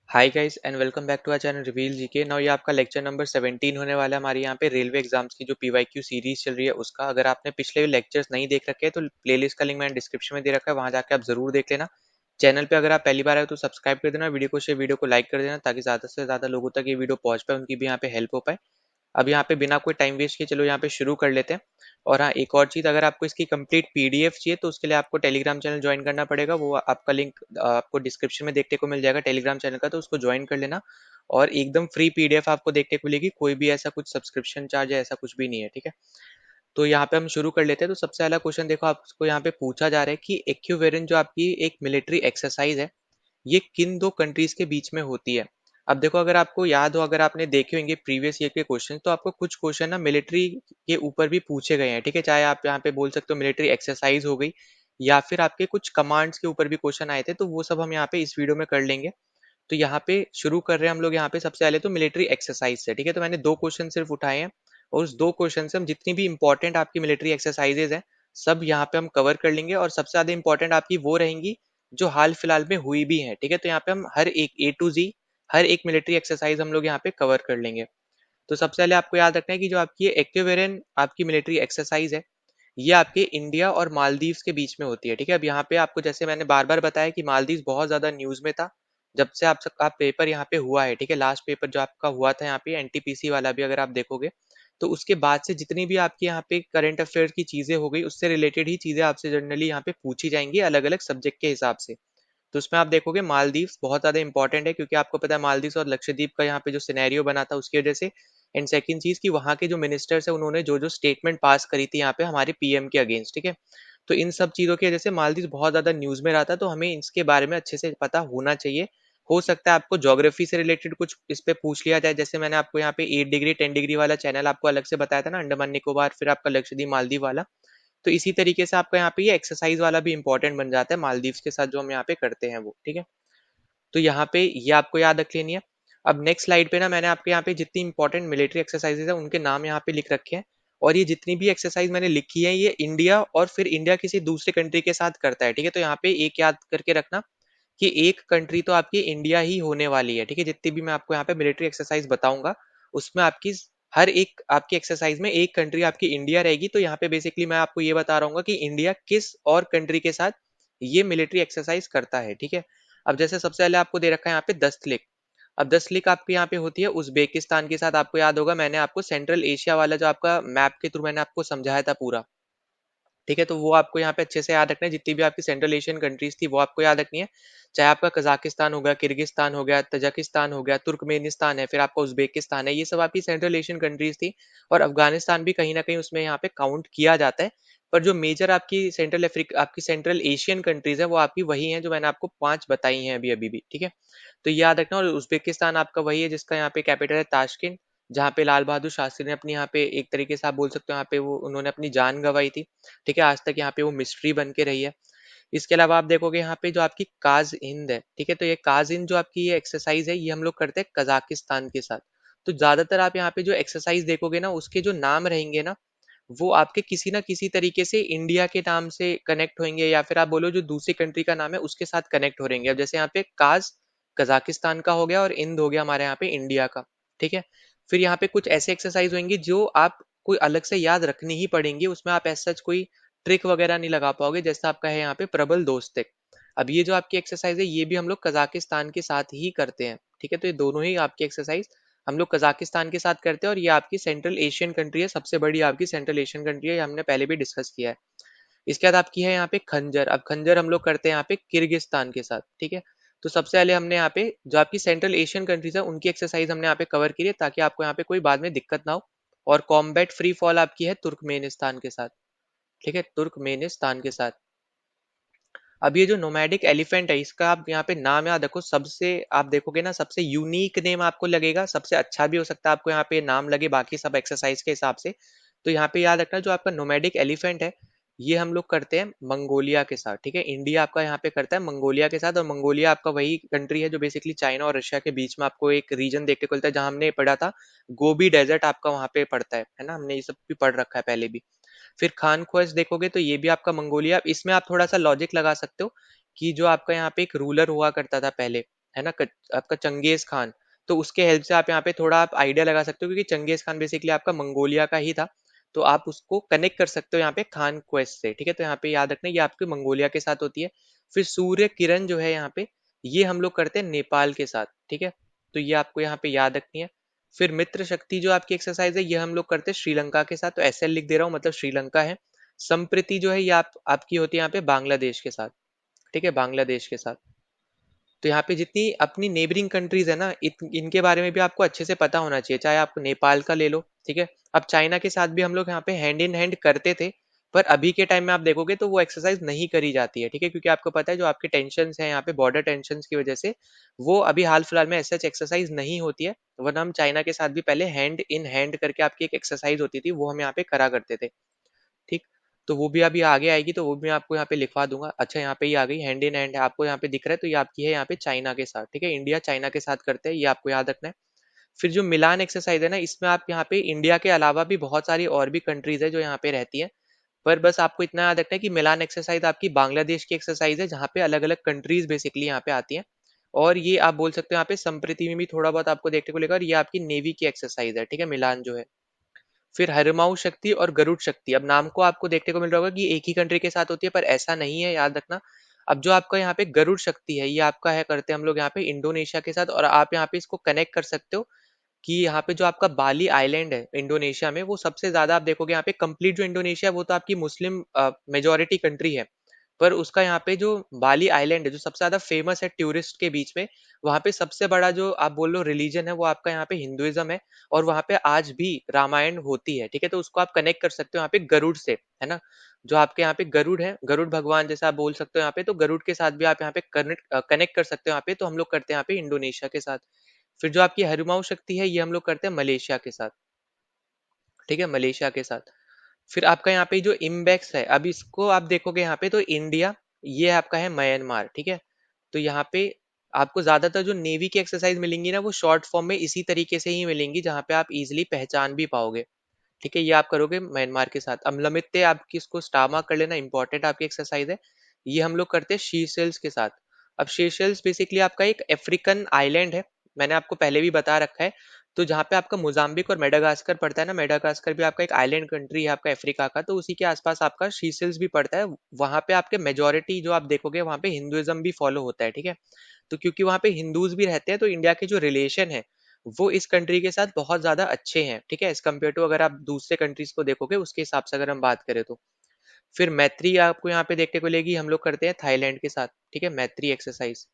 Hi guys and welcome back to our channel reveal GK. Now ये आपका lecture number 17 होने वाला है हमारे यहाँ पे रेलवे एग्जाम्स की जो पीवाईक्यू सीरीज चल रही है उसका। अगर आपने पिछले लेक्चर्स नहीं देख रखे हैं तो प्लेलिस्ट का लिंक मैंने डिस्क्रिप्शन में दे रखा है, वहां जाके आप जरूर देख लेना। चैनल पे अगर आप पहली बार आए तो सब्सक्राइब कर देना, वीडियो को शेयर, वीडियो को लाइक कर देना ताकि ज्यादा से ज्यादा लोगों तक ये वीडियो पहुंच पाए, उनकी भी यहाँ पे हेल्प हो पाए। अब यहाँ पे बिना कोई टाइम वेस्ट किए चलो यहाँ पे शुरू कर लेते हैं। और हाँ, एक और चीज़, अगर आपको इसकी कंप्लीट पीडीएफ चाहिए तो उसके लिए आपको टेलीग्राम चैनल ज्वाइन करना पड़ेगा। वो आपका लिंक आपको डिस्क्रिप्शन में देखने को मिल जाएगा टेलीग्राम चैनल का, तो उसको ज्वाइन कर लेना। और एकदम फ्री पीडीएफ आपको देखने को मिलेगी, कोई भी ऐसा कुछ सब्सक्रिप्शन चार्ज है ऐसा कुछ भी नहीं है, ठीक है। तो यहाँ पे हम शुरू कर लेते हैं। तो सबसे पहला क्वेश्चन देखो, आपको यहाँ पे पूछा जा रहा है कि एक्यूवेरेंट जो आपकी एक मिलिट्री एक्सरसाइज है ये किन दो कंट्रीज के बीच में होती है। अब देखो, अगर आपको याद हो, अगर आपने देखे होंगे प्रीवियस ईयर के क्वेश्चन, तो आपको कुछ क्वेश्चन ना मिलिट्री के ऊपर भी पूछे गए हैं, ठीक है। चाहे आप यहाँ पे बोल सकते हो मिलिट्री एक्सरसाइज हो गई, या फिर आपके कुछ कमांड्स के ऊपर भी क्वेश्चन आए थे, तो वो सब हम यहाँ पे इस वीडियो में कर लेंगे। तो यहाँ पे शुरू कर रहे हैं हम लोग यहाँ पे सबसे पहले तो मिलिट्री एक्सरसाइज से, ठीक है। तो मैंने दो क्वेश्चन सिर्फ उठाए हैं, और उस दो क्वेश्चन से हम जितनी भी इंपॉर्टेंट आपकी मिलिट्री एक्सरसाइजेज हैं सब यहाँ पे हम कवर कर लेंगे। और सबसे ज्यादा इंपॉर्टेंट आपकी वो रहेंगी जो हाल फिलहाल में हुई भी है, ठीक है। तो यहाँ पे हम हर एक ए टू जी हर एक मिलिट्री एक्सरसाइज हम लोग यहाँ पे कवर कर लेंगे। तो सबसे पहले आपको याद रखना है कि जो आपकी ये एक्वेवेरन आपकी मिलिट्री एक्सरसाइज है ये आपके इंडिया और मालदीव्स के बीच में होती है, ठीक है। अब यहाँ पे आपको जैसे मैंने बार बार बताया कि मालदीव्स बहुत ज्यादा न्यूज में था जब से आप पेपर यहाँ पे हुआ है, ठीक है। लास्ट पेपर जो आपका हुआ था यहाँ पे एनटीपीसी वाला भी अगर आप देखोगे, तो उसके बाद से जितनी भी आपके यहाँ पे करंट अफेयर की चीजें हो गई उससे रिलेटेड ही चीजें आपसे जनरली यहाँ पे पूछी जाएंगी अलग अलग सब्जेक्ट के हिसाब से। तो उसमें आप देखोगे मालदीव्स बहुत ज्यादा इंपॉर्टेंट है, क्योंकि आपको पता है मालदीव्स और लक्षद्वीप का यहाँ पे जो सिनेरियो बना था उसकी वजह से। एंड सेकंड चीज कि वहाँ के जो मिनिस्टर्स है उन्होंने जो जो स्टेटमेंट पास करी थी यहाँ पे हमारे पीएम के अगेंस्ट, ठीक है। तो इन सब चीजों की वजह से मालदीव बहुत ज्यादा न्यूज में रहा था, तो हमें इसके बारे में अच्छे से पता होना चाहिए। हो सकता है आपको ज्योग्राफी से रिलेटेड कुछ इस पे पूछ लिया जाए, जैसे मैंने आपको यहाँ पे 8 डिग्री 10 डिग्री वाला चैनल आपको अलग से बताया था ना, अंडमान निकोबार फिर आपका लक्षद्वीप मालदीव वाला। तो इसी तरीके से आपका यहाँ पे ये एक्सरसाइज वाला भी इंपॉर्टेंट बन जाता है मालदीव्स के साथ जो हम यहाँ पे करते हैं वो, ठीक है। तो यहाँ पे ये आपको याद रख लेनी है। अब नेक्स्ट स्लाइड पे ना मैंने आपके यहाँ पे जितनी इंपॉर्टेंट मिलिट्री एक्सरसाइजेज है उनके नाम यहाँ पे लिख रखे हैं। और ये जितनी भी एक्सरसाइज मैंने लिखी है ये इंडिया और फिर इंडिया किसी दूसरे कंट्री के साथ करता है, ठीक है। तो यहाँ पे एक याद करके रखना कि एक कंट्री तो आपकी इंडिया ही होने वाली है, ठीक है। जितनी भी मैं आपको यहाँ पे मिलिट्री एक्सरसाइज बताऊंगा उसमें आपकी हर एक आपकी एक्सरसाइज में एक कंट्री आपकी इंडिया रहेगी। तो यहाँ पे बेसिकली मैं आपको ये बता रहा हूँ कि इंडिया किस और कंट्री के साथ ये मिलिट्री एक्सरसाइज करता है, ठीक है। अब जैसे सबसे पहले आपको दे रखा है यहाँ पे दस्तलिक। अब दस्तलिक आपकी यहाँ पे होती है उज्बेकिस्तान के साथ। आपको याद होगा मैंने आपको सेंट्रल एशिया वाला जो आपका मैप के थ्रू मैंने आपको समझाया था पूरा, ठीक है। तो वो आपको यहाँ पे अच्छे से याद रखना है, जितनी भी आपकी सेंट्रल एशियन कंट्रीज थी वो आपको याद रखनी है। चाहे आपका कजाकिस्तान हो गया, किर्गिस्तान हो गया, तजाकिस्तान हो गया, तुर्कमेनिस्तान है, फिर आपका उज्बेकिस्तान है, ये सब आपकी सेंट्रल एशियन कंट्रीज थी। और अफगानिस्तान भी कहीं ना कहीं उसमें यहाँ पे काउंट किया जाता है। पर जो मेजर आपकी सेंट्रल अफ्रीका आपकी सेंट्रल एशियन कंट्रीज है वो आपकी वही है जो मैंने आपको 5 बताई हैं अभी अभी भी, ठीक है। तो ये याद रखना। और उज्बेकिस्तान आपका वही है जिसका यहाँ पे कैपिटल है ताशकंद, जहाँ पे लाल बहादुर शास्त्री ने अपनी यहाँ पे एक तरीके से आप बोल सकते हो यहाँ पे वो उन्होंने अपनी जान गंवाई थी, ठीक है। आज तक यहाँ पे वो मिस्ट्री बन के रही है। इसके अलावा आप देखोगे यहाँ पे जो आपकी काज हिंद है, ठीक है। तो ये काज हिंद जो आपकी ये एक्सरसाइज है ये हम लोग करते हैं कजाकिस्तान के साथ। तो ज्यादातर आप यहाँ पे जो एक्सरसाइज देखोगे ना उसके जो नाम रहेंगे ना वो आपके किसी ना किसी तरीके से इंडिया के नाम से कनेक्ट होंगे, या फिर आप बोलो जो दूसरी कंट्री का नाम है उसके साथ कनेक्ट हो रहेंगे। अब जैसे यहाँ पे काज कजाकिस्तान का हो गया और इंद हो गया हमारे यहाँ पे इंडिया का, ठीक है। फिर यहाँ पे कुछ ऐसे एक्सरसाइज होंगी जो आप कोई अलग से याद रखनी ही पड़ेंगी, उसमें आप ऐसा कोई ट्रिक वगैरह नहीं लगा पाओगे, जैसा आपका है यहाँ पे प्रबल दोस्तिक। अब ये जो आपकी एक्सरसाइज है ये भी हम लोग कजाकिस्तान के साथ ही करते हैं, ठीक है। तो ये दोनों ही आपकी एक्सरसाइज हम लोग कजाकिस्तान के साथ करते हैं, और ये आपकी सेंट्रल एशियन कंट्री है, सबसे बड़ी आपकी सेंट्रल एशियन कंट्री है, ये हमने पहले भी डिस्कस किया है। इसके बाद आपकी है यहाँ पे खंजर। अब खंजर हम लोग करते हैं यहाँ पे किर्गिस्तान के साथ, ठीक है। तो सबसे पहले हमने यहाँ पे जो आपकी सेंट्रल एशियन कंट्रीज है उनकी एक्सरसाइज हमने यहाँ पे कवर की है ताकि आपको यहाँ पे कोई बाद में दिक्कत ना हो। और कॉम्बैट फ्री फॉल आपकी है तुर्कमेनिस्तान के साथ, ठीक है, तुर्कमेनिस्तान के साथ। अब ये जो नोमैडिक एलिफेंट है इसका आप यहाँ पे नाम याद रखो, सबसे आप देखोगे ना सबसे यूनिक नेम आपको लगेगा, सबसे अच्छा भी हो सकता है आपको यहाँ पे नाम लगे बाकी सब एक्सरसाइज के हिसाब से। तो यहाँ पे याद रखना जो आपका नोमैडिक एलिफेंट है ये हम लोग करते हैं मंगोलिया के साथ, ठीक है। इंडिया आपका यहाँ पे करता है मंगोलिया के साथ, और मंगोलिया आपका वही कंट्री है जो बेसिकली चाइना और रशिया के बीच में आपको एक रीजन देखने को मिलता है, जहाँ हमने पढ़ा था गोबी डेजर्ट आपका वहाँ पे पड़ता है ना, हमने ये सब भी पढ़ रखा है पहले भी। फिर खान ख्वाज देखोगे तो ये भी आपका मंगोलिया। इसमें आप थोड़ा सा लॉजिक लगा सकते हो कि जो आपका यहाँ पे एक रूलर हुआ करता था पहले, है ना, आपका चंगेज खान। तो उसके हेल्प से आप यहाँ पे थोड़ा आप आइडिया लगा सकते हो, क्योंकि चंगेज खान बेसिकली आपका मंगोलिया का ही था। तो आप उसको कनेक्ट कर सकते हो यहाँ पे खान क्वेस्ट से, ठीक है। तो यहाँ पे याद रखना ये आपके मंगोलिया के साथ होती है। फिर सूर्य किरण जो है यहाँ पे, ये हम लोग करते हैं नेपाल के साथ, ठीक है। तो ये आपको यहाँ पे याद रखनी है। फिर मित्र शक्ति जो आपकी एक्सरसाइज है, ये हम लोग करते हैं श्रीलंका के साथ, तो एसएल लिख दे रहा हूँ, मतलब श्रीलंका है। संप्रीति जो है ये आपकी होती है यहाँ पे बांग्लादेश के साथ, ठीक है, बांग्लादेश के साथ। तो यहाँ पे जितनी अपनी नेबरिंग कंट्रीज है ना, इनके बारे में भी आपको अच्छे से पता होना चाहिए। चाहे आप नेपाल का ले लो, ठीक है। अब चाइना के साथ भी हम लोग यहाँ पे हैंड इन हैंड करते थे, पर अभी के टाइम में आप देखोगे तो वो एक्सरसाइज नहीं करी जाती है, ठीक है, क्योंकि आपको पता है जो आपके टेंशन है यहाँ पे बॉर्डर टेंशन की वजह से, वो अभी हाल फिलहाल में ऐसा एक्सरसाइज नहीं होती है। वरना हम चाइना के साथ भी पहले हैंड इन हैंड करके आपकी एक एक्सरसाइज होती थी, वो हम यहाँ पे करा करते थे, ठीक। तो वो भी अभी आगे आएगी, तो वो भी मैं आपको यहाँ पे लिखवा दूंगा। अच्छा, यहाँ पे ही आ गई हैंड इन हैंड, आपको यहाँ पे दिख रहा है, तो ये आपकी है यहाँ पे चाइना के साथ, ठीक है। इंडिया चाइना के साथ करते हैं, ये आपको याद रखना है। फिर जो मिलान एक्सरसाइज है ना, इसमें आप यहाँ पे इंडिया के अलावा भी बहुत सारी और भी कंट्रीज है जो यहाँ पे रहती है। पर बस आपको इतना याद रखना है कि मिलान एक्सरसाइज आपकी बांग्लादेश की एक्सरसाइज है, जहाँ पे अलग अलग कंट्रीज बेसिकली यहाँ पे आती है। और ये आप बोल सकते हो यहाँ पे संप्रति में भी थोड़ा बहुत आपको देखने को लेकर, ये आपकी नेवी की एक्सरसाइज है, ठीक है, मिलान जो है। फिर हरमाऊ शक्ति और गरुड़ शक्ति, अब नाम को आपको देखने को मिल रहा होगा कि एक ही कंट्री के साथ होती है, पर ऐसा नहीं है, याद रखना। अब जो आपका यहाँ पे गरुड़ शक्ति है, ये आपका है करते हैं हम लोग यहाँ पे इंडोनेशिया के साथ, और आप यहाँ पे इसको कनेक्ट कर सकते हो कि यहाँ पे जो आपका बाली आइलैंड है इंडोनेशिया में, वो सबसे ज्यादा आप देखोगे यहाँ पे कंप्लीट जो इंडोनेशिया है, वो तो आपकी मुस्लिम मेजोरिटी कंट्री है। पर उसका यहाँ पे जो बाली आइलैंड है, जो सबसे ज्यादा फेमस है टूरिस्ट के बीच में, वहाँ पे सबसे बड़ा जो आप बोल लो रिलीजन है, वो आपका यहाँ पे हिंदुइज्म है। और वहाँ पे आज भी रामायण होती है, ठीक है। तो उसको आप कनेक्ट कर सकते हो यहाँ पे गरुड़ से, है ना। जो आपके यहाँ पे गरुड़ है, गरुड़ भगवान जैसे आप बोल सकते हो यहाँ पे, तो गरुड़ के साथ भी आप यहाँ पे कनेक्ट कर सकते हो यहाँ पे। तो हम लोग करते हैं यहाँ पे इंडोनेशिया के साथ। फिर जो आपकी हरुमाऊ शक्ति है, ये हम लोग करते हैं मलेशिया के साथ, ठीक है, मलेशिया के साथ। फिर आपका यहाँ पे जो इम्बेक्स है, अब इसको आप देखोगे यहाँ पे तो इंडिया, ये आपका है म्यांमार, ठीक है। तो यहाँ पे आपको ज्यादातर जो नेवी की एक्सरसाइज मिलेंगी ना, वो शॉर्ट फॉर्म में इसी तरीके से ही मिलेंगी, जहाँ पे आप इजिली पहचान भी पाओगे, ठीक है। ये आप करोगे म्यांमार के साथ। अब लमित्ते आपकी इसको स्टामा कर लेना, इंपॉर्टेंट आपकी एक्सरसाइज है। ये हम लोग करते हैं शीशेल्स के साथ। अब शीशेल्स बेसिकली आपका एक अफ्रीकन आइलैंड है, मैंने आपको पहले भी बता रखा है। तो जहाँ पे आपका मोजाम्बिक और मेडागास्कर पड़ता है ना, मेडागास्कर भी आपका एक आइलैंड कंट्री है आपका अफ्रीका का, तो उसी के आसपास आपका शीशेल्स भी पड़ता है। वहां पे आपके मेजोरिटी जो आप देखोगे वहां पे हिंदुइज्म भी फॉलो होता है, ठीक है। तो क्योंकि वहां पे हिंदूज भी रहते हैं, तो इंडिया के जो रिलेशन है वो इस कंट्री के साथ बहुत ज्यादा अच्छे हैं, ठीक है, एज कम्पेयर टू अगर आप दूसरे कंट्रीज को देखोगे उसके हिसाब से अगर हम बात करें तो। फिर मैत्री आपको यहाँ पे देखने को लेगी, हम लोग करते हैं थाईलैंड के साथ, ठीक है, मैत्री एक्सरसाइज।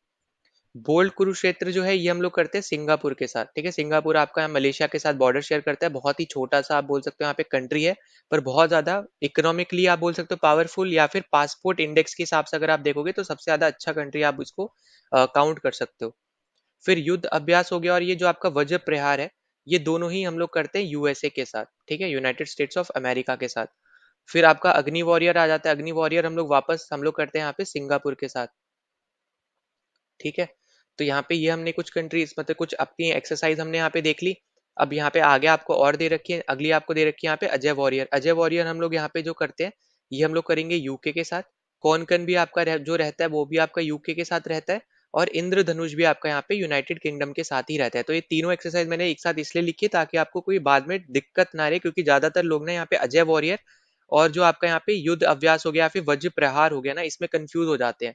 बोल्ड कुरुक्षेत्र जो है, ये हम लोग करते हैं सिंगापुर के साथ, ठीक है। सिंगापुर आपका यहाँ मलेशिया के साथ बॉर्डर शेयर करता है, बहुत ही छोटा सा आप बोल सकते हो यहाँ पे कंट्री है, पर बहुत ज्यादा इकोनॉमिकली आप बोल सकते हो पावरफुल, या फिर पासपोर्ट इंडेक्स के हिसाब से अगर आप देखोगे तो सबसे ज्यादा अच्छा कंट्री आप इसको काउंट कर सकते हो। फिर युद्ध अभ्यास हो गया, और ये जो आपका वज्र प्रहार है, ये दोनों ही हम लोग करते हैं यूएसए के साथ, ठीक है, यूनाइटेड स्टेट्स ऑफ अमेरिका के साथ। फिर आपका अग्नि वॉरियर आ जाता है, अग्नि वॉरियर हम लोग वापस हम लोग करते हैं यहाँ पे सिंगापुर के साथ, ठीक है। तो यहाँ पे ये हमने कुछ कंट्रीज मतलब कुछ अपनी एक्सरसाइज हमने यहाँ पे देख ली। अब यहाँ पे आगे आपको और दे रखी है, अगली आपको दे रखी है यहाँ पे अजय वॉरियर। अजय वॉरियर हम लोग यहाँ पे जो करते हैं, ये हम लोग करेंगे यूके के साथ। कॉनकन भी आपका जो रहता है वो भी आपका यूके के साथ रहता है। और इंद्रधनुष भी आपका यहाँ पे यूनाइटेड किंगडम के साथ ही रहता है। तो ये तीनों एक्सरसाइज मैंने एक साथ इसलिए लिखी है ताकि आपको कोई बाद में दिक्कत ना रहे, क्योंकि ज्यादातर लोग ना यहाँ पे अजय वॉरियर और जो आपका यहाँ पे युद्ध अभ्यास हो गया या फिर वज्र प्रहार हो गया ना, इसमें कंफ्यूज हो जाते हैं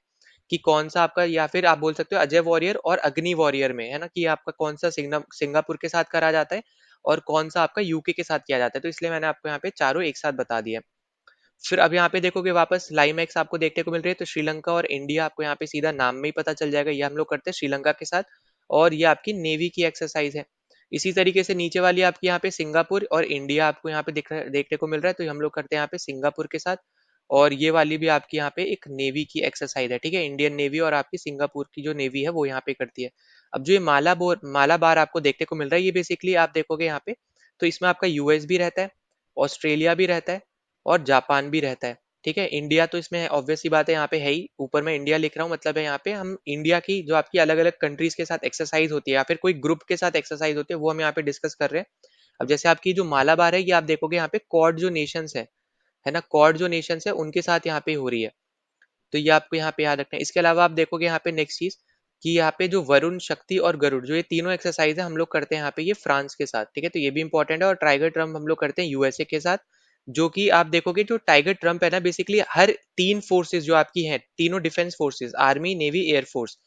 कि कौन सा आपका, या फिर आप बोल सकते हो अजय वॉरियर और अग्नि वॉरियर में, है ना, कि आपका कौन सा सिंगापुर के साथ करा जाता है और कौन सा आपका यूके के साथ किया जाता है। तो इसलिए मैंने आपको यहाँ पे चारों एक साथ बता दिया। फिर अब यहाँ पे देखोगे वापस लाइमैक्स आपको देखने को मिल रही है, तो श्रीलंका और इंडिया आपको यहाँ पे सीधा नाम में ही पता चल जाएगा, ये हम लोग करते हैं श्रीलंका के साथ। और ये आपकी नेवी की एक्सरसाइज है। इसी तरीके से नीचे वाली आपकी यहाँ पे सिंगापुर और इंडिया आपको यहाँ पे देखने को मिल रहा है, तो हम लोग करते हैं यहाँ पे सिंगापुर के साथ। और ये वाली भी आपकी यहाँ पे एक नेवी की एक्सरसाइज है, ठीक है, इंडियन नेवी और आपकी सिंगापुर की जो नेवी है वो यहाँ पे करती है। अब जो ये मालाबार आपको देखने को मिल रहा है, ये बेसिकली आप देखोगे यहाँ पे, तो इसमें आपका यूएस भी रहता है, ऑस्ट्रेलिया भी रहता है और जापान भी रहता है, ठीक है। इंडिया तो इसमें ऑब्वियस सी बात है यहाँ पे है ही, ऊपर में इंडिया लिख रहा हूँ, मतलब है यहाँ पे हम इंडिया की जो आपकी अलग अलग कंट्रीज के साथ एक्सरसाइज होती है या फिर कोई ग्रुप के साथ एक्सरसाइज होती है, वो हम यहाँ पे डिस्कस कर रहे हैं। अब जैसे आपकी जो मालाबार है, ये आप देखोगे यहाँ पे क्वाड जो नेशंस है ना, क्वाड जो नेशंस है उनके साथ यहाँ पे हो रही है। तो ये आपको यहाँ पे याद रखना है। इसके अलावा आप देखोगे यहाँ पे नेक्स्ट चीज, कि यहाँ पे जो वरुण, शक्ति और गरुड़, जो ये तीनों एक्सरसाइज है हम लोग करते हैं यहाँ पे ये फ्रांस के साथ, ठीक है, तो ये भी इंपॉर्टेंट है। और टाइगर ट्रम्प हम लोग करते हैं यूएसए के साथ, जो कि आप देखोगे जो टाइगर ट्रम्प है ना, बेसिकली हर तीन फोर्सेस जो आपकी हैं, तीनों defence forces, army, navy, air force,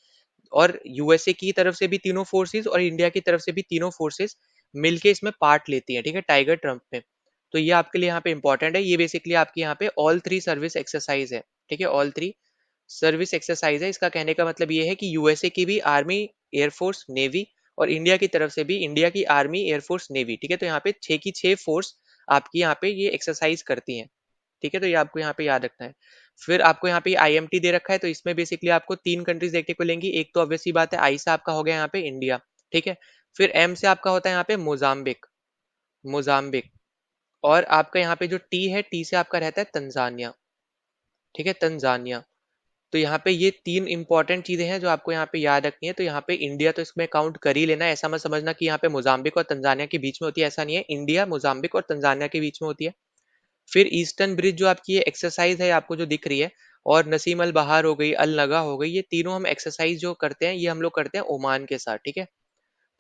और यूएसए की तरफ से भी तीनों फोर्सेस और इंडिया की तरफ से भी तीनों फोर्सेस मिलके इसमें पार्ट लेती हैं, ठीक है, टाइगर ट्रम्प में। तो ये आपके लिए यहाँ पे इंपॉर्टेंट है। ये बेसिकली आपके यहाँ पे ऑल थ्री सर्विस एक्सरसाइज है, ठीक है, ऑल थ्री सर्विस एक्सरसाइज है। इसका कहने का मतलब ये है कि यूएसए की भी आर्मी, एयरफोर्स, नेवी, और इंडिया की तरफ से भी इंडिया की आर्मी, एयरफोर्स, नेवी, ठीक है, तो यहाँ पे 6 की 6 फोर्स आपकी यहाँ पे ये एक्सरसाइज करती हैं, ठीक है, तो ये आपको यहाँ पे याद रखना है। फिर आपको यहाँ पे आईएमटी दे रखा है, तो इसमें बेसिकली आपको तीन कंट्रीज देखने को लेंगी। एक तो ऑब्वियस सी बात है, आई से आपका हो गया यहाँ पे इंडिया, ठीक है। फिर एम से आपका होता है यहाँ पे मोजाम्बिक, मोजाम्बिक। और आपका यहाँ पे जो टी है, टी से आपका रहता है तंजानिया, ठीक है, तंजानिया। तो यहाँ पे ये तीन इंपॉर्टेंट चीजें हैं जो आपको यहाँ पे याद रखनी है। तो यहाँ पे इंडिया तो इसमें काउंट कर ही लेना है, ऐसा मत समझना कि यहाँ पे मोजाम्बिक और तंजानिया के बीच में होती है, ऐसा नहीं है, इंडिया, मोजाम्बिक और तंजानिया के बीच में होती है। फिर ईस्टर्न ब्रिज जो आपकी ये एक्सरसाइज है आपको जो दिख रही है, और नसीम अल बहार हो गई, अल नगा हो गई, ये तीनों हम एक्सरसाइज जो करते हैं ये हम लोग करते हैं ओमान के साथ, ठीक है।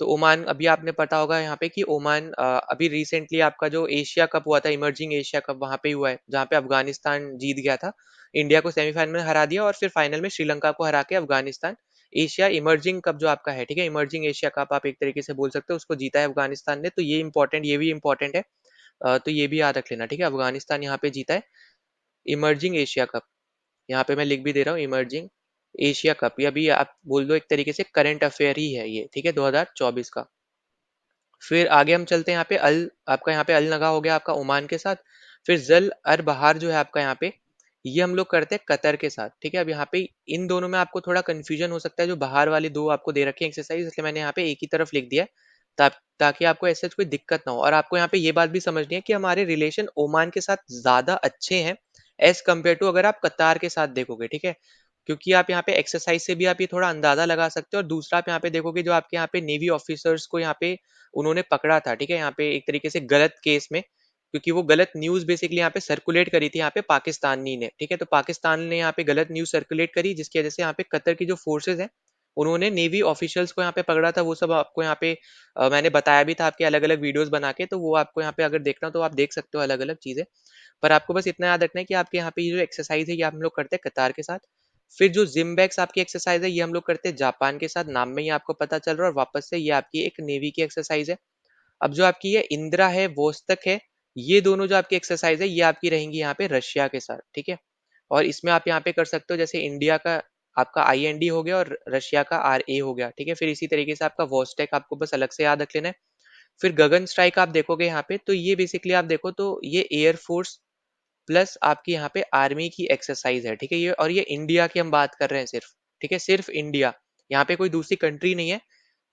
तो ओमान, अभी आपने पता होगा यहाँ पे कि ओमान अभी रिसेंटली आपका जो एशिया कप हुआ था, इमर्जिंग एशिया कप, वहां पे हुआ है जहाँ पे अफगानिस्तान जीत गया था, इंडिया को सेमीफाइनल में हरा दिया, और फिर फाइनल में श्रीलंका को हरा के अफगानिस्तान एशिया इमर्जिंग कप जो आपका है, ठीक है, इमर्जिंग एशिया कप आप एक तरीके से बोल सकते हो, उसको जीता है अफगानिस्तान ने। तो ये इंपॉर्टेंट, ये भी इंपॉर्टेंट है, तो ये भी याद रख लेना, ठीक है, अफगानिस्तान यहाँ पे जीता है इमर्जिंग एशिया कप। यहाँ पे मैं लिख भी दे रहा हूँ, इमर्जिंग एशिया कप, ये अभी आप बोल दो एक तरीके से करंट अफेयर ही है ये, ठीक है, 2024 का। फिर आगे हम चलते हैं, यहाँ पे अल, आपका यहाँ पे अल नगा हो गया आपका ओमान के साथ। फिर जल अर बहार जो है आपका यहाँ पे, ये हम लोग करते हैं कतर के साथ, ठीक है। अब यहाँ पे इन दोनों में आपको थोड़ा कंफ्यूजन हो सकता है, जो बाहर वाली दो आपको दे रखे हैं एक्सरसाइज, इसलिए मैंने यहाँ पे एक ही तरफ लिख दिया है, ताकि आपको ऐसे कोई दिक्कत ना हो। और आपको यहाँ पे ये बात भी समझनी है कि हमारे रिलेशन ओमान के साथ ज्यादा अच्छे हैं एज कम्पेयर टू अगर आप कतार के साथ देखोगे, ठीक है, क्योंकि आप यहाँ पे एक्सरसाइज से भी आप ये थोड़ा अंदाजा लगा सकते हो। और दूसरा आप यहाँ पे देखोगे जो आपके यहाँ पे नेवी ऑफिसर्स को यहाँ पे उन्होंने पकड़ा था, ठीक है, यहाँ पे एक तरीके से गलत केस में, क्योंकि वो गलत न्यूज बेसिकली यहाँ पे सर्कुलेट करी थी यहाँ पे पाकिस्तानी ने, ठीक है, तो पाकिस्तान ने यहाँ पे गलत न्यूज सर्कुलेट करी, जिसकी वजह से यहाँ पे कतर की जो फोर्सेज हैं उन्होंने नेवी ऑफिशियल्स को यहाँ पे पकड़ा था। वो सब आपको यहाँ पे मैंने बताया भी था आपके अलग अलग वीडियोस बना के, तो वो आपको यहाँ पे अगर देखना हो तो आप देख सकते हो अलग अलग चीजें। पर आपको बस इतना याद रखना है कि आपके यहाँ पे ये जो एक्सरसाइज है ये हम लोग करते हैं कतार के साथ। फिर जो जिम्बैक्स आपकी एक्सरसाइज है ये हम लोग करते हैं जापान के साथ, नाम में ही आपको पता चल रहा है, और वापस से ये आपकी एक नेवी की एक्सरसाइज है। अब जो आपकी ये इंदिरा है, वोस्तक है, ये दोनों जो आपकी एक्सरसाइज है ये आपकी रहेंगी यहाँ पे रशिया के साथ, ठीक है। और इसमें आप यहाँ पे कर सकते हो, जैसे इंडिया का आपका IND हो गया और रशिया का RA हो गया, ठीक है। फिर इसी तरीके से आपका वोस्टेक आपको बस अलग से याद रख लेना है। फिर गगन स्ट्राइक आप देखोगे यहाँ पे, तो ये बेसिकली आप देखो तो ये एयरफोर्स प्लस आपकी यहाँ पे आर्मी की एक्सरसाइज है, ठीक है, ये, और ये इंडिया की हम बात कर रहे हैं सिर्फ, ठीक है, सिर्फ इंडिया, यहाँ पे कोई दूसरी कंट्री नहीं है,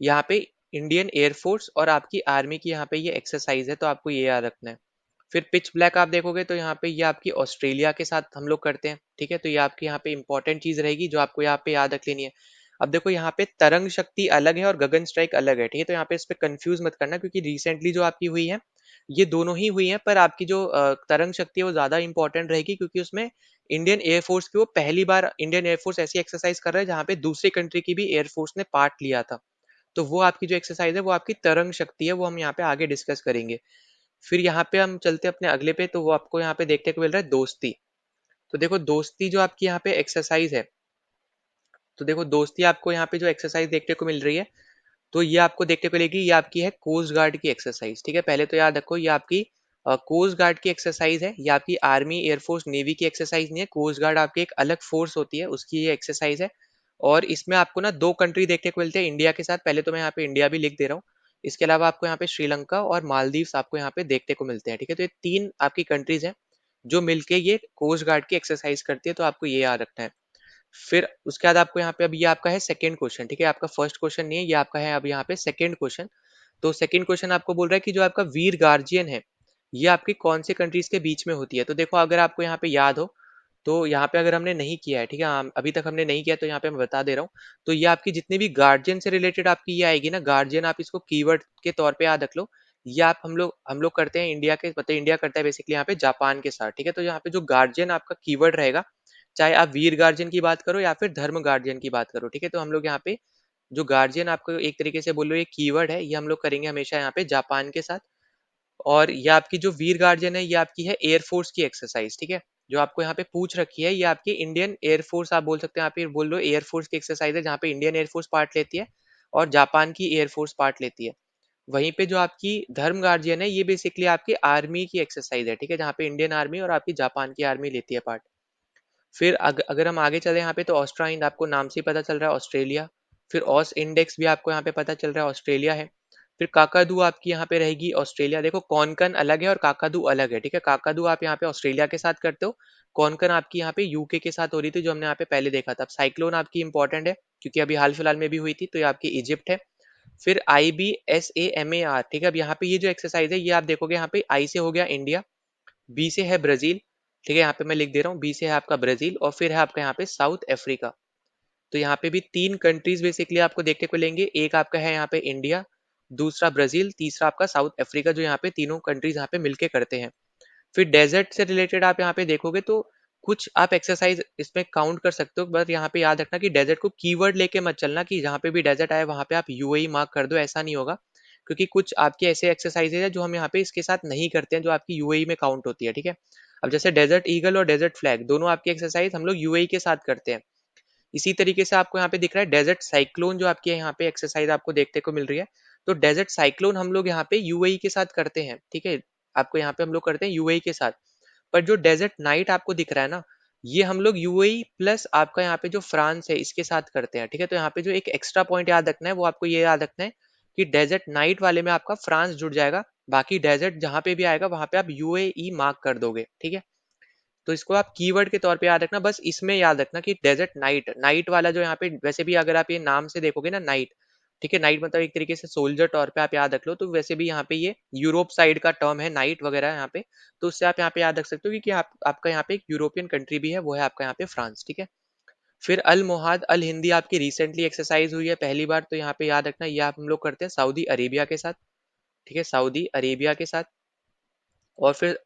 यहाँ पे इंडियन एयरफोर्स और आपकी आर्मी की यहाँ पे ये एक्सरसाइज है, तो आपको ये याद रखना है। फिर पिच ब्लैक आप देखोगे तो यहाँ पे ये आपकी ऑस्ट्रेलिया के साथ हम लोग करते हैं, ठीक है, तो ये आपकी यहाँ पे इंपॉर्टेंट चीज रहेगी जो आपको यहाँ पे याद रख लेनी है। अब देखो यहाँ पे तरंग शक्ति अलग है और गगन स्ट्राइक अलग है, ठीक है, तो यहाँ पे इस पे कंफ्यूज मत करना, क्योंकि रिसेंटली जो आपकी हुई है ये दोनों ही हुई है, पर आपकी जो तरंग शक्ति है वो ज्यादा इंपॉर्टेंट रहेगी, क्योंकि उसमें इंडियन एयरफोर्स की, वो पहली बार इंडियन एयरफोर्स ऐसी एक्सरसाइज कर रहा है जहाँ पे दूसरी कंट्री की भी एयरफोर्स ने पार्ट लिया था। तो वो आपकी जो एक्सरसाइज है वो आपकी तरंग शक्ति है, वो हम यहाँ पे आगे डिस्कस करेंगे। फिर यहाँ पे हम चलते हैं अपने अगले पे, तो वो आपको यहाँ पे देखने को मिल रहा है दोस्ती। तो देखो दोस्ती जो आपकी यहाँ पे एक्सरसाइज है, तो देखो दोस्ती आपको यहाँ पे जो एक्सरसाइज देखने को मिल रही है, तो ये आपको देखने को मिलेगी, ये आपकी है कोस्ट गार्ड की एक्सरसाइज, ठीक है। पहले तो याद रखो ये आपकी कोस्ट गार्ड की एक्सरसाइज है, ये आपकी आर्मी, एयरफोर्स, नेवी की एक्सरसाइज नहीं है। कोस्ट गार्ड आपकी एक अलग फोर्स होती है, उसकी ये एक्सरसाइज है। और इसमें आपको ना दो कंट्री देखने को मिलते हैं इंडिया के साथ, पहले तो मैं यहाँ पे इंडिया भी लिख दे रहा हूँ। इसके अलावा आपको यहाँ पे श्रीलंका और मालदीव्स आपको यहाँ पे देखने को मिलते हैं, ठीक है, तो ये तीन आपकी कंट्रीज हैं जो मिलके ये कोस्ट गार्ड की एक्सरसाइज करती है, तो आपको ये याद रखना है। फिर उसके बाद आपको यहाँ पे, अब ये आपका है सेकंड क्वेश्चन, ठीक है, आपका फर्स्ट क्वेश्चन नहीं है, ये आपका है अब यहाँ पे सेकंड क्वेश्चन। तो सेकंड क्वेश्चन आपको बोल रहा है कि जो आपका वीर गार्जियन है ये आपकी कौन से कंट्रीज के बीच में होती है। तो देखो अगर आपको यहाँ पे याद हो, तो यहाँ पे अगर हमने नहीं किया है, ठीक है, अभी तक हमने नहीं किया, तो यहाँ पे मैं बता दे रहा हूँ। तो ये आपकी जितनी भी गार्जियन से रिलेटेड आपकी ये आएगी ना, गार्जियन आप इसको कीवर्ड के तौर पे याद रख लो। ये आप हम लोग करते हैं इंडिया के, मतलब इंडिया करता है बेसिकली यहाँ पे जापान के साथ, ठीक है। तो यहाँ पे जो गार्जियन आपका कीवर्ड रहेगा चाहे आप वीर गार्जियन की बात करो या फिर धर्म गार्जियन की बात करो, ठीक है। तो हम लोग यहाँ पे जो गार्जियन आपको एक तरीके से बोल लो, ये कीवर्ड है, ये हम लोग करेंगे हमेशा यहाँ पे जापान के साथ। और ये आपकी जो वीर गार्जियन है, ये आपकी है एयरफोर्स की एक्सरसाइज, ठीक है। जो आपको यहाँ पे पूछ रखी है, ये आपकी इंडियन एयरफोर्स, आप बोल सकते हैं, यहाँ पे बोल लो एयरफोर्स की एक्सरसाइज है, जहाँ पे इंडियन एयरफोर्स पार्ट लेती है और जापान की एयरफोर्स पार्ट लेती है। वहीं पे जो आपकी धर्म गार्जियन है, ये बेसिकली आपकी आर्मी की एक्सरसाइज है, ठीक है, जहाँ पे इंडियन आर्मी और आपकी जापान की आर्मी लेती है पार्ट। फिर अगर हम आगे चले यहाँ पे, तो ऑस्ट्रा आपको नाम से ही पता चल रहा है, ऑस्ट्रेलिया। फिर ऑस इंडेक्स भी आपको यहाँ पे पता चल रहा है, ऑस्ट्रेलिया है। फिर काकादू आपकी यहाँ पे रहेगी ऑस्ट्रेलिया। देखो कॉनकन अलग है और काकादू अलग है, ठीक है। काकादू आप यहाँ पे ऑस्ट्रेलिया के साथ करते हो, कॉनकन आपकी यहाँ पे यूके के साथ हो रही थी, जो हमने यहाँ पे पहले देखा था। अब साइक्लोन आपकी इंपॉर्टेंट है, क्योंकि अभी हाल फिलहाल में भी हुई थी, तो ये आपकी इजिप्ट है। फिर IBSAMAR, ठीक है। अब यहाँ पे ये जो एक्सरसाइज है, ये आप देखोगे यहाँ पे आई से हो गया इंडिया, बी से है ब्राजील, ठीक है, यहाँ पे मैं लिख दे रहा हूँ, बी से है आपका ब्राजील, और फिर है आपका यहाँ पे साउथ अफ्रीका। तो यहाँ पे भी 3 कंट्रीज बेसिकली आपको देखने को लेंगे, एक आपका है यहाँ पे इंडिया, दूसरा ब्राजील, तीसरा आपका साउथ अफ्रीका, जो यहाँ पे तीनों कंट्रीज यहाँ पे मिलके करते हैं। फिर डेजर्ट से रिलेटेड आप यहाँ पे देखोगे तो कुछ आप एक्सरसाइज इसमें काउंट कर सकते हो, बस यहाँ पे याद रखना कि डेजर्ट को कीवर्ड लेके मत चलना कि जहाँ पे भी डेजर्ट आए वहाँ पे आप यूएई मार्क कर दो, ऐसा नहीं होगा। क्योंकि कुछ आपके ऐसे एक्सरसाइजेज है जो हम यहाँ पे इसके साथ नहीं करते हैं, जो आपकी यूएई में काउंट होती है, ठीक है। अब जैसे डेजर्ट ईगल और डेजर्ट फ्लैग, दोनों आपकी एक्सरसाइज हम लोग यूएई के साथ करते हैं। इसी तरीके से आपको यहाँ पे दिख रहा है डेजर्ट साइक्लोन, जो आपकी यहाँ पे एक्सरसाइज आपको देखने को मिल रही है। तो डेजर्ट साइक्लोन हम लोग यहाँ पे यूएई के साथ करते हैं, ठीक है। आपको यहाँ पे हम लोग करते हैं यूएई के साथ। पर जो डेजर्ट नाइट आपको दिख रहा है ना, ये हम लोग यूएई प्लस आपका यहाँ पे जो फ्रांस है इसके साथ करते हैं, ठीक है। तो यहाँ पे जो एक एक्स्ट्रा पॉइंट याद रखना है, वो आपको ये याद रखना है कि डेजर्ट नाइट वाले में आपका फ्रांस जुड़ जाएगा, बाकी डेजर्ट जहां पे भी आएगा वहां पे आप यूएई मार्क कर दोगे, ठीक है। तो इसको आप कीवर्ड के तौर पे याद रखना, बस इसमें याद रखना कि डेजर्ट नाइट, नाइट वाला जो यहाँ पे, वैसे भी अगर आप ये नाम से देखोगे ना नाइट, ठीक है, नाइट मतलब एक तरीके से सोल्जर तौर पे आप याद रख लो, तो वैसे भी यहाँ पे ये यूरोप साइड का टर्म है नाइट वगैरह यहाँ पे। तो उससे आप यहाँ पे याद रख सकते हो कि आपका यहाँ पे एक यूरोपियन कंट्री भी है, वो है आपका यहाँ पे फ्रांस, ठीक है। फिर अल मोहाद अल हिंदी आपकी रिसेंटली एक्सरसाइज हुई है पहली बार, तो यहाँ पे याद रखना ये आप हम लोग करते हैं सऊदी अरेबिया के साथ, ठीक है, सऊदी अरेबिया के साथ। और फिर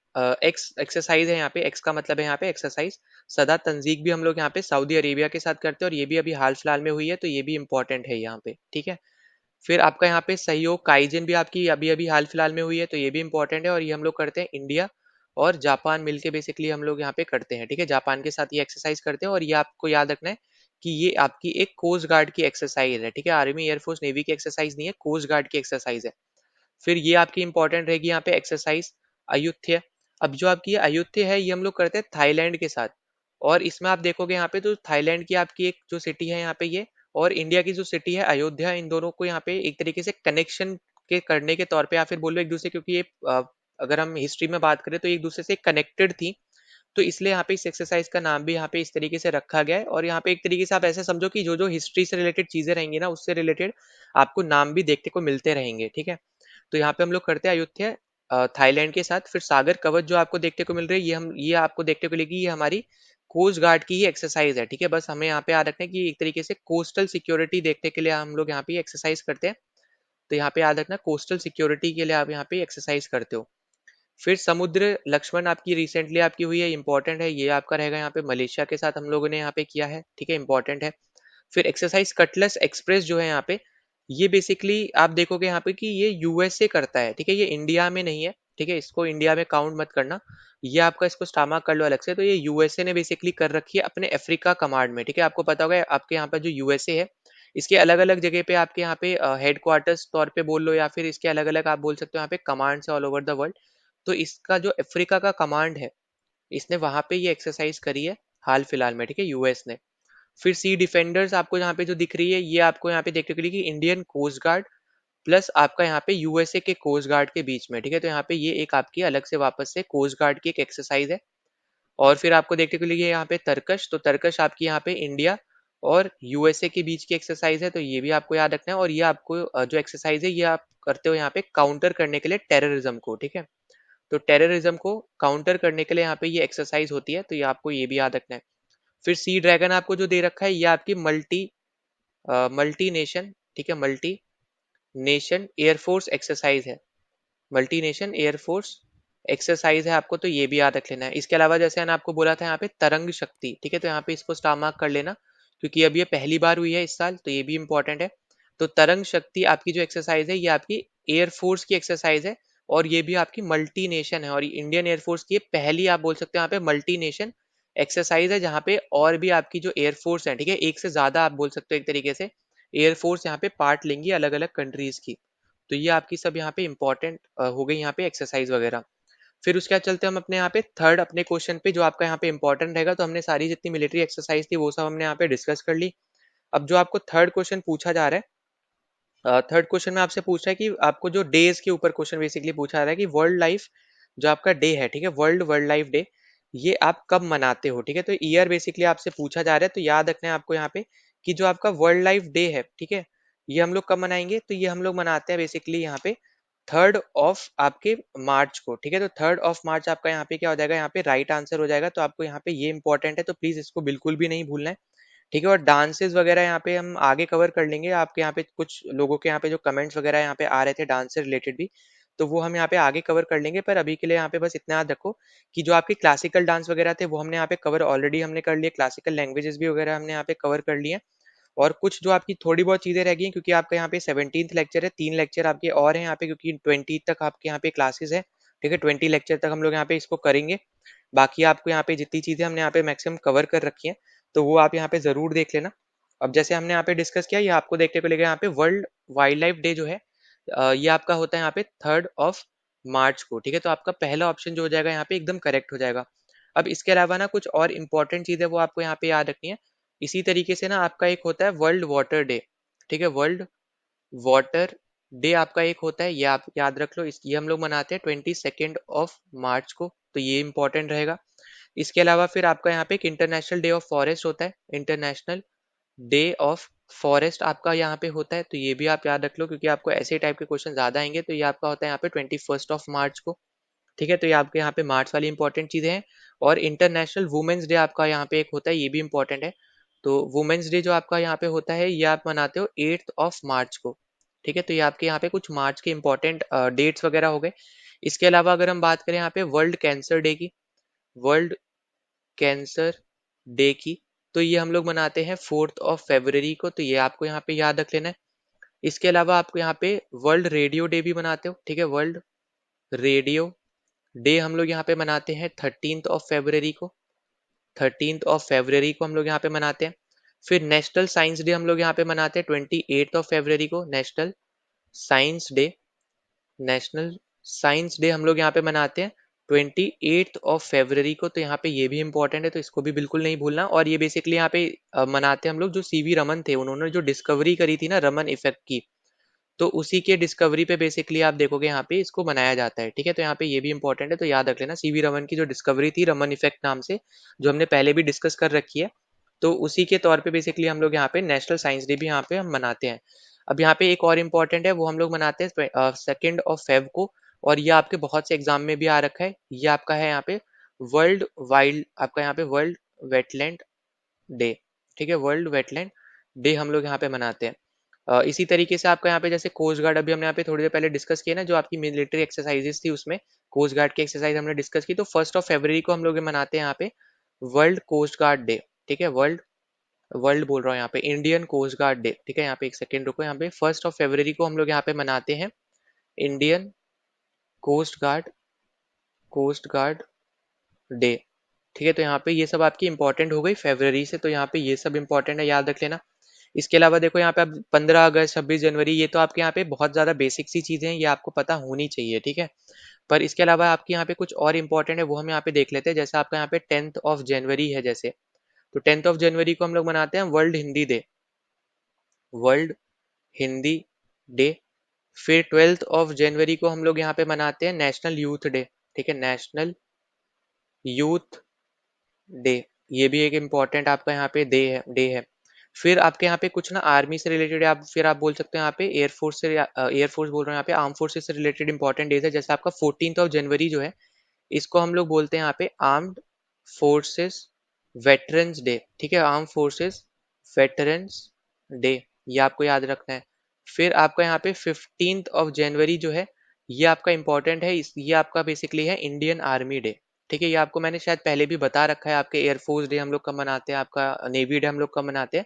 एक्स एक्सरसाइज है यहाँ पे, एक्स का मतलब है यहाँ पे एक्सरसाइज, सदा तंजीक भी हम लोग यहाँ पे सऊदी अरेबिया के साथ करते हैं, और ये भी अभी हाल फिलहाल में हुई है, तो ये भी इंपॉर्टेंट है यहाँ पे, ठीक है। फिर आपका यहाँ पे सहयोग काइजन भी आपकी अभी अभी हाल फिलहाल में हुई है, तो ये भी इंपॉर्टेंट है, और ये हम लोग करते हैं इंडिया और जापान मिलके बेसिकली हम लोग यहाँ पे करते हैं, ठीक है। जापान के साथ ये एक्सरसाइज करते हैं, और ये आपको याद रखना है कि ये आपकी एक कोस्ट गार्ड की एक्सरसाइज है, ठीक है। आर्मी एयरफोर्स नेवी की एक्सरसाइज नहीं है, कोस्ट गार्ड की एक्सरसाइज है। फिर ये आपकी इंपॉर्टेंट रहेगी यहाँ पे एक्सरसाइज अयुत्य। अब जो आपकी अयुत्य है, ये हम लोग करते हैं थाईलैंड के साथ, और इसमें आप देखोगे यहाँ पे तो थाईलैंड की आपकी एक जो सिटी है यहाँ पे ये, और इंडिया की जो सिटी है अयोध्या, इन दोनों को यहाँ पे एक तरीके से कनेक्शन के करने के तौर पे, या फिर बोलो एक दूसरे, क्योंकि ये अगर हम हिस्ट्री में बात करें तो एक दूसरे से कनेक्टेड थी, तो इसलिए यहाँ पे इस एक्सरसाइज का नाम भी यहाँ पे इस तरीके से रखा गया है। और यहाँ पे एक तरीके से आप ऐसे समझो कि जो जो हिस्ट्री से रिलेटेड चीजें रहेंगी ना, उससे रिलेटेड आपको नाम भी देखने को मिलते रहेंगे, ठीक है। तो यहाँ पे हम लोग करते हैं अयुत्या थाईलैंड के साथ। फिर सागर कवच जो आपको देखने को मिल रही है, ये आपको देखने को मिलेगी, ये हमारी कोस्ट गार्ड की ही एक्सरसाइज है, ठीक है। बस हमें यहाँ पे याद रखना है कि एक तरीके से कोस्टल सिक्योरिटी देखने के लिए हम लोग यहाँ पे एक्सरसाइज करते हैं। तो यहाँ पे याद रखना कोस्टल सिक्योरिटी के लिए आप यहाँ पे एक्सरसाइज करते हो। फिर समुद्र लक्ष्मण आपकी रिसेंटली आपकी हुई है, इंपॉर्टेंट है, ये आपका रहेगा यहाँ पे मलेशिया के साथ हम लोगों ने यहाँ पे किया है, ठीक है, इंपॉर्टेंट है। फिर एक्सरसाइज कटलेस एक्सप्रेस जो है यहाँ पे, ये बेसिकली आप देखोगे यहाँ पे कि ये यूएसए करता है, ठीक है, ये इंडिया में नहीं है, ठीक है, इसको इंडिया में काउंट मत करना। ये आपका इसको स्टामा कर लो अलग से, तो ये यूएसए ने बेसिकली कर रखी है अपने अफ्रीका कमांड में, ठीक है। आपको पता होगा आपके यहाँ पर जो यूएसए है, इसके अलग अलग जगह पे आपके यहाँ पे हेड क्वार्टर्स तौर पे बोल लो, या फिर इसके अलग अलग आप बोल सकते हो यहाँ पे कमांड्स है ऑल ओवर द वर्ल्ड। तो इसका जो अफ्रीका का कमांड है, इसने वहां पे ये एक्सरसाइज करी है हाल फिलहाल में, ठीक है, यूएस ने। फिर सी डिफेंडर्स आपको यहाँ पे जो दिख रही है, ये आपको यहाँ पे देखने के लिए कि इंडियन कोस्ट गार्ड प्लस आपका यहाँ पे यूएसए के कोस्ट गार्ड के बीच में, ठीक है। तो यहाँ पे ये एक आपकी अलग से वापस से कोस्ट गार्ड की एक एक्सरसाइज है। और फिर आपको देखने को लिए यहाँ पे तर्कश, तो तर्कश आपकी यहाँ पे इंडिया और यूएसए के बीच की एक्सरसाइज है, तो ये भी आपको याद रखना है। और ये आपको जो एक्सरसाइज है, ये आप करते हो यहाँ पे काउंटर करने के लिए टेररिज्म को, ठीक है। तो टेररिज्म को काउंटर करने के लिए यहाँ पे ये एक्सरसाइज होती है, तो ये आपको ये भी याद रखना है। फिर सी ड्रैगन आपको जो दे रखा है, ये आपकी मल्टी नेशन, ठीक है, मल्टी नेशन एयरफोर्स एक्सरसाइज है, मल्टी नेशन एयरफोर्स एक्सरसाइज है आपको, तो ये भी याद रख लेना है। इसके अलावा जैसे मैंने आपको बोला था यहाँ पे तरंग शक्ति, ठीक है, तो यहाँ पे इसको स्टार मार्क कर लेना, क्योंकि अब ये पहली बार हुई है इस साल, तो ये भी इंपॉर्टेंट है। तो तरंग शक्ति आपकी जो एक्सरसाइज है, ये आपकी एयरफोर्स की एक्सरसाइज है, और ये भी आपकी मल्टी नेशन है, और इंडियन एयरफोर्स की पहली, आप बोल सकते हो यहाँ पे मल्टी नेशन एक्सरसाइज है, जहाँ पे और भी आपकी जो एयरफोर्स है, ठीक है, एक से ज्यादा आप बोल सकते हो एक तरीके से एयरफोर्स यहाँ पे पार्ट लेंगी अलग अलग कंट्रीज की। तो ये आपकी सब यहाँ पे इंपॉर्टेंट हो गई यहाँ पे एक्सरसाइज वगैरह। फिर उसके बाद चलते हम अपने यहाँ पे थर्ड अपने क्वेश्चन पे, जो आपका यहाँ पे इंपॉर्टेंट रहेगा। तो हमने सारी जितनी मिलिट्री एक्सरसाइज थी वो सब हमने यहाँ पे डिस्कस कर ली। अब जो आपको थर्ड क्वेश्चन पूछा जा रहा है, थर्ड क्वेश्चन में आपसे पूछ रहा है कि आपको जो डेज के ऊपर क्वेश्चन बेसिकली पूछा जा रहा है कि वर्ल्ड लाइफ जो आपका डे है, ठीक है, वर्ल्ड वर्ल्ड लाइफ डे, ये आप कब मनाते हो, ठीक है। तो ईयर बेसिकली आपसे पूछा जा रहा है, तो याद रखना है आपको यहाँ पे कि जो आपका वर्ल्ड लाइफ डे है, ठीक है, ये हम लोग कब मनाएंगे, तो ये हम लोग मनाते हैं बेसिकली यहाँ पे 3rd आपके मार्च को, ठीक है। तो 3rd आपका यहाँ पे क्या हो जाएगा, यहाँ पे राइट आंसर हो जाएगा। तो आपको यहाँ पे ये इंपॉर्टेंट है, तो प्लीज इसको बिल्कुल भी नहीं भूलना है, ठीक है। और डांसेस वगैरह यहाँ पे हम आगे कवर कर लेंगे। आपके यहाँ पे कुछ लोगों के यहाँ पे जो कमेंट्स वगैरह यहाँ पे आ रहे थे डांस से रिलेटेड भी, तो वो हम यहाँ पे आगे कवर कर लेंगे। पर अभी के लिए यहाँ पे बस इतना याद रखो कि जो आपके क्लासिकल डांस वगैरह थे वो हमने यहाँ पे कवर ऑलरेडी हमने कर लिए, क्लासिकल लैंग्वेजेस भी वगैरह हमने यहाँ पे कवर कर लिए। और कुछ जो आपकी थोड़ी बहुत चीजें रह गई हैं, क्योंकि आपका यहाँ पे 17th लेक्चर है, 3 लेक्चर आपके और हैं यहाँ पे, क्योंकि 20 तक आपके यहाँ पे क्लासेस है, ठीक है। 20 लेक्चर तक हम लोग यहाँ पे इसको करेंगे। बाकी आपको यहाँ पे जितनी चीजें हमने यहाँ पे मैक्सिमम कवर कर रखी हैं, तो वो आप यहाँ पे जरूर देख लेना। अब जैसे हमने यहाँ पे डिस्कस किया, ये आपको देखने को मिलेगा यहाँ पे वर्ल्ड वाइल्ड लाइफ डे जो है, ये आपका होता है यहाँ पे 3rd मार्च को, ठीक है। तो आपका पहला ऑप्शन जो हो जाएगा यहाँ पे एकदम करेक्ट हो जाएगा। अब इसके अलावा ना कुछ और इंपॉर्टेंट चीजें वो आपको यहाँ पे याद रखनी है। इसी तरीके से ना आपका एक होता है वर्ल्ड वाटर डे, ठीक है, वर्ल्ड वाटर डे आपका एक होता है, ये आप याद रख लो। ये हम लोग मनाते हैं 22 मार्च को, तो ये इंपॉर्टेंट रहेगा। इसके अलावा फिर आपका यहाँ पे एक इंटरनेशनल डे ऑफ फॉरेस्ट होता है, इंटरनेशनल डे ऑफ फॉरेस्ट आपका यहाँ पे होता है, तो ये भी आप याद रख लो, क्योंकि आपको ऐसे टाइप के क्वेश्चन ज्यादा आएंगे। तो ये आपका होता है यहाँ पे 21 मार्च को, ठीक है। तो ये आपके यहाँ पे मार्च वाली इंपॉर्टेंट चीजें हैं। और इंटरनेशनल वुमेन्स डे आपका यहाँ पे एक होता है, ये भी इंपॉर्टेंट है। तो वुमेन्स डे जो आपका यहाँ पे होता है, ये आप मनाते हो 8 मार्च को, ठीक है। तो ये आपके यहाँ पे कुछ मार्च के इंपॉर्टेंट डेट्स वगैरह हो गए। इसके अलावा अगर हम बात करें यहाँ पे वर्ल्ड कैंसर डे की, वर्ल्ड कैंसर डे की, तो ये हम लोग मनाते हैं 4 फरवरी को, तो ये आपको यहाँ पे याद रख लेना है। इसके अलावा आपको यहाँ पे वर्ल्ड रेडियो डे भी मनाते हो, ठीक है, वर्ल्ड रेडियो डे हम लोग यहाँ पे मनाते हैं 13 फरवरी को, 13 फरवरी को हम लोग यहाँ पे मनाते हैं। फिर नेशनल साइंस डे हम लोग यहाँ पे मनाते हैं 28 फरवरी को, national science day, national science day हम लोग यहाँ पे मनाते हैं 28 फरवरी को। तो यहाँ पे ये भी इंपॉर्टेंट है, तो इसको भी बिल्कुल नहीं भूलना। और ये बेसिकली यहाँ पे मनाते हैं हम लोग, जो सीवी रमन थे उन्होंने जो डिस्कवरी करी थी ना रमन इफेक्ट की, तो उसी के डिस्कवरी पे बेसिकली आप देखोगे यहाँ पे इसको मनाया जाता है, ठीक है। तो यहाँ पे ये भी इंपॉर्टेंट है, तो याद रख लेना सीवी रमन की जो डिस्कवरी थी रमन इफेक्ट नाम से, जो हमने पहले भी डिस्कस कर रखी है, तो उसी के तौर पे बेसिकली हम लोग यहाँ पे नेशनल साइंस डे भी यहाँ पे हम मनाते हैं। अब यहाँ पे एक और इम्पॉर्टेंट है, वो हम लोग मनाते हैं 2 फेब को, और ये आपके बहुत से एग्जाम में भी आ रखा है। ये आपका है यहाँ पे वर्ल्ड वाइल्ड, आपका यहाँ पे वर्ल्ड वेटलैंड डे, ठीक है, वर्ल्ड वेटलैंड डे हम लोग यहाँ पे मनाते हैं। इसी तरीके से आपका यहाँ पे जैसे कोस्ट गार्ड, अभी हमने यहाँ पे थोड़ी देर पहले डिस्कस किया ना, जो आपकी मिलिट्री एक्सरसाइजेस थी उसमें कोस्ट गार्ड की एक्सरसाइज हमने डिस्कस की, तो 1 फरवरी को हम लोग ये मनाते हैं यहाँ पे वर्ल्ड कोस्ट गार्ड डे, ठीक है, वर्ल्ड वर्ल्ड बोल रहा हूँ यहाँ पे इंडियन कोस्ट गार्ड डे, ठीक है। यहाँ पे एक सेकेंड रुको, यहाँ पे 1 फरवरी को हम लोग यहाँ पे मनाते हैं Indian coast guard, coast guard day, ठीक है। तो यहाँ पे ये सब आपकी इंपॉर्टेंट हो गई फरवरी से, तो यहाँ पे ये सब इंपॉर्टेंट है, याद रख लेना। इसके अलावा देखो यहाँ पे अब 15 अगस्त, 26 जनवरी, ये तो आपके यहाँ पे बहुत ज्यादा बेसिक सी चीजें हैं, ये आपको पता होनी चाहिए, ठीक है। पर इसके अलावा आपके यहाँ पे कुछ और इंपॉर्टेंट है, वो हम यहाँ पे देख लेते हैं। जैसे आपका यहाँ पे 10th ऑफ जनवरी है जैसे, तो 10th ऑफ जनवरी को हम लोग मनाते हैं world Hindi day, world Hindi day. फिर 12th ऑफ जनवरी को हम लोग यहाँ पे मनाते हैं नेशनल यूथ डे, ठीक है, नेशनल यूथ डे, ये भी एक इम्पॉर्टेंट आपका यहाँ पे डे है। फिर आपके यहाँ पे कुछ ना आर्मी से रिलेटेड, आप फिर आप बोल सकते हो यहाँ पे एयरफोर्स से, एयरफोर्स बोल रहे हैं यहाँ पे, आर्म फोर्सेस से रिलेटेड इंपॉर्टेंट डेज है। जैसे आपका 14th ऑफ जनवरी जो है, इसको हम लोग बोलते हैं यहाँ पे आर्म्ड फोर्सेस वेटरन्स डे, ठीक है, आर्म फोर्सेस वेटरन्स डे, ये आपको याद रखना है। फिर आपका यहाँ पे 15th ऑफ जनवरी जो है, ये आपका इंपॉर्टेंट है, ये आपका बेसिकली है इंडियन आर्मी डे। ठीक है, ये आपको मैंने शायद पहले भी बता रखा है। आपके एयरफोर्स डे हम लोग कब मनाते हैं, आपका नेवी डे हम लोग कब मनाते हैं,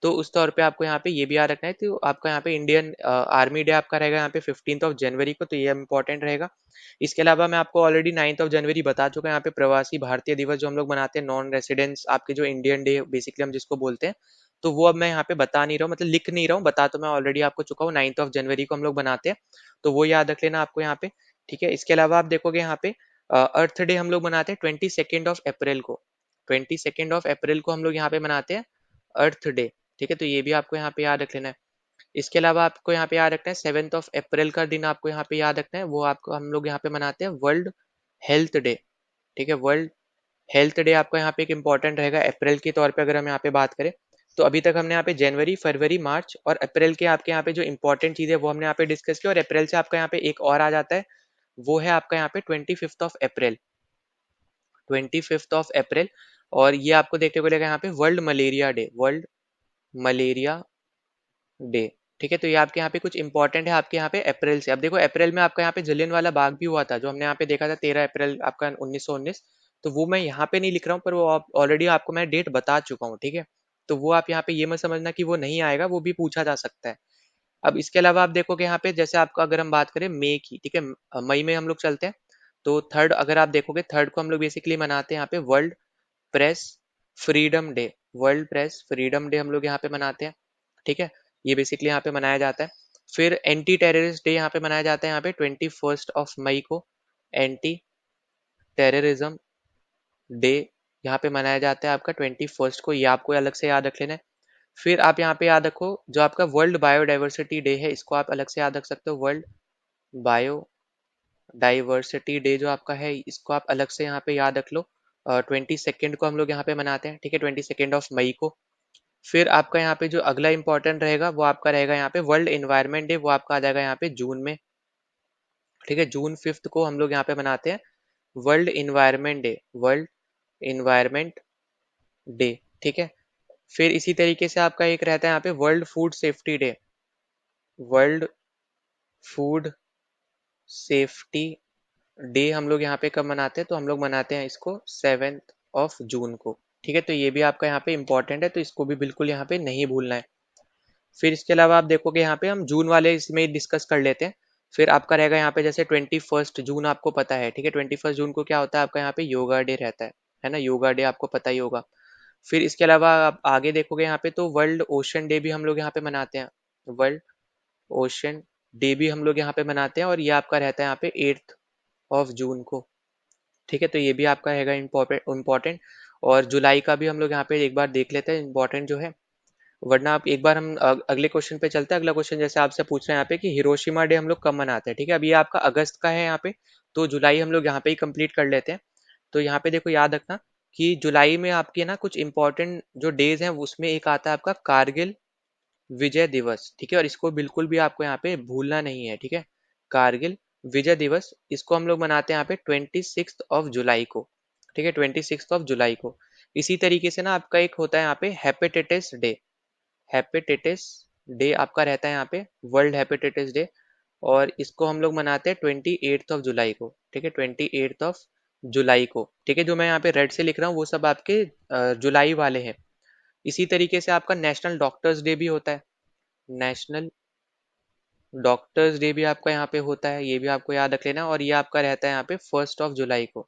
तो उस तौर पे आपको यहाँ पे ये भी याद रखना है। तो आपका यहाँ पे इंडियन आर्मी डे आपका रहेगा यहाँ पे 15 जनवरी को, तो ये इंपॉर्टेंट रहेगा। इसके अलावा मैं आपको ऑलरेडी 9 जनवरी बता चुका हूँ, यहाँ पे प्रवासी भारतीय दिवस जो हम लोग मनाते हैं, नॉन रेसिडेंट्स आपके जो इंडियन डे बेसिकली हम जिसको बोलते हैं, तो वो अब मैं यहाँ पे बता नहीं रहा हूँ, मतलब लिख नहीं रहा हूँ, बता तो मैं ऑलरेडी आपको चुका हूँ। 9 जनवरी को हम लोग बनाते हैं, तो वो याद रख लेना आपको यहाँ पे। ठीक है, इसके अलावा आप देखोगे यहाँ पे अर्थ डे हम लोग मनाते हैं 22 अप्रैल को। 22 अप्रैल को हम लोग यहाँ पे मनाते हैं अर्थ डे। ठीक है, तो ये भी आपको यहाँ पे याद रख लेना है। इसके अलावा आपको यहाँ पे याद रखना है 7 अप्रैल का दिन आपको यहाँ पे याद रखना है, वो आपको हम लोग यहाँ पे मनाते हैं वर्ल्ड हेल्थ डे। ठीक है, वर्ल्ड हेल्थ डे आपका यहाँ पे एक इंपॉर्टेंट रहेगा अप्रैल के तौर पे अगर हम यहाँ पे बात करें। तो अभी तक हमने यहाँ पे जनवरी, फरवरी, मार्च और अप्रैल के आपके यहाँ पे जो इंपॉर्टेंट चीज़ है वो हमने यहाँ पे डिस्कस की, और अप्रैल से आपका यहाँ पे एक और आ जाता है, वो है आपका यहाँ पे 25 अप्रैल। 25 अप्रैल, और ये आपको देखने को मिलेगा यहाँ पे world malaria day, world malaria day. ठीक है, तो ये आपके यहाँ पे कुछ इंपॉर्टेंट है आपके यहाँ पे अप्रैल से। अब देखो अप्रैल में आपका यहाँ पे जलियांवाला बाग भी हुआ था, जो हमने यहाँ पे देखा था 13 अप्रैल आपका 1919। तो वो मैं यहाँ पे नहीं लिख रहा हूँ, पर वो ऑलरेडी आपको मैं डेट बता चुका हूँ। ठीक है, तो वो आप यहाँ पे ये मत समझना कि वो नहीं आएगा, वो भी पूछा जा सकता है। अब इसके अलावा आप देखोगे यहाँ पे, जैसे आपका अगर हम बात करें मई की, ठीक है, मई में हम लोग चलते हैं, तो थर्ड अगर आप देखोगे, थर्ड को हम लोग बेसिकली मनाते हैं यहाँ पे world press freedom day. World press freedom day हम लोग यहाँ पे मनाते हैं। ठीक है, ये बेसिकली यहाँ पे मनाया जाता है। फिर एंटी टेररिस्ट डे यहाँ पे मनाया जाता है, यहाँ पे 21 मई को एंटी टेररिज्म डे यहाँ पे मनाया जाता है आपका 21 को, ये आपको अलग से याद रख लेना है। फिर आप यहाँ पे याद रखो जो आपका वर्ल्ड बायोडाइवर्सिटी डे है, इसको आप अलग से याद रख सकते हो। वर्ल्ड बायोडाइवर्सिटी डे जो आपका है, इसको आप अलग से यहाँ पे याद रख लो। 22 को हम लोग यहाँ पे मनाते हैं। ठीक है, 22 मई को। फिर आपका यहाँ पे जो अगला इंपॉर्टेंट रहेगा वो आपका रहेगा यहाँ पे वर्ल्ड एनवायरनमेंट डे, वो आपका आ जाएगा यहाँ पे जून में। ठीक है, जून 5 को हम लोग यहाँ पे मनाते हैं world environment day, world environment day. ठीक है, फिर इसी तरीके से आपका एक रहता है यहाँ पे world food safety day, world food safety day हम लोग यहाँ पे कब मनाते हैं, तो हम लोग मनाते हैं इसको 7 जून को। ठीक है, तो ये भी आपका यहाँ पे इंपॉर्टेंट है, तो इसको भी बिल्कुल यहाँ पे नहीं भूलना है। फिर इसके अलावा आप देखोगे यहाँ पे हम जून वाले इसमें डिस्कस कर लेते हैं। फिर आपका रहेगा यहाँ पे जैसे 21 जून आपको पता है। ठीक है, 21 जून को क्या होता है आपका यहाँ पे योगा डे रहता है ना, योगा डे आपको पता ही होगा। फिर इसके अलावा आप आगे देखोगे यहाँ पे तो वर्ल्ड ओशन डे भी हम लोग यहाँ पे मनाते हैं, वर्ल्ड ओशन डे भी हम लोग यहाँ पे मनाते हैं, और ये आपका रहता है यहाँ पे 8 जून को। ठीक है, तो ये भी आपका रहेगा इम्पोर्टेंट। और जुलाई का भी हम लोग यहाँ पे एक बार देख लेते हैं इंपॉर्टेंट जो है, वरना आप एक बार हम अगले क्वेश्चन पे चलते हैं। अगला क्वेश्चन जैसे आपसे पूछ रहे हैं यहाँ पे कि हिरोशिमा डे हम लोग कब मनाते हैं। ठीक है, अब ये आपका अगस्त का है यहाँ पे, तो जुलाई हम लोग यहाँ पे ही कंप्लीट कर लेते हैं। तो यहाँ पे देखो याद रखना कि जुलाई में आपके ना कुछ इंपॉर्टेंट जो डेज हैं, उसमें एक आता है आपका कारगिल विजय दिवस। ठीक है, और इसको बिल्कुल भी आपको यहाँ पे भूलना नहीं है। ठीक है, कारगिल विजय दिवस, इसको हम लोग मनाते हैं यहाँ पे 26 जुलाई को। ठीक है, 26 जुलाई को। इसी तरीके से ना आपका एक होता है यहाँ पे हेपेटाइटिस डे, हेपेटाइटिस डे आपका रहता है यहाँ पे वर्ल्ड हेपेटाइटिस डे, और इसको हम लोग मनाते हैं 28 जुलाई को। ठीक है, 28 जुलाई को। ठीक है, जो मैं यहाँ पे रेड से लिख रहा हूँ वो सब आपके जुलाई वाले हैं। इसी तरीके से आपका नेशनल डॉक्टर्स डे भी होता है, नेशनल डॉक्टर्स डे भी आपका यहाँ पे होता है, ये भी आपको याद रख लेना। और ये आपका रहता है यहाँ पे 1 जुलाई को।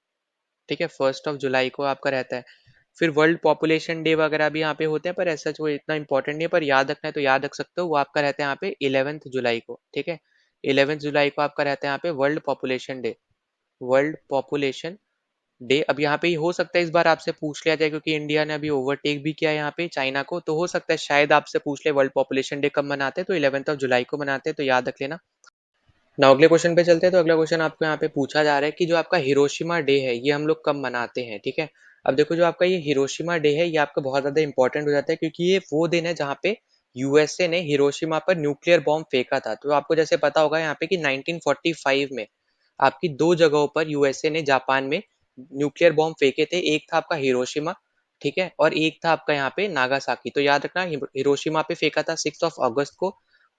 ठीक है, 1 जुलाई को आपका रहता है। फिर वर्ल्ड पॉपुलेशन डे वगैरह भी यहाँ पे होते हैं, पर ऐसा वो इतना इंपॉर्टेंट नहीं है, पर याद रखना है तो याद रख सकते हो। वो आपका रहता है यहाँ पे 11 जुलाई को। ठीक है, 11 जुलाई को आपका रहता है यहाँ पे world population day, world population day. अब यहाँ पे हो सकता है इस बार आपसे पूछ लिया जाए, क्योंकि इंडिया ने अभी ओवरटेक भी किया है यहाँ पे चाइना को, तो हो सकता है शायद आपसे पूछ ले वर्ल्ड पॉपुलेशन डे कब मनाते हैं, तो 11 जुलाई को मनाते हैं, तो याद रख लेना। ना अगले क्वेश्चन पे चलते हैं। तो अगला क्वेश्चन आपको यहाँ पे पूछा जा रहा है कि जो आपका हिरोशिमा डे है ये हम लोग कब मनाते हैं। ठीक है, अब देखो जो आपका ये हिरोशिमा डे है ये आपका बहुत ज्यादा इंपॉर्टेंट हो जाता है, क्योंकि ये वो दिन है जहाँ पे यूएसए ने हिरोशिमा पर न्यूक्लियर बॉम्ब फेंका था। तो आपको जैसे पता होगा यहाँ पे कि 1945 में आपकी दो जगहों पर यूएसए ने जापान में न्यूक्लियर बॉम्ब फेंके थे, एक था आपका हिरोशिमा, ठीक है, और एक था आपका यहाँ पे नागासाकी। तो याद रखना हिरोशिमा पे फेंका था 6 अगस्त को,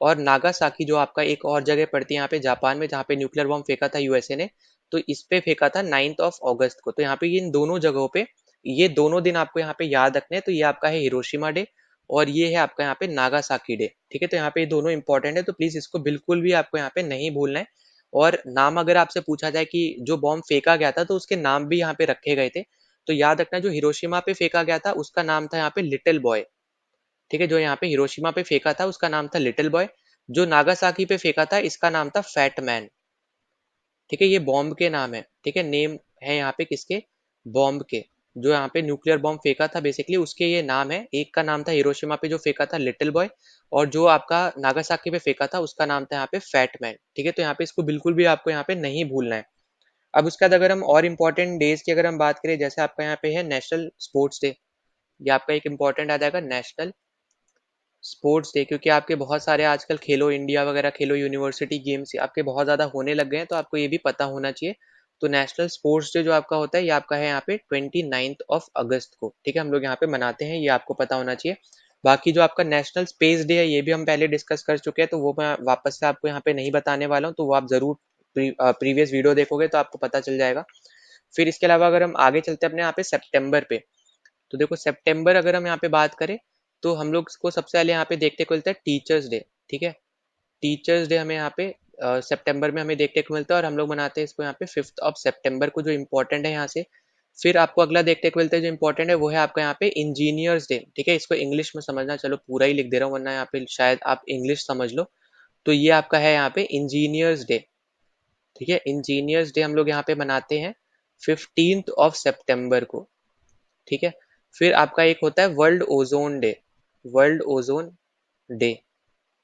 और नागासाकी जो आपका एक और जगह पड़ती है यहाँ पे जापान में, जहाँ पे न्यूक्लियर बॉम्ब फेंका था यूएसए ने, तो इस पे फेंका था 9 अगस्त को। तो यहाँ पे इन दोनों जगहों पे ये दोनों दिन आपको यहाँ पे याद रखने हैं। तो ये आपका है हिरोशिमा डे और ये है आपका यहाँ पे नागासाकी डे। ठीक है, तो यहाँ पे ये दोनों इंपॉर्टेंट है, तो प्लीज इसको बिल्कुल भी आपको यहाँ पे नहीं भूलना है। और नाम अगर आपसे पूछा जाए कि जो बॉम्ब फेंका गया था तो उसके नाम भी यहाँ पे रखे गए थे, तो याद रखना जो हिरोशिमा पे फेंका गया था उसका नाम था यहाँ पे लिटिल बॉय। ठीक है, जो यहाँ पे हिरोशिमा पे फेंका था उसका नाम था लिटिल बॉय। जो नागासाकी पे फेंका था इसका नाम था फैट मैन। ठीक है, ये बॉम्ब के नाम है। ठीक है, नेम है यहाँ पे किसके, बॉम्ब के। जो यहाँ पे न्यूक्लियर बॉम्ब फेंका था बेसिकली उसके ये नाम है। एक का नाम था हिरोशिमा पे जो फेंका था लिटिल बॉय, और जो आपका नागासाकी पे फेंका था उसका नाम था यहाँ पे फैट मैन। ठीक है, तो यहाँ पे इसको बिल्कुल भी आपको यहाँ पे नहीं भूलना है। अब उसके बाद अगर हम और इम्पोर्टेंट डेज की अगर हम बात करें, जैसे आपका यहाँ पे है नेशनल स्पोर्ट्स डे। ये आपका एक इम्पोर्टेंट आ जाएगा नेशनल स्पोर्ट्स डे, क्योंकि आपके बहुत सारे आजकल खेलो इंडिया वगैरह, खेलो यूनिवर्सिटी गेम्स आपके बहुत ज़्यादा होने लग गए हैं, तो आपको ये भी पता होना चाहिए। तो नेशनल स्पोर्ट्स डे जो आपका होता है ये आपका है यहाँ पे 29 अगस्त को। ठीक है, हम लोग यहाँ पे मनाते हैं, ये आपको पता होना चाहिए। बाकी जो आपका नेशनल स्पेस डे है ये भी हम पहले डिस्कस कर चुके हैं, तो वो मैं वापस से आपको यहाँ पे नहीं बताने वाला हूँ, तो वो आप ज़रूर प्रीवियस वीडियो देखोगे तो आपको पता चल जाएगा। फिर इसके अलावा अगर हम आगे चलते हैं अपने यहाँ पे सितंबर पे, तो देखो सितंबर अगर हम यहाँ पे बात करें तो हम लोग को सबसे पहले यहाँ पे देखने को मिलता है टीचर्स डे। ठीक है, टीचर्स डे हमें यहाँ पे सितंबर में हमें देखने को मिलता है और हम लोग मनाते हैं इसको यहाँ पे 5 सितंबर को, जो इम्पोर्टेंट है यहाँ से। फिर आपको अगला देखने को मिलता है जो इम्पोर्टेंट है वो है आपका यहाँ पे इंजीनियर्स डे। ठीक है, इसको इंग्लिश में समझना, चलो पूरा ही लिख दे रहा हूँ वरना यहाँ पे शायद आप इंग्लिश समझ लो। तो ये आपका है यहाँ पे इंजीनियर्स डे। ठीक है, इंजीनियर्स डे हम लोग यहाँ पे मनाते हैं 15 सितंबर को। ठीक है, फिर आपका एक होता है world ozone day. World ozone day,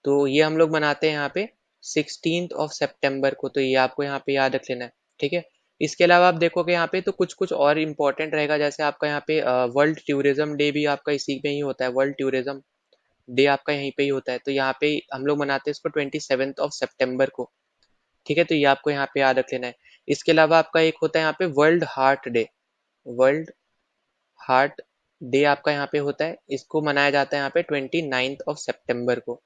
तो ये हम लोग मनाते हैं यहाँ पे 16 सितंबर को। तो ये आपको यहाँ पे याद रख लेना है। ठीक है, इसके अलावा आप देखोगे यहाँ पे तो कुछ कुछ और इम्पोर्टेंट रहेगा, जैसे आपका यहाँ पे वर्ल्ड टूरिज्म डे भी आपका इसी में ही होता है। वर्ल्ड टूरिज्म डे आपका यहीं पे ही होता है, तो यहाँ पे हम लोग मनाते हैं इसको 27 सितंबर को। ठीक है, तो ये आपको यहाँ पे याद रख लेना है। इसके अलावा आपका एक होता है यहाँ पे world heart day. World heart day आपका यहाँ पे होता है, इसको मनाया जाता है यहाँ पे 29 सितंबर को।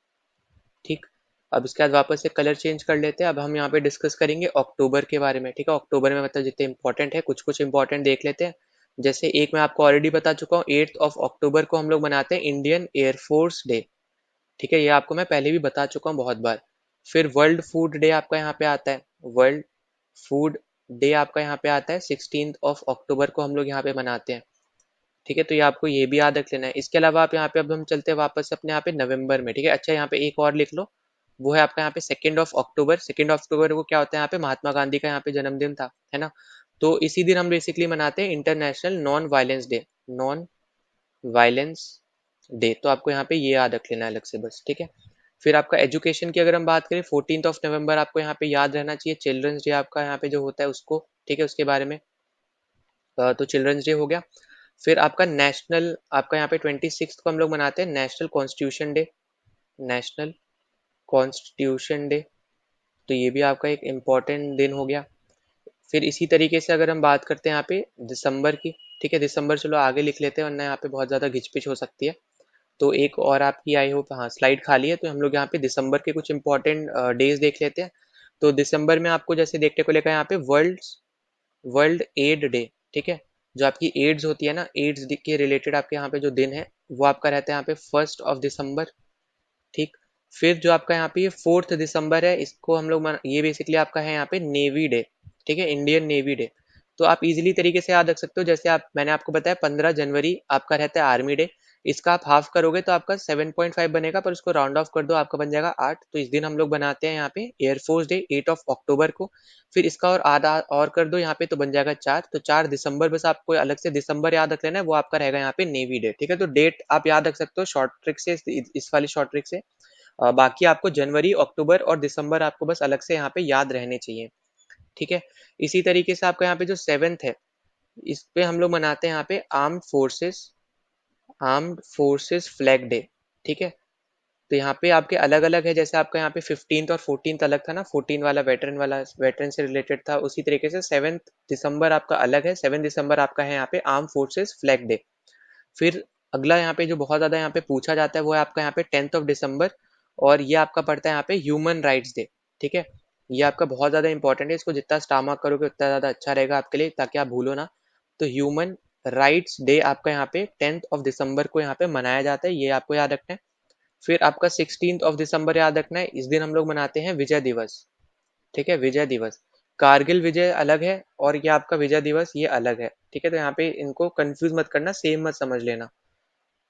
ठीक, अब इसके बाद वापस से कलर चेंज कर लेते हैं। अब हम यहाँ पे डिस्कस करेंगे अक्टूबर के बारे में। ठीक है, अक्टूबर में मतलब जितने इंपॉर्टेंट है कुछ कुछ इंपॉर्टेंट देख लेते हैं। जैसे एक मैं आपको ऑलरेडी बता चुका हूँ, 8 अक्टूबर को हम लोग मनाते हैं इंडियन एयरफोर्स डे। ठीक है, ये आपको मैं पहले भी बता चुका हूँ बहुत बार। फिर वर्ल्ड फूड डे आपका यहाँ पे आता है। वर्ल्ड फूड डे आपका यहाँ पे आता है 16 अक्टूबर को हम लोग यहाँ पे मनाते हैं। ठीक है, तो ये आपको ये भी याद रख लेना है। इसके अलावा आप यहाँ पे अब हम चलते हैं वापस अपने यहाँ पे नवंबर में। ठीक है, अच्छा यहाँ पे एक और लिख लो, वो है आपका यहाँ पे 2 अक्टूबर। 2 अक्टूबर को क्या होता है, यहाँ पे महात्मा गांधी का यहाँ पे जन्मदिन था, है ना। तो इसी दिन हम बेसिकली मनाते हैं international non violence day. Non violence day, तो आपको यहाँ पे ये याद रख लेना है अलग से बस। ठीक है, फिर आपका एजुकेशन की अगर हम बात करें 14 नवंबर आपको यहाँ पे याद रहना चाहिए, चिल्ड्रंस डे आपका यहाँ पे जो होता है उसको। ठीक है, उसके बारे में तो चिल्ड्रंस डे हो गया। फिर आपका नेशनल, आपका यहाँ पे 26 को हम लोग मनाते हैं national constitution day. National constitution day, तो ये भी आपका एक इम्पॉर्टेंट दिन हो गया। फिर इसी तरीके से अगर हम बात करते हैं यहाँ पे दिसंबर की। ठीक है, दिसंबर चलो आगे लिख लेते हैं वरना यहाँ पे बहुत ज़्यादा घिचपिच हो सकती है। तो एक और आपकी आई होप हाँ स्लाइड खाली है, तो हम लोग यहाँ पे दिसंबर के कुछ इंपॉर्टेंट डेज देख लेते हैं। तो दिसंबर में आपको जैसे देखने को लेकर यहाँ पे वर्ल्ड वर्ल्ड एड डे। ठीक है, जो आपकी एड्स होती है ना, एड्स के रिलेटेड आपके यहाँ पे जो दिन है वो आपका रहता है यहाँ पे 1 दिसंबर। ठीक, फिर जो आपका यहाँ पे ये 4 दिसंबर है, इसको हम लोग ये बेसिकली आपका है यहाँ पे नेवी डे। ठीक है, इंडियन नेवी डे। तो आप इजीली तरीके से याद रख सकते हो, जैसे आप मैंने आपको बताया 15 जनवरी आपका रहता है आर्मी डे। इसका आप हाफ करोगे तो आपका 7.5 बनेगा, पर उसको राउंड ऑफ कर दो आपका बन जाएगा 8। तो इस दिन हम लोग बनाते हैं यहाँ पे एयरफोर्स डे 8 अक्टूबर को। फिर इसका और आधा और कर दो यहाँ पे तो बन जाएगा 4। तो 4 दिसंबर, बस आपको अलग से दिसंबर याद रख लेना है, वो आपका रहेगा यहाँ पे नेवी डे। ठीक है, तो डेट आप याद रख सकते हो शॉर्ट ट्रिक से, इस वाली शॉर्ट ट्रिक से। बाकी आपको जनवरी, अक्टूबर और दिसंबर आपको बस अलग से यहाँ पे याद रहने चाहिए। ठीक है, इसी तरीके से आपका यहाँ पे जो 7th है, इस पे हम लोग मनाते हैं यहाँ पे आर्म्ड फोर्सेस फ्लैग डे। ठीक है, तो यहाँ पे आपके अलग अलग है, जैसे आपका यहाँ पे 15th और 14th अलग था ना, 14 वाला वेटरन से रिलेटेड था, उसी तरीके से 7 दिसंबर आपका अलग है। 7 दिसंबर आपका है यहाँ पे आर्म फोर्सेस फ्लैग डे। फिर अगला यहाँ पे जो बहुत ज्यादा यहाँ पे पूछा जाता है वो है आपका यहाँ पे 10th ऑफ दिसंबर, और ये आपका पड़ता है यहाँ पे ह्यूमन राइट्स डे, ठीक है। ये आपका बहुत ज़्यादा इंपॉर्टेंट है, इसको जितना स्टार मार्क करोगे उतना ज़्यादा अच्छा रहेगा आपके लिए, ताकि आप भूलो ना। तो ह्यूमन राइट्स डे आपका यहाँ पे 10th ऑफ दिसंबर को यहाँ पे मनाया जाता है, ये आपको याद रखना है। फिर आपका 16th ऑफ दिसंबर याद रखना है, इस दिन हम लोग मनाते हैं विजय दिवस, ठीक है, विजय दिवस। कारगिल विजय अलग है और ये आपका विजय दिवस ये अलग है, ठीक है। तो यहाँ पे इनको कंफ्यूज मत करना, सेम मत समझ लेना।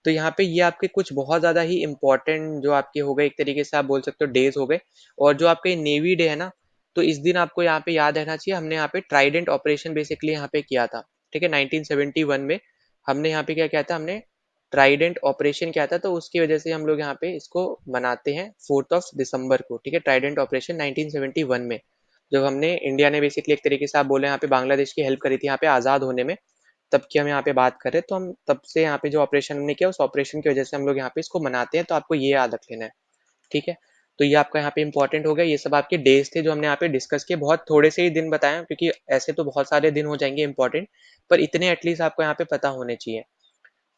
तो यहाँ पे ये आपके कुछ बहुत ज़्यादा ही इम्पोर्टेंट जो आपके हो गए, एक तरीके से आप बोल सकते हो डेज हो गए। और जो आपके नेवी डे है ना, तो इस दिन आपको यहाँ पे याद रहना चाहिए, हमने यहाँ पे ट्राइडेंट ऑपरेशन बेसिकली यहाँ पे किया था, ठीक है। 1971 में हमने यहाँ पे क्या किया था, हमने ट्राइडेंट ऑपरेशन किया था, तो उसकी वजह से हम लोग यहाँ पे इसको मनाते हैं 4 दिसंबर को, ठीक है। ट्राइडेंट ऑपरेशन 1971 में जब हमने इंडिया ने बेसिकली एक तरीके से आप बोले यहाँ पे बांग्लादेश की हेल्प करी थी यहाँ पे आज़ाद होने में, तब की हम यहाँ पे बात कर रहे हैं। तो हम तब से यहाँ पे जो ऑपरेशन हमने किया, उस ऑपरेशन की वजह से हम लोग यहाँ पे इसको मनाते हैं, तो आपको ये याद रख लेना है, ठीक है। तो ये आपका यहाँ पे इंपॉर्टेंट हो गया, ये सब आपके डेज थे जो हमने यहाँ पे डिस्कस किए। बहुत थोड़े से ही दिन बताए, क्योंकि ऐसे तो बहुत सारे दिन हो जाएंगे इंपॉर्टेंट, पर इतने एटलीस्ट आपको यहाँ पे पता होने चाहिए।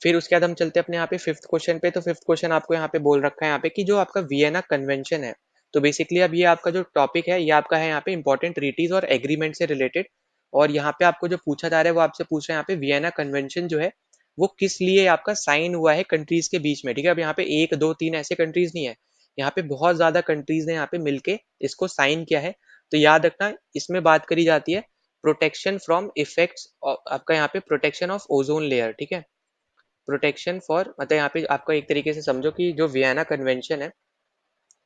फिर उसके बाद हम चलते हैं अपने यहाँ पे फिफ्थ क्वेश्चन पे। तो फिफ्थ क्वेश्चन आपको यहाँ पे बोल रखा है यहाँ पे कि जो आपका वियना कन्वेंशन है, तो बेसिकली अब ये आपका जो टॉपिक है, ये आपका है यहाँ पे इंपॉर्टेंट ट्रीटीज और एग्रीमेंट से रिलेटेड। और यहाँ पे आपको जो पूछा जा रहा है वो आपसे पूछ रहे हैं यहाँ पे वियना कन्वेंशन जो है वो किस लिए आपका साइन हुआ है कंट्रीज के बीच में, ठीक है। अब यहाँ पे एक दो तीन ऐसे कंट्रीज नहीं है, यहाँ पे बहुत ज्यादा कंट्रीज ने यहाँ पे मिलके इसको साइन किया है। तो याद रखना, इसमें बात करी जाती है प्रोटेक्शन फ्रॉम इफेक्ट्स, आपका यहाँ पे प्रोटेक्शन ऑफ ओजोन लेयर, ठीक है। प्रोटेक्शन फॉर मतलब यहाँ पे आपको एक तरीके से समझो कि जो वियना कन्वेंशन है,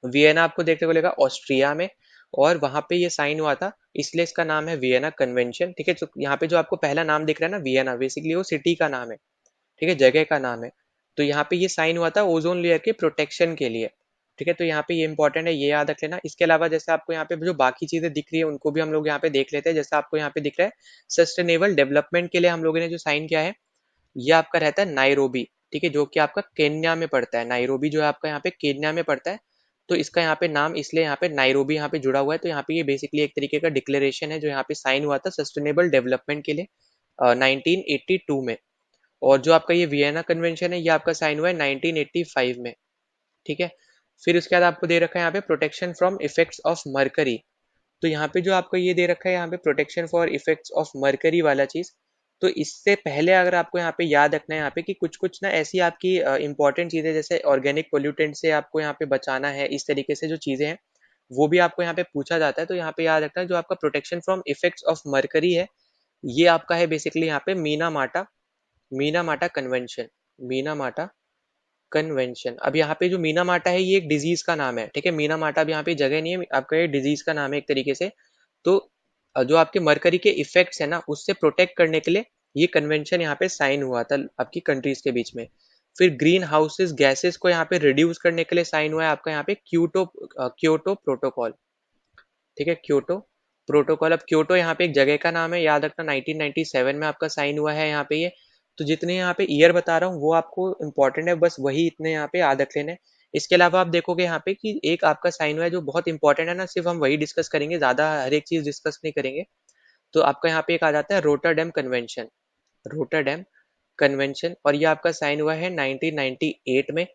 वियना आपको देखने को मिलेगा ऑस्ट्रिया में, और वहां पे ये साइन हुआ था, इसलिए इसका नाम है वियना कन्वेंशन, ठीक है। तो यहाँ पे जो आपको पहला नाम दिख रहा है ना वियना, बेसिकली वो सिटी का नाम है, ठीक है, जगह का नाम है। तो यहाँ पे ये साइन हुआ था ओजोन लेयर के प्रोटेक्शन के लिए, ठीक है। तो यहाँ पे ये इंपॉर्टेंट है, ये याद रख लेना। इसके अलावा जैसे आपको यहाँ पे जो बाकी चीजें दिख रही है उनको भी हम लोग यहाँ पे देख लेते हैं। जैसे आपको यहाँ पे दिख रहा है सस्टेनेबल डेवलपमेंट के लिए हम लोगों ने जो साइन किया है, ये आपका रहता है नाइरोबी, ठीक है, जो कि आपका केन्या में पड़ता है। नाइरोबी जो है आपका यहाँ पे केन्या में पड़ता है, तो इसका यहाँ पे नाम इसलिए यहाँ पे नाइरोबी यहाँ पे जुड़ा हुआ है। तो यहाँ पे ये बेसिकली एक तरीके का डिक्लेरेशन है जो यहाँ पे साइन हुआ था सस्टेनेबल डेवलपमेंट के लिए 1982 में। और जो आपका ये वियना कन्वेंशन है ये आपका साइन हुआ है 1985 में, ठीक है। फिर उसके बाद आपको दे रखा है यहाँ पे protection from effects of mercury. तो यहाँ पे जो आपको ये दे रखा है यहाँ पे protection for effects of mercury वाला चीज, तो इससे पहले अगर आपको यहाँ पे याद रखना है यहाँ पे कि कुछ कुछ ना ऐसी आपकी इंपॉर्टेंट चीजें, जैसे ऑर्गेनिक पोल्यूटेंट से आपको यहाँ पे बचाना है, इस तरीके से जो चीजें हैं वो भी आपको यहाँ पे पूछा जाता है। तो यहाँ पे याद रखना है जो आपका protection from effects of mercury है, ये आपका है बेसिकली यहाँ पे मीना माटा, मीना माटा कन्वेंशन, मीना माटा कन्वेंशन। अब यहाँ पे जो मीना माटा है ये एक डिजीज का नाम है, ठीक है। मीना माटा अब यहाँ पे जगह नहीं है, आपका ये डिजीज का नाम है एक तरीके से। तो जो आपके मरकरी के इफेक्ट्स है ना उससे प्रोटेक्ट करने के लिए ये कन्वेंशन यहाँ पे साइन हुआ था आपकी कंट्रीज के बीच में। फिर ग्रीन हाउसेस गैसेस को यहाँ पे रिड्यूस करने के लिए साइन हुआ है आपका यहाँ पे क्योटो प्रोटोकॉल, ठीक है, क्योटो प्रोटोकॉल। अब क्योटो यहाँ पे एक जगह का नाम है, याद रखना 1997 में आपका साइन हुआ है यहाँ पे ये। तो जितने यहाँ पे ईयर बता रहा हूँ वो आपको इंपॉर्टेंट है, बस वही इतने यहाँ पे याद रख लेने। इसके अलावा आप देखोगे यहाँ पे कि एक आपका साइन हुआ है जो बहुत इंपॉर्टेंट है ना, सिर्फ हम वही डिस्कस करेंगे, ज्यादा हर एक चीज डिस्कस नहीं करेंगे। तो आपका यहाँ पे एक आ जाता है रोटरडैम कन्वेंशन, रोटरडैम कन्वेंशन, और ये आपका साइन हुआ है 1998 में।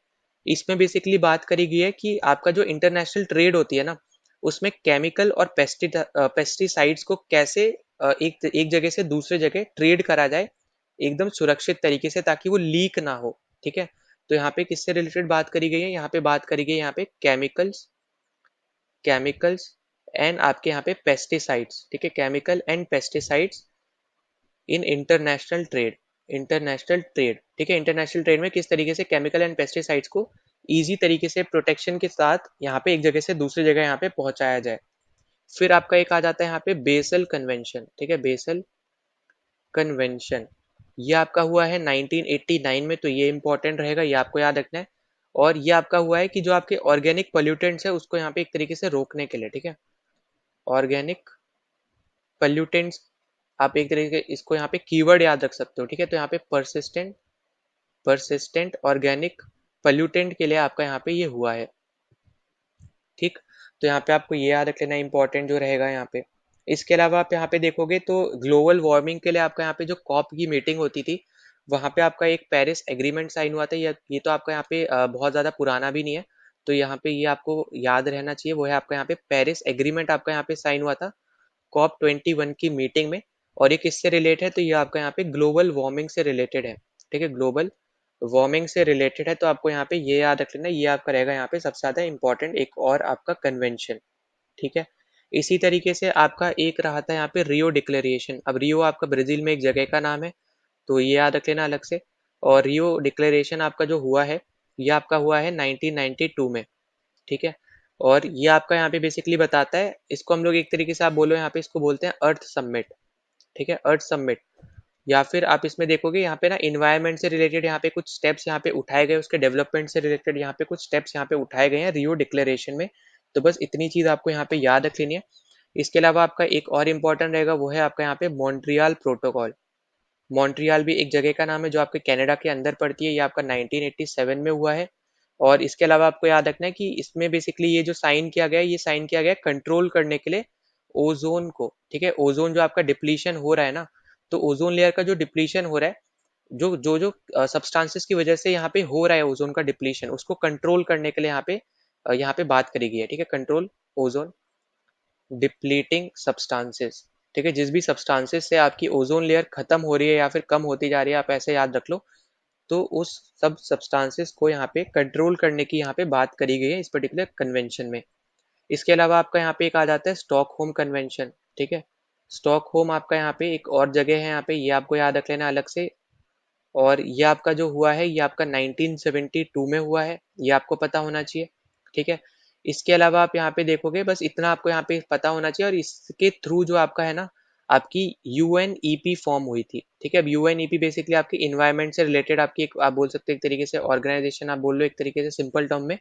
इसमें बेसिकली बात करी गई है कि आपका जो इंटरनेशनल ट्रेड होती है ना, उसमें केमिकल और पेस्टिसाइड्स को कैसे एक जगह से दूसरे जगह ट्रेड करा जाए एकदम सुरक्षित तरीके से, ताकि वो लीक ना हो, ठीक है। तो यहाँ पे किससे रिलेटेड बात करी गई है, यहाँ पे बात करी गई है यहाँ पे केमिकल्स, केमिकल्स एंड आपके यहाँ पे पेस्टिसाइड्स, ठीक है, chemical and pesticides in international trade, international trade, ठीक है। इंटरनेशनल ट्रेड में किस तरीके से केमिकल एंड पेस्टिसाइड्स को इजी तरीके से प्रोटेक्शन के साथ यहाँ पे एक जगह से दूसरी जगह यहाँ पे पहुंचाया जाए। फिर आपका एक आ जाता है यहाँ पे बेसल कन्वेंशन, ठीक है, बेसल कन्वेंशन। ये आपका हुआ है 1989 में, तो ये इंपॉर्टेंट रहेगा, ये आपको याद रखना है। और ये आपका हुआ है कि जो आपके ऑर्गेनिक पोल्यूटेंट्स है उसको यहाँ पे एक तरीके से रोकने के लिए, ठीक है, ऑर्गेनिक पोल्यूटेंट्स। आप एक तरीके इसको यहाँ पे कीवर्ड याद रख सकते हो, ठीक है। तो यहाँ पे परसिस्टेंट, परसिस्टेंट ऑर्गेनिक पोल्यूटेंट के लिए आपका यहाँ पे ये हुआ है, ठीक। तो यहाँ पे आपको ये याद रख लेना इंपॉर्टेंट जो रहेगा यहाँ पे। इसके अलावा आप यहाँ पे देखोगे तो ग्लोबल वार्मिंग के लिए आपका यहाँ पे जो कॉप की मीटिंग होती थी, वहां पे आपका एक पेरिस एग्रीमेंट साइन हुआ था। ये तो आपका यहाँ पे बहुत ज्यादा पुराना भी नहीं है, तो यहाँ पे ये आपको याद रहना चाहिए, वो है आपका यहाँ पे पेरिस एग्रीमेंट आपका यहाँ पे साइन हुआ था COP21 की मीटिंग में। और ये किससे रिलेटेड है, तो ये आपका यहाँ पे ग्लोबल वार्मिंग से रिलेटेड है। ठीक है, ग्लोबल वार्मिंग से रिलेटेड है, तो आपको यहाँ पे ये याद रख लेना, ये आपका रहेगा यहाँ पे सबसे ज्यादा इंपॉर्टेंट एक और आपका कन्वेंशन। ठीक है, इसी तरीके से आपका एक रहा था यहाँ पे रियो डिक्लेरेशन। अब रियो आपका ब्राजील में एक जगह का नाम है, तो ये याद रख लेना अलग से। और रियो डिक्लेरेशन आपका जो हुआ है, ये आपका हुआ है 1992 में। ठीक है, और ये आपका यहाँ पे बेसिकली बताता है, इसको हम लोग एक तरीके से आप बोलो यहाँ पे इसको बोलते हैं अर्थ समिट। ठीक है, अर्थ समिट। या फिर आप इसमें देखोगे यहाँ पे ना इन्वायरमेंट से रिलेटेड यहाँ पे कुछ स्टेप्स यहाँ पे उठाए गए, उसके डेवलपमेंट से रिलेटेड यहाँ पे कुछ स्टेप्स यहाँ पे उठाए गए हैं रियो डिक्लेरेशन में। तो बस इतनी चीज आपको यहाँ पे याद रख लेनी है। इसके अलावा आपका एक और इम्पोर्टेंट रहेगा, वो है आपका यहाँ पे मॉन्ट्रियल प्रोटोकॉल। मॉन्ट्रियल भी एक जगह का नाम है जो आपके कनाडा के अंदर पड़ती है, ये आपका 1987 में हुआ है। और इसके अलावा आपको याद रखना है कि इसमें बेसिकली ये जो साइन किया गया है, ये साइन किया गया है कंट्रोल करने के लिए ओजोन को। ठीक है, ओजोन जो आपका डिप्लीशन हो रहा है ना, तो ओजोन लेयर का जो डिप्लीशन हो रहा है, जो सब्सटेंसेस की वजह से यहाँ पे हो रहा है ओजोन का डिप्लीशन, उसको कंट्रोल करने के लिए यहाँ पे बात करी गई है। ठीक है, कंट्रोल ओजोन डिप्लीटिंग सब्सटेंसेस। ठीक है, जिस भी सब्सटेंसेस से आपकी ओजोन लेयर खत्म हो रही है या फिर कम होती जा रही है, आप ऐसे याद रख लो, तो उस सब सब्सटेंसेस को यहाँ पे कंट्रोल करने की यहाँ पे बात करी गई है इस पर्टिकुलर कन्वेंशन में। इसके अलावा आपका यहाँ पे एक आ जाता है स्टॉकहोम कन्वेंशन। ठीक है, स्टॉकहोम आपका यहाँ पे एक और जगह है, यहाँ पे ये आपको याद रख लेना अलग से। और ये आपका जो हुआ है, ये आपका 1972 में हुआ है, ये आपको पता होना चाहिए। ठीक है, इसके अलावा आप यहाँ पे देखोगे, बस इतना आपको यहाँ पे पता होना चाहिए। और इसके थ्रू जो आपका है ना, आपकी यूएनईपी फॉर्म हुई थी। ठीक है, अब यूएनईपी बेसिकली आपकी इन्वायरमेंट से रिलेटेड आपकी एक आप बोल सकते हो एक तरीके से ऑर्गेनाइजेशन, आप बोल लो एक तरीके से सिंपल टर्म में।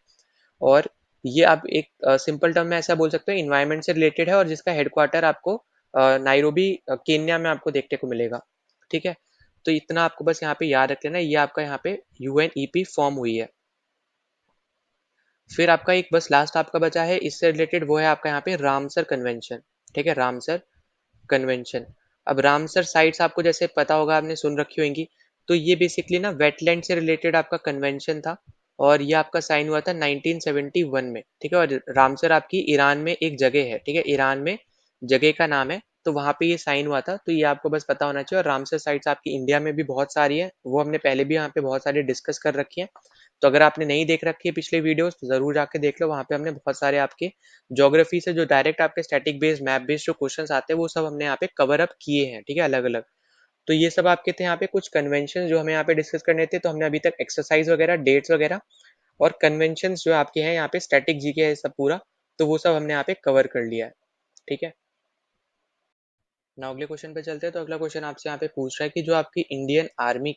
और ये आप एक सिंपल टर्म में ऐसा बोल सकते हो इन्वायरमेंट से रिलेटेड है, और जिसका हेडक्वार्टर आपको नाइरोबी केन्या में आपको देखने को मिलेगा। ठीक है, तो इतना आपको बस यहाँ पे याद रख लेना, ये आपका यहाँ पे यूएनईपी फॉर्म हुई है। फिर आपका एक बस लास्ट आपका बचा है इससे रिलेटेड, वो है आपका यहाँ पे रामसर कन्वेंशन। ठीक है, रामसर कन्वेंशन। अब रामसर साइट्स आपको जैसे पता होगा, आपने सुन रखी होंगी। तो ये बेसिकली ना वेटलैंड से रिलेटेड आपका कन्वेंशन था, और ये आपका साइन हुआ था 1971 में। ठीक है, और रामसर आपकी ईरान में एक जगह है। ठीक है, ईरान में जगह का नाम है, तो वहां पे ये साइन हुआ था, तो ये आपको बस पता होना चाहिए। और रामसर साइट्स आपकी इंडिया में भी बहुत सारी है, वो हमने पहले भी यहाँ पे बहुत सारी डिस्कस कर रखी है। तो अगर आपने नहीं देख रखी है पिछले वीडियोस, तो जरूर जाके देख लो, वहाँ पे हमने बहुत सारे आपके ज्योग्राफी से जो डायरेक्ट आपके स्टैटिक बेस्ड मैप बेस्ड जो क्वेश्चंस आते हैं, वो सब हमने यहाँ पे कवर अप किए हैं। ठीक है, अलग अलग। तो ये सब आपके थे यहाँ पे कुछ कन्वेंशन जो हमें यहाँ पे डिस्कस करने थे। तो हमने अभी तक एक्सरसाइज वगैरह, डेट्स वगैरह और कन्वेंशन जो आपके हैं यहाँ पे स्टैटिक जीके है सब पूरा, तो वो सब हमने यहाँ पे कवर कर लिया है। ठीक है, ना अगले क्वेश्चन पे चलते हैं। तो अगला क्वेश्चन आपसे यहाँ पे पूछ रहा है कि जो आपकी इंडियन आर्मी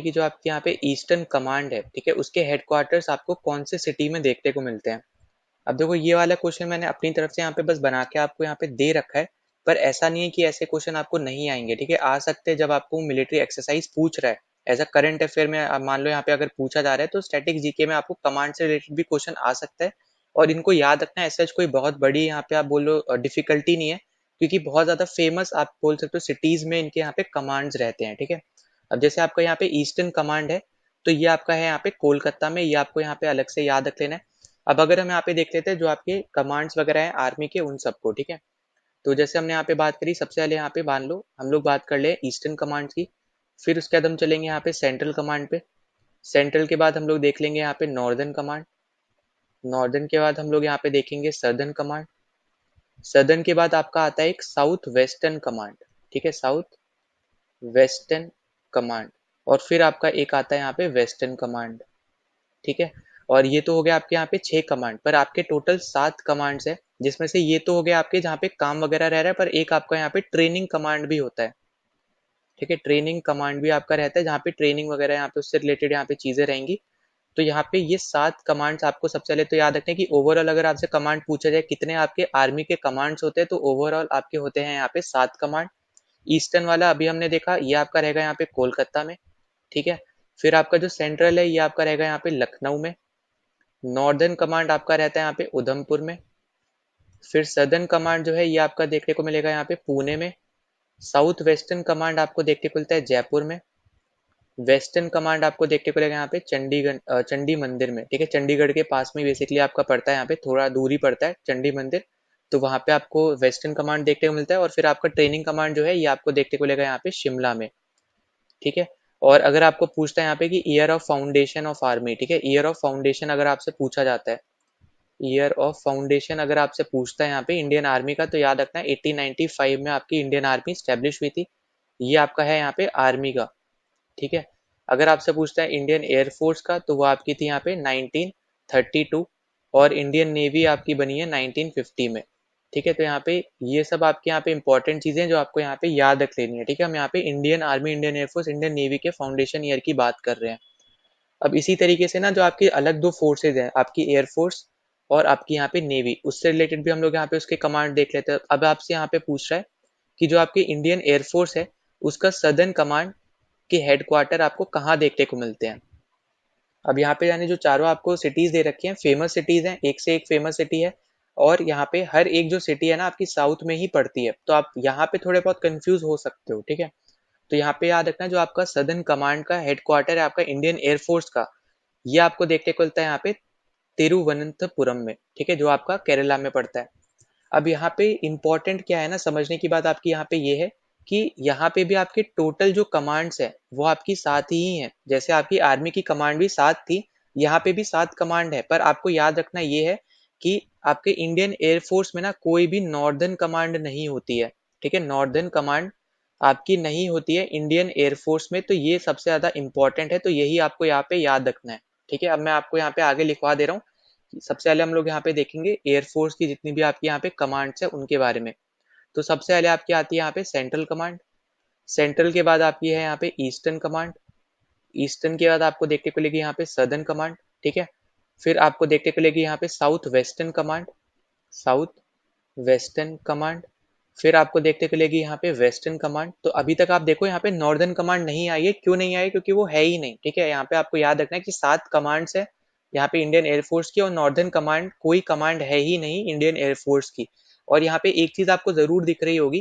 की जो आपके यहाँ पे ईस्टर्न कमांड है, ठीक है, उसके हेडक्वार्टर्स आपको कौन से सिटी में देखने को मिलते हैं। अब देखो, ये वाला क्वेश्चन मैंने अपनी तरफ से यहाँ पे बस बना के आपको यहाँ पे दे रखा है, पर ऐसा नहीं है कि ऐसे क्वेश्चन आपको नहीं आएंगे। ठीक है, आ सकते हैं जब आपको मिलिट्री एक्सरसाइज पूछ रहा है। एज अ करंट अफेयर में मान लो यहाँ पे अगर पूछा जा रहा है, तो स्टैटिक जीके में आपको कमांड से रिलेटेड भी क्वेश्चन आ सकता है। और इनको याद रखना ऐसा कोई बहुत बड़ी यहाँ पे आप बोलो डिफिकल्टी नहीं है, क्योंकि बहुत ज्यादा फेमस आप बोल सकते हो सिटीज में इनके यहाँ पे कमांड्स रहते हैं। ठीक है, अब जैसे आपका यहाँ पे ईस्टर्न कमांड है, तो ये आपका है यहाँ पे कोलकाता में, ये आपको यहाँ पे अलग से याद रख लेना है। अब अगर हम यहाँ पे देख लेते हैं जो आपके कमांड्स वगैरह हैं आर्मी के, उन सबको। ठीक है, तो जैसे हमने यहाँ पे बात करी, सबसे पहले यहाँ पे मान लो हम लोग बात कर ले ईस्टर्न कमांड की। फिर उसके बाद हम चलेंगे यहाँ पे सेंट्रल कमांड पे। सेंट्रल के बाद हम लोग देख लेंगे यहाँ पे नॉर्दर्न कमांड। नॉर्दर्न के बाद हम लोग यहाँ पे देखेंगे सर्दर्न कमांड। सर्दर्न के बाद आपका आता है एक साउथ वेस्टर्न कमांड। ठीक है, साउथ वेस्टर्न कमांड। और फिर आपका एक आता है यहाँ पे वेस्टर्न कमांड। ठीक है, और ये तो हो गया आपके यहाँ पे 6 कमांड, पर आपके टोटल 7 कमांड्स है, जिसमें से ये तो हो गया आपके जहाँ पे काम वगैरह रह रहा है, पर एक आपका यहाँ पे ट्रेनिंग कमांड भी होता है। ठीक है, ट्रेनिंग कमांड भी आपका रहता है, जहाँ पे ट्रेनिंग वगैरह यहाँ पे उससे रिलेटेड यहाँ पे चीजें रहेंगी। तो यहाँ पे ये 7 कमांड्स आपको सबसे पहले तो याद रखने की ओवरऑल अगर आपसे कमांड पूछा जाए कितने आपके आर्मी के कमांड्स होते हैं, तो ओवरऑल आपके होते हैं यहाँ पे 7 कमांड। ईस्टर्न वाला अभी हमने देखा, ये आपका रहेगा यहाँ पे कोलकाता में। ठीक है, फिर आपका जो सेंट्रल है, ये आपका रहेगा यहाँ पे लखनऊ में। नॉर्दर्न कमांड आपका रहता है यहाँ पे उधमपुर में। फिर सदर्न कमांड जो है, ये आपका देखने को मिलेगा यहाँ पे पुणे में। साउथ वेस्टर्न कमांड आपको देखने को मिलता है जयपुर में। वेस्टर्न कमांड आपको देखने को मिलेगा यहाँ पे चंडीगढ़ चंडी मंदिर में, ठीक है, चंडीगढ़ के पास में बेसिकली आपका पड़ता है, यहाँ पे थोड़ा दूरी पड़ता है चंडी मंदिर, तो वहाँ पे आपको वेस्टर्न कमांड देखने को मिलता है। और फिर आपका ट्रेनिंग कमांड जो है ये आपको देखने को मिलेगा यहाँ पे शिमला में, ठीक है। और अगर आपको पूछता है यहाँ पे कि year of foundation of army, ठीक है, ईयर ऑफ फाउंडेशन अगर आपसे पूछा जाता है, ईयर ऑफ फाउंडेशन अगर आपसे पूछता है यहाँ पे इंडियन आर्मी का, तो याद रखना है 1895 में आपकी इंडियन आर्मी स्टैब्लिश हुई थी। ये आपका है यहाँ पे आर्मी का, ठीक है। अगर आपसे पूछता है इंडियन एयरफोर्स का, तो वो आपकी थी यहाँ पे 1932, और इंडियन नेवी आपकी बनी है 1950 में, ठीक है। तो यहाँ पे ये सब आपके यहाँ पे इंपॉर्टेंट चीजें जो आपको यहाँ पे याद रख लेनी है, ठीक है। हम यहाँ पे Indian army, Indian air force, Indian navy के फाउंडेशन ईयर की बात कर रहे हैं। अब इसी तरीके से ना जो आपकी अलग दो फोर्सेज हैं, आपकी एयरफोर्स और आपकी यहाँ पे नेवी, उससे रिलेटेड भी हम लोग यहाँ पे उसके कमांड देख लेते हैं। अब आपसे यहाँ पे पूछ रहा है कि जो आपकी इंडियन एयरफोर्स है उसका सदर्न कमांड के हेडक्वार्टर आपको कहाँ देखने को मिलते हैं। अब यहाँ पे यानी जो चारों आपको सिटीज दे रखी हैं फेमस सिटीज हैं, एक से एक फेमस सिटी है, और यहाँ पे हर एक जो सिटी है ना आपकी साउथ में ही पड़ती है, तो आप यहाँ पे थोड़े बहुत कंफ्यूज हो सकते हो, ठीक है। तो यहाँ पे याद रखना जो आपका सदर्न कमांड का हेडक्वार्टर है आपका इंडियन एयरफोर्स का, ये आपको देखने को मिलता है यहाँ पे तिरुवनंतपुरम में, ठीक है, जो आपका केरला में पड़ता है। अब यहाँ पे इम्पोर्टेंट क्या है ना, समझने की बात आपकी यहाँ पे ये है कि यहाँ पे भी आपके टोटल जो कमांड्स है वो आपकी सात ही हैं। जैसे आपकी आर्मी की कमांड भी सात थी, यहाँ पे भी सात कमांड है, पर आपको याद रखना ये है कि आपके इंडियन एयरफोर्स में ना कोई भी नॉर्दर्न कमांड नहीं होती है, ठीक है, नॉर्दर्न कमांड आपकी नहीं होती है इंडियन एयरफोर्स में, तो ये सबसे ज्यादा इंपॉर्टेंट है, तो यही आपको यहाँ पे याद रखना है, ठीक है। अब मैं आपको यहाँ पे आगे लिखवा दे रहा हूँ। सबसे पहले हम लोग यहाँ पे देखेंगे एयरफोर्स की जितनी भी आपकी यहाँ पे कमांड्स है उनके बारे में। तो सबसे पहले आपकी आती है यहाँ पे सेंट्रल कमांड, सेंट्रल के बाद आपकी है यहाँ पे ईस्टर्न कमांड, ईस्टर्न के बाद आपको देखने को मिलेगी यहाँ पे सदर्न कमांड, ठीक है। फिर आपको देखने को मिलेगी यहाँ पे south western command, south western command. फिर आपको देखने को मिलेगी यहाँ पे वेस्टर्न कमांड। तो अभी तक आप देखो यहाँ पे नॉर्दर्न कमांड नहीं आई है, क्यों नहीं आई है, क्योंकि वो है ही नहीं, ठीक है। यहाँ पे आपको याद रखना है कि सात कमांड्स है यहाँ पे इंडियन एयरफोर्स की, और नॉर्दर्न कमांड कोई कमांड है ही नहीं इंडियन एयरफोर्स की। और यहाँ पे एक चीज आपको जरूर दिख रही होगी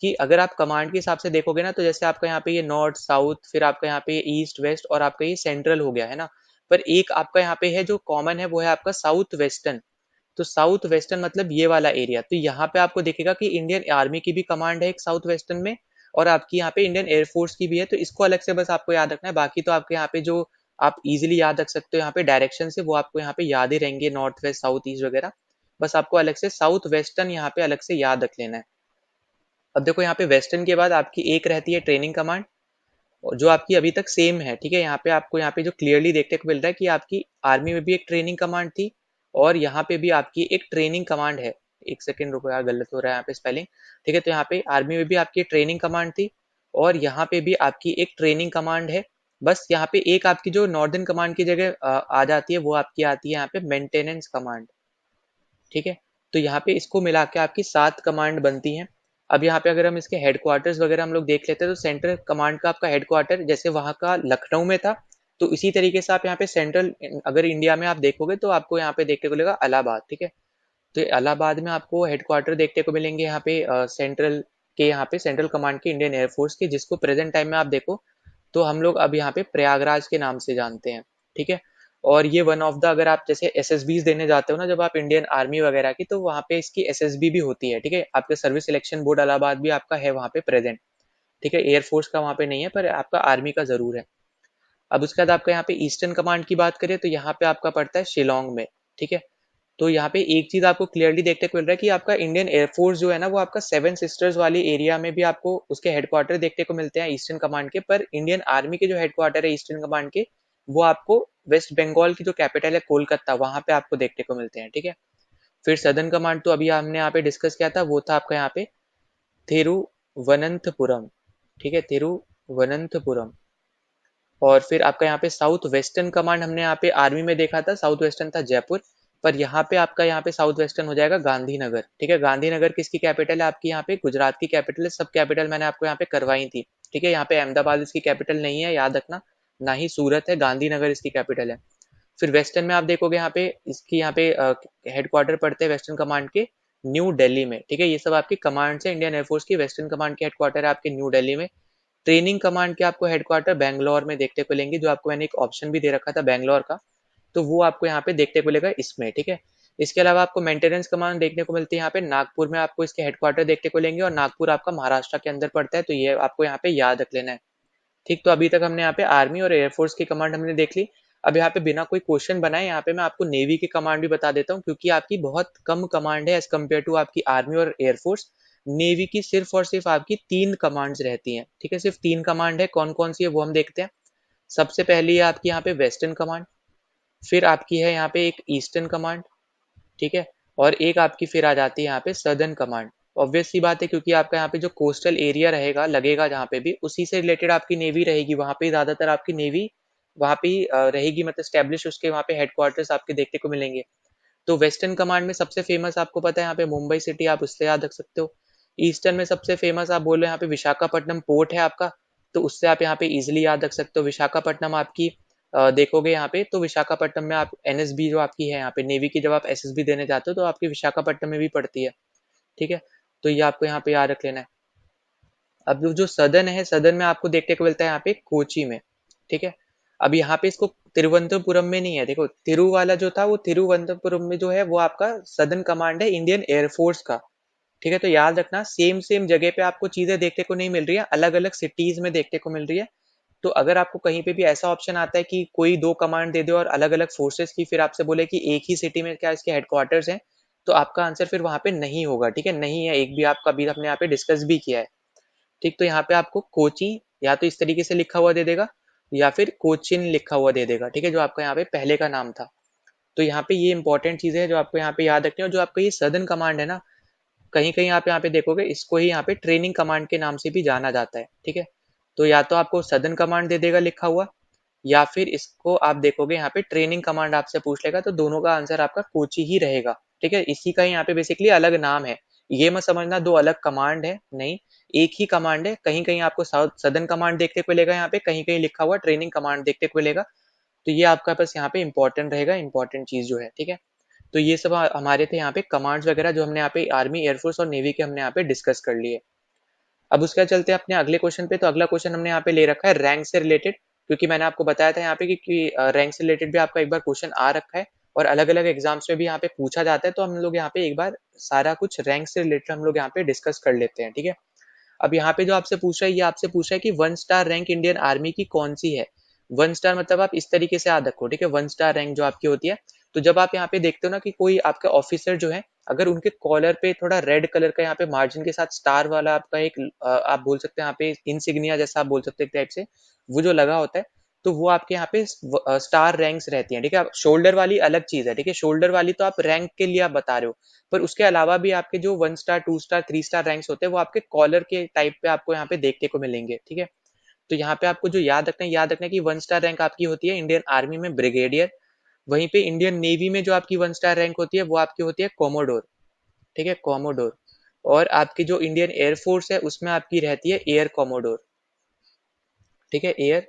कि अगर आप कमांड के हिसाब से देखोगे ना, तो जैसे आपका यहाँ पे ये नॉर्थ साउथ, फिर आपका यहाँ पे ईस्ट वेस्ट, और आपका ये सेंट्रल हो गया है ना, पर एक आपका यहाँ पे है जो कॉमन है, वो है आपका साउथ वेस्टर्न। तो साउथ वेस्टर्न मतलब ये वाला एरिया, तो यहाँ पे आपको दिखेगा कि इंडियन आर्मी की भी कमांड है एक साउथ वेस्टर्न में, और आपकी यहाँ पे इंडियन एयरफोर्स की भी है, तो इसको अलग से बस आपको याद रखना है। बाकी तो आपके यहाँ पे जो आप इजीली याद रख सकते हो यहाँ पे डायरेक्शन से, वो आपको यहाँ पे याद ही रहेंगे, नॉर्थ वेस्ट साउथ ईस्ट वगैरह। बस आपको अलग से साउथ वेस्टर्न यहाँ पे अलग से याद रख लेना है। अब देखो यहाँ पे वेस्टर्न के बाद आपकी एक रहती है ट्रेनिंग कमांड, जो आपकी अभी तक सेम है, ठीक है। यहाँ पे आपको यहाँ पे जो क्लियरली देखने को मिल रहा है कि आपकी आर्मी में भी एक ट्रेनिंग कमांड थी, और यहाँ पे भी आपकी एक ट्रेनिंग कमांड है। एक सेकेंड रुको यार, गलत हो रहा है यहाँ पे स्पेलिंग, ठीक है। तो यहाँ पे आर्मी में भी आपकी ट्रेनिंग कमांड थी, और यहाँ पे भी आपकी एक ट्रेनिंग कमांड है। बस यहाँ पे एक आपकी जो नॉर्दर्न कमांड की जगह आ जाती है, वो आपकी आती है यहाँ पे मेंटेनेंस कमांड, ठीक है। तो यहाँ पे इसको मिला के आपकी सात कमांड बनती हैं। अब यहाँ पे अगर हम इसके हेडक्वार्टर्स वगैरह हम लोग देख लेते हैं, तो सेंट्रल कमांड का आपका हेडक्वार्टर जैसे वहाँ का लखनऊ में था, तो इसी तरीके से आप यहाँ पे सेंट्रल अगर इंडिया में आप देखोगे तो आपको यहाँ पे देखने को मिलेगा इलाहाबाद, ठीक है। तो इलाहाबाद में आपको हेडक्वार्टर देखने को मिलेंगे यहाँ पे सेंट्रल के, यहाँ पे सेंट्रल कमांड के इंडियन एयरफोर्स के, जिसको प्रेजेंट टाइम में आप देखो तो हम लोग अब यहाँ पे प्रयागराज के नाम से जानते हैं, ठीक है। और ये वन ऑफ द, अगर आप जैसे एसएसबीज देने जाते हो ना जब आप इंडियन आर्मी वगैरह की, तो वहाँ पे इसकी एसएसबी भी होती है, ठीक है। आपके सर्विस सिलेक्शन बोर्ड इलाहाबाद भी आपका है वहाँ पे प्रेजेंट, ठीक है। एयरफोर्स का वहाँ पे नहीं है, पर आपका आर्मी का जरूर है। अब उसके बाद आपका यहाँ पे ईस्टर्न कमांड की बात करें, तो यहाँ पे आपका पड़ता है शिलोंग में, ठीक है। तो यहाँ पे एक चीज आपको क्लियरली देखने को मिल रहा है कि आपका इंडियन एयरफोर्स जो है ना, वो आपका सेवन सिस्टर्स वाली एरिया में भी आपको उसके हेडक्वार्टर देखने को मिलते हैं ईस्टर्न कमांड के, पर इंडियन आर्मी के जो हेडक्वार्टर है ईस्टर्न कमांड के, वो आपको वेस्ट बंगाल की जो कैपिटल है कोलकाता, वहां पे आपको देखने को मिलते हैं, ठीक है। फिर सदर्न कमांड तो अभी हमने यहाँ पे डिस्कस किया था, वो था आपका यहाँ पे थिरुवनंतपुरम, ठीक है, थिरुवनंतपुरम। और फिर आपका यहाँ पे साउथ वेस्टर्न कमांड हमने यहाँ पे आर्मी में देखा था, साउथ वेस्टर्न था जयपुर, पर यहाँ पे आपका यहाँ पे साउथ वेस्टर्न हो जाएगा गांधीनगर, ठीक है। गांधीनगर किसकी कैपिटल है आपकी, यहाँ पे गुजरात की कैपिटल है। सब कैपिटल मैंने आपको यहाँ पे करवाई थी, ठीक है। यहाँ पे अहमदाबाद इसकी कैपिटल नहीं है, याद रखना, ना ही सूरत है, गांधीनगर इसकी कैपिटल है। फिर वेस्टर्न में आप देखोगे यहाँ पे इसकी यहाँ पे हेडक्वार्टर पड़ते हैं वेस्टर्न कमांड के न्यू दिल्ली में, ठीक है। ये सब आपकी कमांड है इंडियन एयरफोर्स की, वेस्टर्न कमांड के हेडक्वार्टर है आपके न्यू दिल्ली में। ट्रेनिंग कमांड के आपको हेडक्वार्टर बैंगलोर में देखने को मिलेंगे, जो आपको मैंने एक ऑप्शन भी दे रखा था बैंगलोर का, तो वो आपको यहाँ पे देखने को मिलेगा इसमें, ठीक है। इसके अलावा आपको मेंटेनेंस कमांड देखने को मिलती है यहाँ पे नागपुर में, आपको इसके हेडक्वार्टर देखने को मिलेंगे, और नागपुर आपका महाराष्ट्र के अंदर पड़ता है, तो ये आपको यहाँ पे याद रख लेना है। ठीक, तो अभी तक हमने यहाँ पे आर्मी और एयरफोर्स की कमांड हमने देख ली। अब यहाँ पे बिना कोई क्वेश्चन बनाए यहाँ पे मैं आपको नेवी की कमांड भी बता देता हूँ, क्योंकि आपकी बहुत कम कमांड है एज कम्पेयर टू आपकी आर्मी और एयरफोर्स। नेवी की सिर्फ और सिर्फ आपकी 3 कमांड्स रहती हैं, ठीक है, सिर्फ 3 कमांड है। कौन कौन सी है वो हम देखते हैं। सबसे पहली है आपकी यहाँ पे वेस्टर्न कमांड, फिर आपकी है यहाँ पे एक ईस्टर्न कमांड, ठीक है, और एक आपकी फिर आ जाती है यहाँ पे सदर्न कमांड। ऑब्वियस सी बात है, क्योंकि आपका यहाँ पे जो कोस्टल एरिया रहेगा लगेगा जहाँ पे भी, उसी से रिलेटेड आपकी नेवी रहेगी, वहाँ पे ज्यादातर आपकी नेवी वहाँ पे रहेगी, मतलब स्टैब्लिश, उसके वहाँ पे हेडक्वार्टर्स आपके देखने को मिलेंगे। तो वेस्टर्न कमांड में सबसे फेमस आपको पता है यहाँ पे मुंबई सिटी, आप उससे याद रख सकते हो। ईस्टर्न में सबसे फेमस आप बोल रहे हो यहाँ पे विशाखापट्टनम पोर्ट है आपका, तो उससे आप यहाँ पे इजिली याद रख सकते हो। विशाखापट्टनम आपकी देखोगे यहाँ पे, तो विशाखापट्टनम में आप एनएसबी जो आपकी है यहाँ पे नेवी की, जब आप एसएसबी देने जाते हो तो आपकी विशाखापट्टनम में भी पड़ती है, ठीक है। तो ये आपको यहाँ पे याद रख लेना है। अब जो सदन है, सदन में आपको देखने को मिलता है यहाँ पे कोची में, ठीक है। अब यहाँ पे इसको तिरुवनंतपुरम में नहीं है, देखो तिरु वाला जो था वो तिरुवनंतपुरम में जो है वो आपका सदन कमांड है इंडियन एयरफोर्स का, ठीक है। तो याद रखना सेम सेम जगह पे आपको चीजें देखने को नहीं मिल रही है, अलग अलग सिटीज में देखने को मिल रही है। तो अगर आपको कहीं पे भी ऐसा ऑप्शन आता है कि कोई 2 कमांड दे दे और अलग अलग फोर्सेस की, फिर आपसे बोले कि एक ही सिटी में क्या इसके हेडक्वार्टर्स हैं, तो आपका आंसर फिर वहां पे नहीं होगा, ठीक है, नहीं है एक भी, आपका अभी अपने यहाँ पे डिस्कस भी किया है। ठीक, तो यहाँ पे आपको कोची या तो इस तरीके से लिखा हुआ दे देगा, या फिर कोचिन लिखा हुआ दे देगा, ठीक है, जो आपका यहाँ पे पहले का नाम था। तो यहाँ पे ये इंपॉर्टेंट चीजें हैं जो आपको यहाँ पे याद रखनी है। और जो आपका ये सदर्न कमांड है ना, कहीं कहीं आप यहाँ पे देखोगे इसको ही यहाँ पे ट्रेनिंग कमांड के नाम से भी जाना जाता है, ठीक है। तो या तो आपको सदर्न कमांड दे देगा लिखा हुआ, या फिर इसको आप देखोगे यहाँ पे ट्रेनिंग कमांड आपसे पूछ लेगा, तो दोनों का आंसर आपका कोची ही रहेगा, ठीक है। इसी का यहाँ पे बेसिकली अलग नाम है, ये मत समझना दो अलग कमांड है, नहीं, एक ही कमांड है। कहीं कहीं आपको सदर्न कमांड देखने को मिलेगा यहाँ पे, कहीं कहीं लिखा हुआ ट्रेनिंग कमांड देखने को मिलेगा। तो ये आपका पास यहाँ पे इंपॉर्टेंट रहेगा, इंपॉर्टेंट चीज जो है, ठीक है। तो ये सब हमारे थे यहाँ पे कमांड्स वगैरह, जो हमने यहाँ पे आर्मी एयरफोर्स और नेवी के हमने यहाँ पे डिस्कस कर लिए। अब उसके बाद चलते हैं अपने अगले क्वेश्चन पे। तो अगला क्वेश्चन हमने यहाँ पे ले रखा है रैंक से रिलेटेड, क्योंकि मैंने आपको बताया था यहाँ पे कि रैंक से रिलेटेड भी आपका एक बार क्वेश्चन आ रखा है, और अलग अलग एग्जाम्स में भी यहाँ पे पूछा जाता है। तो हम लोग यहाँ पे एक बार सारा कुछ रैंक से रिलेटेड हम लोग यहाँ पे डिस्कस कर लेते हैं, ठीक है। अब यहाँ पे जो आपसे पूछ रहा है, ये आपसे पूछ रहा है कि 1 स्टार रैंक इंडियन आर्मी की कौन सी है। 1 स्टार मतलब आप इस तरीके से याद रखो, ठीक है, 1 स्टार रैंक जो आपकी होती है। तो जब आप यहाँ पे देखते हो ना कि कोई आपका ऑफिसर जो है, अगर उनके कॉलर पे थोड़ा रेड कलर का यहाँ पे मार्जिन के साथ स्टार वाला आपका एक आप बोल सकते हैं यहाँ पे इंसिग्निया जैसा आप बोल सकते हैं एक टाइप से, वो जो लगा होता है, तो वो आपके यहाँ पे स्टार रैंक्स रहती हैं, ठीक है। शोल्डर वाली अलग चीज है, ठीक है, शोल्डर वाली तो आप रैंक के लिए आप बता रहे हो, पर उसके अलावा भी आपके जो 1 स्टार 2 स्टार 3 स्टार रैंक्स होते हैं वो आपके कॉलर के टाइप पे आपको यहाँ पे देखने को मिलेंगे, ठीक है। तो यहाँ पे आपको जो याद रखना है कि 1 स्टार रैंक आपकी होती है इंडियन आर्मी में ब्रिगेडियर, वहीं पे इंडियन नेवी में जो आपकी 1 स्टार रैंक होती है वो आपकी होती है कोमोडोर, ठीक है, कोमोडोर। और आपकी जो इंडियन एयरफोर्स है उसमें आपकी रहती है एयर कोमोडोर, ठीक है, एयर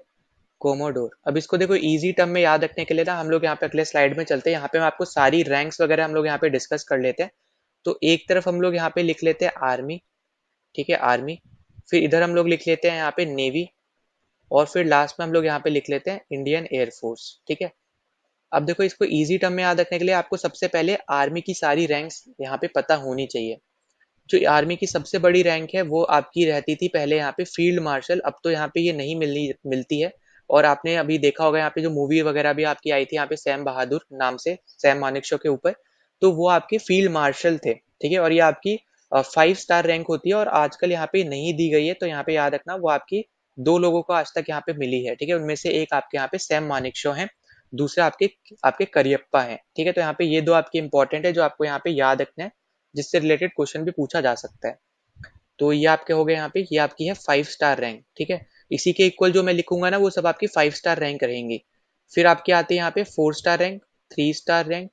कोमोडोर। अब इसको देखो इजी टर्म में याद रखने के लिए ना हम लोग यहाँ पे अगले स्लाइड में चलते हैं, यहाँ पे मैं आपको सारी रैंक्स वगैरह हम लोग यहाँ पे डिस्कस कर लेते हैं। तो एक तरफ हम लोग यहाँ पे लिख लेते हैं आर्मी, ठीक है, आर्मी, फिर इधर हम लोग लिख लेते हैं यहाँ पे नेवी, और फिर लास्ट में हम लोग यहाँ पे लिख लेते हैं इंडियन एयरफोर्स, ठीक है। अब देखो इसको इजी टर्म में याद रखने के लिए आपको सबसे पहले आर्मी की सारी रैंक्स यहाँ पे पता होनी चाहिए। जो आर्मी की सबसे बड़ी रैंक है वो आपकी रहती थी पहले यहाँ पे फील्ड मार्शल, अब तो यहाँ पे ये नहीं मिलती है। और आपने अभी देखा होगा यहाँ पे जो मूवी वगैरह भी आपकी आई थी यहाँ पे सैम बहादुर नाम से, सैम मानेकशॉ के ऊपर, तो वो आपके फील्ड मार्शल थे, ठीक है। और ये आपकी 5 स्टार रैंक होती है, और आजकल यहाँ पे नहीं दी गई है, तो यहाँ पे याद रखना वो आपकी 2 लोगों को आज तक यहाँ पे मिली है, ठीक है। उनमें से एक आपके यहाँ पे सैम मानेकशॉ है, दूसरे आपके आपके करियप्पा है, ठीक है। तो यहाँ पे ये 2 आपके इंपॉर्टेंट है जो आपको यहाँ पे याद रखना है, जिससे रिलेटेड क्वेश्चन भी पूछा जा सकता है। तो ये आपके हो गए यहाँ पे, ये आपकी है 5 स्टार रैंक, ठीक है। इसी के इक्वल जो मैं लिखूंगा ना वो सब आपकी 5 स्टार रैंक रहेंगी। फिर आपकी आती है यहाँ पे 4 star rank, 3 star rank,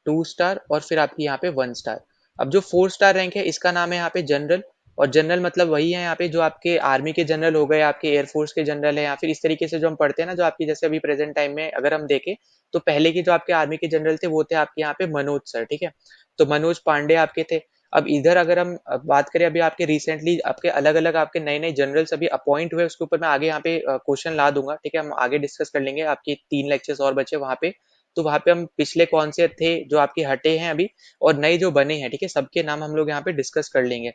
2 star, और फिर आपकी यहाँ पे 1 स्टार। अब जो 4 स्टार रैंक है इसका नाम है यहाँ पे जनरल, और जनरल मतलब वही है यहाँ पे जो आपके आर्मी के जनरल हो गए, आपके एयरफोर्स के जनरल है, या फिर इस तरीके से जो हम पढ़ते हैं ना, जो आपकी जैसे अभी प्रेजेंट टाइम में अगर हम देखें, तो पहले के जो आपके आर्मी के जनरल थे वो थे आपके यहाँ पे मनोज सर, ठीक है। तो मनोज पांडे आपके थे। अब इधर अगर हम बात करें, अभी आपके रिसेंटली आपके अलग अलग आपके नए नए जनरल्स अभी अपॉइंट हुए, उसके ऊपर मैं आगे यहाँ पे क्वेश्चन ला दूंगा, ठीक है, हम आगे डिस्कस कर लेंगे। आपके 3 लेक्चर्स और बचे वहाँ पे, तो वहाँ पे हम पिछले कौन से थे जो आपके हटे हैं अभी, और नए जो बने हैं, ठीक है, सबके नाम हम लोग यहाँ पे डिस्कस कर लेंगे।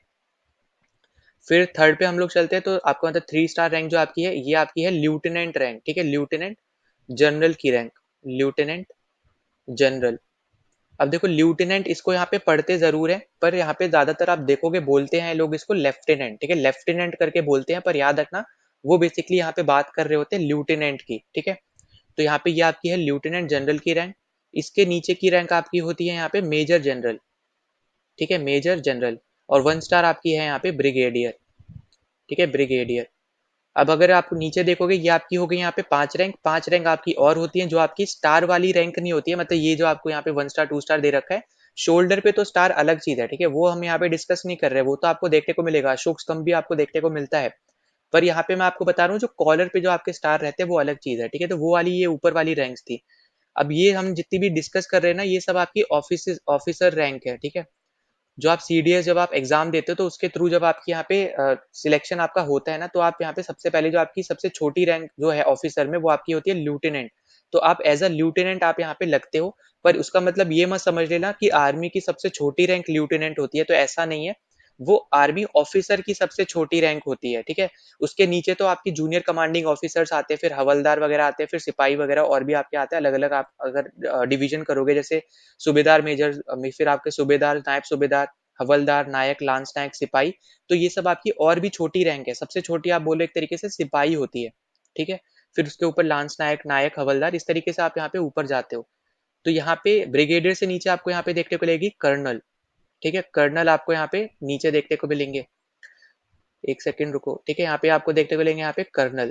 फिर थर्ड पे हम लोग चलते हैं, तो आपको मतलब 3 स्टार रैंक जो आपकी है, ये आपकी है ल्यूटेनेंट रैंक, ठीक है, ल्यूटेनेंट जनरल की रैंक, ल्यूटेनेंट जनरल। अब देखो ल्यूटेनेंट इसको यहाँ पे पढ़ते जरूर है, पर यहाँ पे ज्यादातर आप देखोगे बोलते हैं लोग इसको लेफ्टिनेंट, ठीक है, लेफ्टिनेंट करके बोलते हैं, पर याद रखना वो बेसिकली यहाँ पे बात कर रहे होते हैं ल्यूटेनेंट की, ठीक है। तो यहाँ पे ये आपकी है ल्यूटेनेंट जनरल की रैंक। इसके नीचे की रैंक आपकी होती है यहाँ पे मेजर जनरल, ठीक है, मेजर जनरल। और 1 स्टार आपकी है यहाँ पे ब्रिगेडियर, ठीक है, ब्रिगेडियर। अब अगर आप नीचे देखोगे, ये आपकी हो गई यहाँ पे 5 रैंक। 5 रैंक आपकी और होती है जो आपकी स्टार वाली रैंक नहीं होती है, मतलब ये जो आपको यहाँ पे 1 स्टार 2 स्टार दे रखा है, शोल्डर पे तो स्टार अलग चीज है, ठीक है, वो हम यहाँ पे डिस्कस नहीं कर रहे, वो तो आपको देखने को मिलेगा, अशोक स्तंभ भी आपको देखने को मिलता है। पर यहाँ पे मैं आपको बता रहा हूँ जो कॉलर पे जो आपके स्टार रहते हैं वो अलग चीज है, ठीक है, तो वो वाली ये ऊपर वाली रैंक्स थी। अब ये हम जितनी भी डिस्कस कर रहे हैं ना, ये सब आपकी ऑफिसर रैंक है, ठीक है। जो आप सीडीएस जब आप एग्जाम देते हो, तो उसके थ्रू जब आपके यहाँ पे सिलेक्शन आपका होता है ना, तो आप यहाँ पे सबसे पहले जो आपकी सबसे छोटी रैंक जो है ऑफिसर में, वो आपकी होती है ल्यूटेनेंट। तो आप एज अ ल्यूटेनेंट आप यहाँ पे लगते हो, पर उसका मतलब ये मत समझ लेना कि आर्मी की सबसे छोटी रैंक ल्यूटेनेंट होती है, तो ऐसा नहीं है। वो आर्मी ऑफिसर की सबसे छोटी रैंक होती है, ठीक है। उसके नीचे तो आपकी जूनियर कमांडिंग ऑफिसर्स आते हैं, फिर हवलदार वगैरह आते हैं, फिर सिपाही वगैरह और भी आपके आते हैं अलग अलग। आप अगर डिवीजन करोगे, जैसे सूबेदार मेजर, फिर आपके सूबेदार, नायब सूबेदार, हवलदार, नायक, लांस नायक, सिपाही, तो ये सब आपकी और भी छोटी रैंक है। सबसे छोटी आप बोलो एक तरीके से सिपाही होती है, ठीक है। फिर उसके ऊपर लांस नायक, नायक, हवलदार, इस तरीके से आप यहाँ पे ऊपर जाते हो। तो यहाँ पे ब्रिगेडियर से नीचे आपको यहाँ पे देखने को मिलेगी कर्नल, ठीक है, कर्नल आपको यहाँ पे नीचे देखने को मिलेंगे। एक सेकंड रुको, ठीक है, यहाँ पे आपको देखने को मिलेंगे यहाँ पे कर्नल।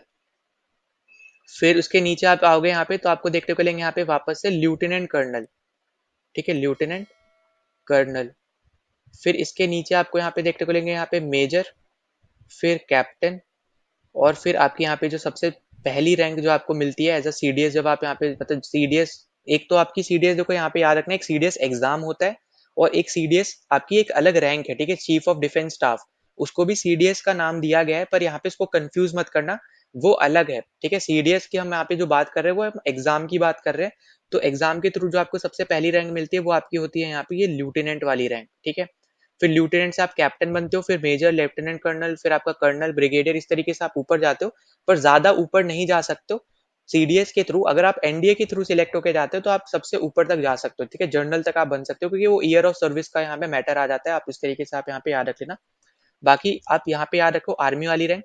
फिर उसके नीचे आप आओगे यहाँ पे, तो आपको देखने को मिलेंगे यहाँ पे वापस से ल्यूटेनेंट कर्नल, ठीक है, ल्यूटेनेंट कर्नल। फिर इसके नीचे आपको यहाँ पे देखने को मिलेंगे यहाँ पे मेजर, फिर कैप्टन, और फिर आपकी यहाँ पे जो सबसे पहली रैंक जो आपको मिलती है एज अ सीडीएस, जब आप यहाँ पे मतलब सीडीएस, एक तो आपकी सीडीएस देखो यहाँ पे याद रखना, एक सीडीएस एग्जाम होता है, और एक सीडीएस आपकी एक अलग रैंक है, ठीक है, चीफ ऑफ डिफेंस स्टाफ। उसको भी सीडीएस का नाम दिया गया है, पर यहाँ पे इसको कंफ्यूज मत करना, वो अलग है, ठीक है। सीडीएस की हम यहाँ पे जो बात कर रहे हैं वो हम एग्जाम की बात कर रहे हैं। तो एग्जाम के थ्रू जो आपको सबसे पहली रैंक मिलती है वो आपकी होती है यहाँ पे ये ल्यूटेनेंट वाली रैंक, ठीक है। फिर ल्यूटेनेंट से आप कैप्टन बनते हो, फिर मेजर, लेफ्टिनेंट कर्नल, फिर आपका कर्नल, ब्रिगेडियर, इस तरीके से आप ऊपर जाते हो। पर ज्यादा ऊपर नहीं जा सकते हो सीडीएस के थ्रू। अगर आप एनडीए के थ्रू सिलेक्ट होकर जाते हो तो आप सबसे ऊपर तक जा सकते हो, ठीक है, जनरल तक आप बन सकते हो, क्योंकि वो ईयर ऑफ सर्विस का यहाँ पे मैटर आ जाता है। आप इस तरीके से आप यहाँ पे याद रख लेना। बाकी आप यहाँ पे याद रखो आर्मी वाली रैंक।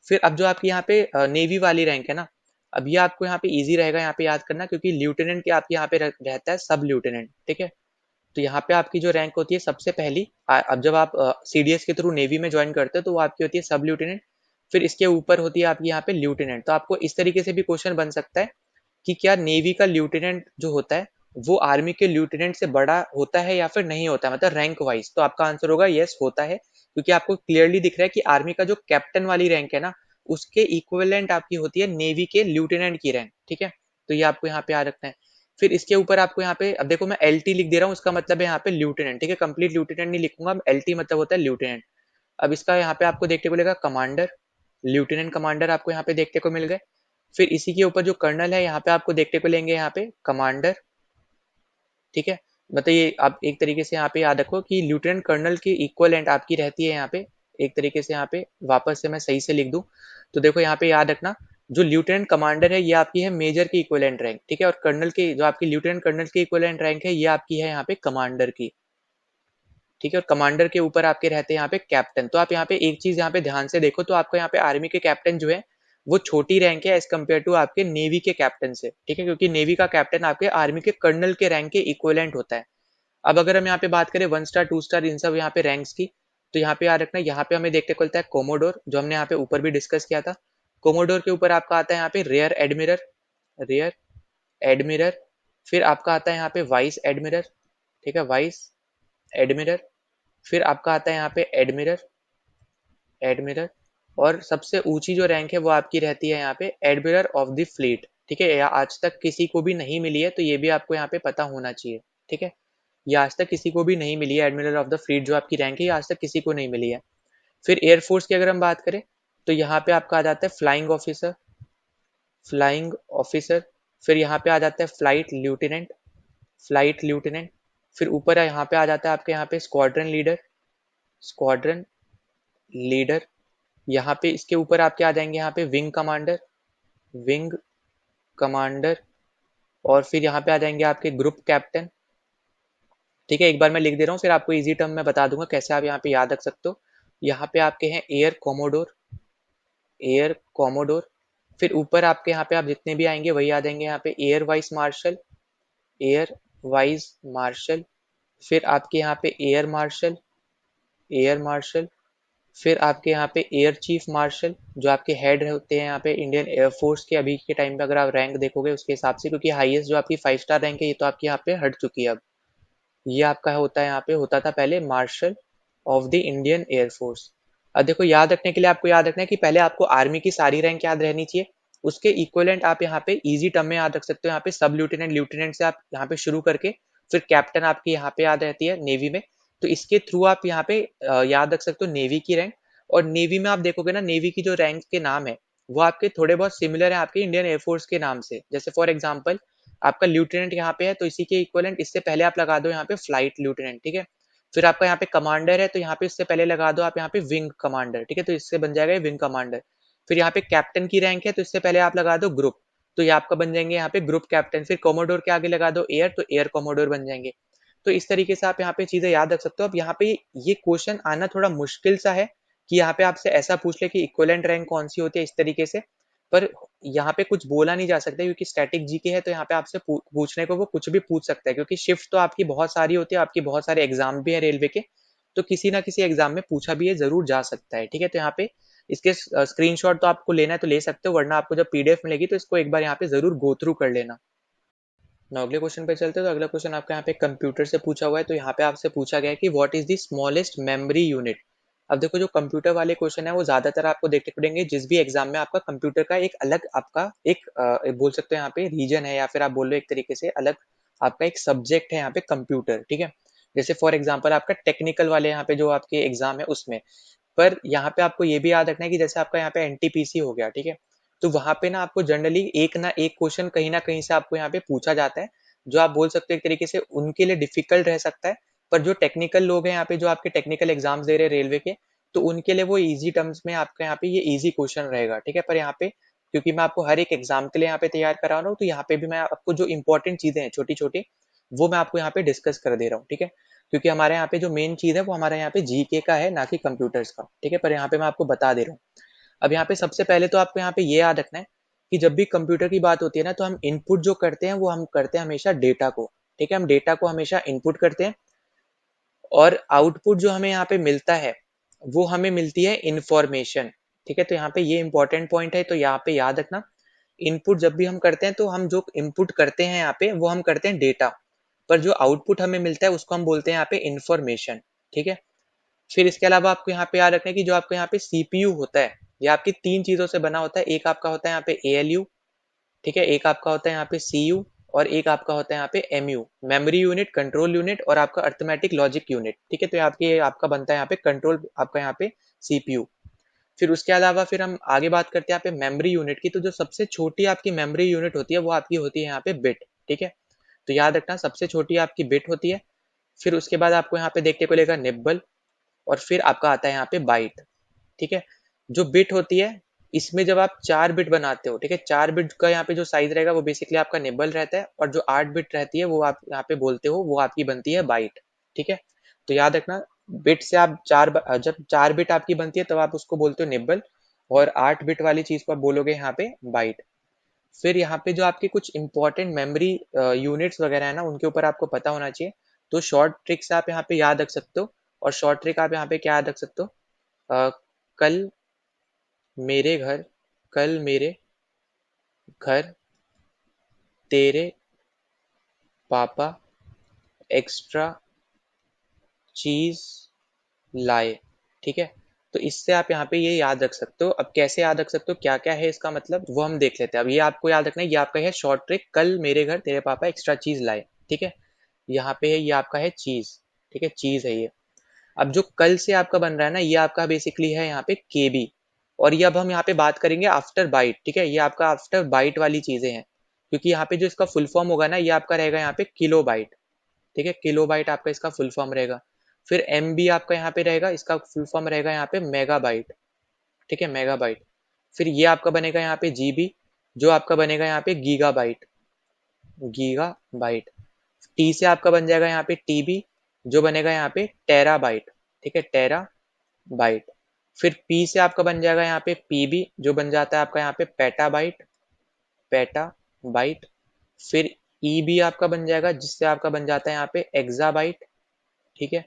फिर अब जो आपकी यहाँ पे नेवी वाली रैंक है ना, अब ये आपको यहाँ पे इजी रहेगा यहाँ पे याद करना, क्योंकि ल्यूटेनेंट के आपके यहाँ पे रहता है सब ल्यूटेनेंट, ठीक है। तो यहाँ पे आपकी जो रैंक होती है सबसे पहली, अब जब आप सीडीएस के थ्रू नेवी में ज्वाइन करते हो तो वो आपकी होती है सब ल्यूटेनेंट। फिर इसके ऊपर होती है आपकी यहाँ पे ल्यूटेनेंट। तो आपको इस तरीके से भी क्वेश्चन बन सकता है कि क्या नेवी का ल्यूटेनेंट जो होता है वो आर्मी के ल्यूटेनेंट से बड़ा होता है या फिर नहीं होता, मतलब रैंक वाइज। तो आपका आंसर होगा यस, होता है, क्योंकि आपको क्लियरली दिख रहा है कि आर्मी का जो कैप्टन वाली रैंक है ना, उसके इक्विवेलेंट आपकी होती है नेवी के ल्यूटेनेंट की रैंक, ठीक है। तो ये आपको यहाँ पे याद रखना है। फिर इसके ऊपर आपको यहाँ पे, अब देखो मैं एल टी लिख दे रहा हूँ, उसका मतलब है यहाँ पे ल्यूटेनेंट, ठीक है, कंप्लीट ल्यूटेनेंट नहीं लिखूंगा, एल टी मतलब होता है ल्यूटेनेंट। अब इसका यहाँ पे आपको देखने को मिलेगा कमांडर, लेफ्टिनेंट कमांडर आपको यहाँ पे देखने को मिल गए। फिर इसी के ऊपर जो कर्नल है यहाँ पे आपको देखने को लेंगे यहाँ पे कमांडर, ठीक है। मतलब ये आप एक तरीके से यहाँ पे याद रखो कि लेफ्टिनेंट कर्नल की इक्वलेंट आपकी रहती है यहाँ पे, एक तरीके से यहाँ पे वापस से मैं सही से लिख दूं, तो देखो यहाँ पे याद रखना, जो लेफ्टिनेंट कमांडर है ये आपकी है मेजर की इक्वलेंट रैंक, ठीक है, और कर्नल की जो आपकी लेफ्टिनेंट कर्नल की इक्वलेंट रैंक है ये आपकी है यहाँ पे कमांडर की, ठीक है। और कमांडर के ऊपर आपके रहते हैं यहाँ पे कैप्टन। तो आप यहाँ पे एक चीज यहाँ पे ध्यान से देखो, तो आपको यहाँ पे आर्मी के कैप्टन जो है वो छोटी रैंक है एज कम्पेयर टू आपके नेवी के कैप्टन से, ठीक है, क्योंकि नेवी का कैप्टन आपके आर्मी के कर्नल के रैंक के इक्वलेंट होता है। अब अगर हम यहाँ पे बात करें 1 स्टार 2 स्टार इन सब यहाँ पे रैंक्स की, तो यहाँ पे याद रखना, यहाँ पे हमें देखने को मिलता है कोमोडोर, जो हमने यहाँ पे ऊपर भी डिस्कस किया था। कोमोडोर के ऊपर आपका आता है यहाँ पे रेयर एडमिरल, रेयर एडमिरल। फिर आपका आता है यहाँ पे वाइस एडमिरल, ठीक है, वाइस एडमिरल। फिर आपका आता है यहाँ पे एडमिरल, एडमिरल। और सबसे ऊंची जो रैंक है वो आपकी रहती है यहाँ पे एडमिरल ऑफ द फ्लीट, ठीक है, या आज तक किसी को भी नहीं मिली है, तो ये भी आपको यहाँ पे पता होना चाहिए, ठीक है। ये आज तक किसी को भी नहीं मिली है। एडमिरल ऑफ द फ्लीट जो आपकी रैंक है, ये आज तक किसी को नहीं मिली है। फिर एयरफोर्स की अगर हम बात करें तो यहाँ पे आपका आ जाता है फ्लाइंग ऑफिसर, फ्लाइंग ऑफिसर। फिर यहाँ पे आ जाता है फ्लाइट ल्यूटेनेंट, फ्लाइट ल्यूटेनेंट। फिर ऊपर यहाँ पे आ जाता है आपके यहाँ पे स्क्वाड्रन लीडर, स्क्वाड्रन लीडर। यहाँ पे इसके ऊपर आपके आ जाएंगे यहाँ पे विंग कमांडर, विंग कमांडर। और फिर यहाँ पे आ जाएंगे आपके ग्रुप कैप्टन। ठीक है, एक बार मैं लिख दे रहा हूँ, फिर आपको इजी टर्म में बता दूंगा कैसे आप यहाँ पे याद रख सकते हो। यहाँ पे आपके हैं एयर कोमोडोर, एयर कोमोडोर। फिर ऊपर आपके यहाँ पे आप जितने भी आएंगे वही आ जाएंगे यहाँ पे air vice marshal, air vice marshal. फिर आपके यहाँ पे एयर मार्शल, एयर मार्शल। फिर आपके यहाँ पे एयर चीफ मार्शल, जो आपके हेड होते हैं यहाँ पे इंडियन एयरफोर्स के। अभी के टाइम पे अगर आप रैंक देखोगे उसके हिसाब से, क्योंकि हाईएस्ट जो आपकी 5 स्टार रैंक है ये तो आपकी यहाँ पे हट चुकी है अब। ये आपका होता है यहाँ पे, होता था पहले marshal of the Indian air force. अब देखो याद रखने के लिए आपको याद रखना है कि पहले आपको आर्मी की सारी रैंक याद रहनी चाहिए, उसके इक्वलेंट आप यहाँ पे इजी टर्म में याद रख सकते हो। यहाँ पे सब ल्यूटेनेंट, ल्यूटेनेंट से आप यहाँ पे शुरू करके फिर कैप्टन आपकी यहाँ पे याद रहती है नेवी में। तो इसके थ्रू आप यहाँ पे याद रख सकते हो नेवी की रैंक। और नेवी में आप देखोगे ना, नेवी की जो रैंक के नाम है वो आपके थोड़े बहुत सिमिलर है आपके इंडियन एयरफोर्स के नाम से। जैसे फॉर एग्जाम्पल आपका ल्यूटेनेंट यहाँ पे है तो इसी के इक्वलेंट इससे पहले आप लगा दो यहाँ पे फ्लाइट ल्यूटेनेंट। ठीक है, फिर आपका यहाँ पे कमांडर है तो यहाँ पे इससे पहले लगा दो आप यहाँ पे विंग कमांडर। ठीक है, तो इससे बन जाएगा विंग कमांडर। फिर यहाँ पे कैप्टन की रैंक है तो इससे पहले आप लगा दो ग्रुप, तो ये आपका बन जाएंगे यहाँ पे ग्रुप कैप्टन। फिर कोमोडोर के आगे लगा दो एयर, तो एयर कोमोडोर बन जाएंगे। तो इस तरीके से आप यहाँ पे चीजें याद रख सकते हो। अब यहाँ पे ये क्वेश्चन आना थोड़ा मुश्किल सा है कि यहाँ पे आपसे ऐसा पूछ ले कि इक्विवेलेंट रैंक कौन सी होती है इस तरीके से। पर यहाँ पे कुछ बोला नहीं जा सकता क्योंकि स्टैटिक जीके है, तो यहाँ पे आपसे पूछने को वो कुछ भी पूछ सकता है, क्योंकि शिफ्ट तो आपकी बहुत सारी होती है, आपकी बहुत सारे एग्जाम भी है रेलवे के। तो किसी ना किसी एग्जाम में पूछा भी है, जरूर जा सकता है। ठीक है, तो यहाँ पे इसके स्क्रीनशॉट तो आपको लेना है तो ले सकते हो, वरना आपको जब पीडीएफ मिलेगी तो इसको एक बार यहाँ पे जरूर गो थ्रू कर लेना। ना अगले क्वेश्चन पे चलते हैं। तो अगला क्वेश्चन आपका यहाँ पे कंप्यूटर से पूछा हुआ है। तो यहाँ पे आपसे पूछा गया है कि what is the smallest memory unit. अब देखो जो कंप्यूटर वाले क्वेश्चन है वो ज्यादातर आपको देखने पड़ेंगे जिस भी एग्जाम में आपका कंप्यूटर का एक अलग आपका एक बोल सकते हो यहाँ पे रीजन है, या फिर आप बोल लो एक तरीके से अलग आपका एक सब्जेक्ट है यहाँ पे कंप्यूटर। ठीक है, जैसे फॉर एग्जाम्पल आपका टेक्निकल वाले यहाँ पे जो आपके एग्जाम है उसमें। पर यहाँ पे आपको ये भी याद रखना है कि जैसे आपका यहाँ पे एनटीपीसी हो गया, ठीक है, तो वहां पे ना आपको जनरली एक ना एक क्वेश्चन कहीं ना कहीं से आपको यहाँ पे पूछा जाता है, जो आप बोल सकते हो एक तरीके से उनके लिए डिफिकल्ट रह सकता है। पर जो टेक्निकल लोग हैं यहाँ पे, जो आपके टेक्निकल एग्जाम्स दे रहे हैं रेलवे के, तो उनके लिए वो इजी टर्म्स में आपका यहाँ पे ये इजी क्वेश्चन रहेगा। ठीक है, पर यहाँ पे क्योंकि मैं आपको हर एक एग्जाम के लिए यहाँ पे तैयार करा रहा हूँ, तो यहाँ पे भी मैं आपको जो इंपॉर्टेंट चीजें हैं छोटी छोटी, वो मैं आपको यहाँ पे डिस्कस कर दे रहा हूँ। ठीक है, क्योंकि हमारे यहाँ पे जो मेन चीज है वो हमारे यहाँ पे जीके का है, ना कि कंप्यूटर्स का। ठीक है, पर यहाँ पे मैं आपको बता दे रहा हूँ। अब यहाँ पे सबसे पहले तो आपको यहाँ पे ये याद रखना है कि जब भी कंप्यूटर की बात होती है ना, तो हम इनपुट जो करते हैं वो हम करते हैं हमेशा डेटा को। ठीक है, हम डेटा को हमेशा इनपुट करते हैं, और आउटपुट जो हमें यहाँ पे मिलता है वो हमें मिलती है इंफॉर्मेशन। ठीक है, तो यहाँ पे ये इंपॉर्टेंट पॉइंट है, तो यहाँ पे याद रखना। इनपुट जब भी हम करते हैं तो हम जो इनपुट करते हैं यहाँ पे वो हम करते हैं डेटा, पर जो आउटपुट हमें मिलता है उसको हम बोलते हैं यहाँ पे इंफॉर्मेशन। ठीक है, फिर इसके अलावा आपको यहाँ पे याद रखना है कि जो आपको यहाँ पे सीपीयू होता है, ये आपकी 3 चीजों से बना होता है। एक आपका होता है यहाँ पे एएलयू, ठीक है, एक आपका होता है यहाँ पे सीयू, और एक आपका होता है यहाँ पे MU, memory unit, control unit, और आपका अर्थमेटिक लॉजिक यूनिट। ठीक है, तो आपका बनता है यहाँ पे कंट्रोल, आपका यहाँ पे सीपीयू। फिर उसके अलावा फिर हम आगे बात करते हैं यहाँ पे मेमोरी यूनिट की। तो जो सबसे छोटी आपकी मेमोरी यूनिट होती है वो आपकी होती है यहाँ पे बिट। ठीक है, तो याद रखना सबसे छोटी आपकी बिट होती है। फिर उसके बाद आपको यहाँ पे देखने को लेगा निब्बल, और फिर आपका आता है यहाँ पे बाइट। ठीक है, जो बिट होती है इसमें जब आप 4 बिट बनाते हो, ठीक है, 4 बिट का यहाँ पे जो साइज रहेगा वो बेसिकली आपका निबल रहता है, और जो 8 बिट रहती है वो आप यहाँ पे बोलते हो वो आपकी बनती है बाइट। ठीक है, तो याद रखना बिट से आप जब 4 बिट आपकी बनती है तब आप उसको बोलते हो निबल, और 8 बिट वाली चीज को आप बोलोगे यहाँ पे बाइट। फिर यहाँ पे जो आपके कुछ इंपॉर्टेंट मेमोरी यूनिट्स वगैरह है ना, उनके ऊपर आपको पता होना चाहिए। तो शॉर्ट ट्रिक्स आप यहाँ पे याद रख सकते हो, और शॉर्ट ट्रिक आप यहाँ पे क्या याद रख सकते हो, कल मेरे घर, कल मेरे घर तेरे पापा एक्स्ट्रा चीज लाए। ठीक है, तो इससे आप यहाँ पे ये याद रख सकते हो। अब कैसे याद रख सकते हो, क्या क्या है इसका मतलब, वो हम देख लेते हैं। अब ये आपको याद रखना है, ये आपका है शॉर्ट ट्रिक, कल मेरे घर तेरे पापा एक्स्ट्रा चीज लाए। ठीक है, यहाँ पे है ये आपका है चीज, ठीक है, चीज है ये। अब जो कल से आपका बन रहा है ना, ये आपका बेसिकली है यहाँ पे केबी। और ये अब हम यहाँ पे बात करेंगे आफ्टर बाइट, ठीक है, ये आपका आफ्टर बाइट वाली चीजें हैं, क्योंकि यहाँ पे जो इसका फुल फॉर्म होगा ना, ये आपका रहेगा यहाँ पे किलो बाइट, ठीक है, किलो बाइट आपका इसका फुल फॉर्म रहेगा। फिर एम बी आपका यहाँ पे रहेगा, इसका फुल फॉर्म रहेगा यहाँ पे मेगा बाइट, ठीक है, मेगा बाइट। फिर ये आपका बनेगा यहाँ पे जीबी, जो आपका बनेगा यहाँ पे gigabyte, gigabyte. T से आपका बन जाएगा यहाँ पे टीबी, जो बनेगा यहाँ पे टेरा बाइट, ठीक है, टेरा बाइट। फिर पी से आपका बन जाएगा यहाँ पे पीबी, जो बन जाता है आपका यहाँ पे पेटा बाइट, पेटा बाइट। फिर ई बी आपका बन जाएगा, जिससे आपका बन जाता है यहाँ पे एक्सा बाइट, ठीक है।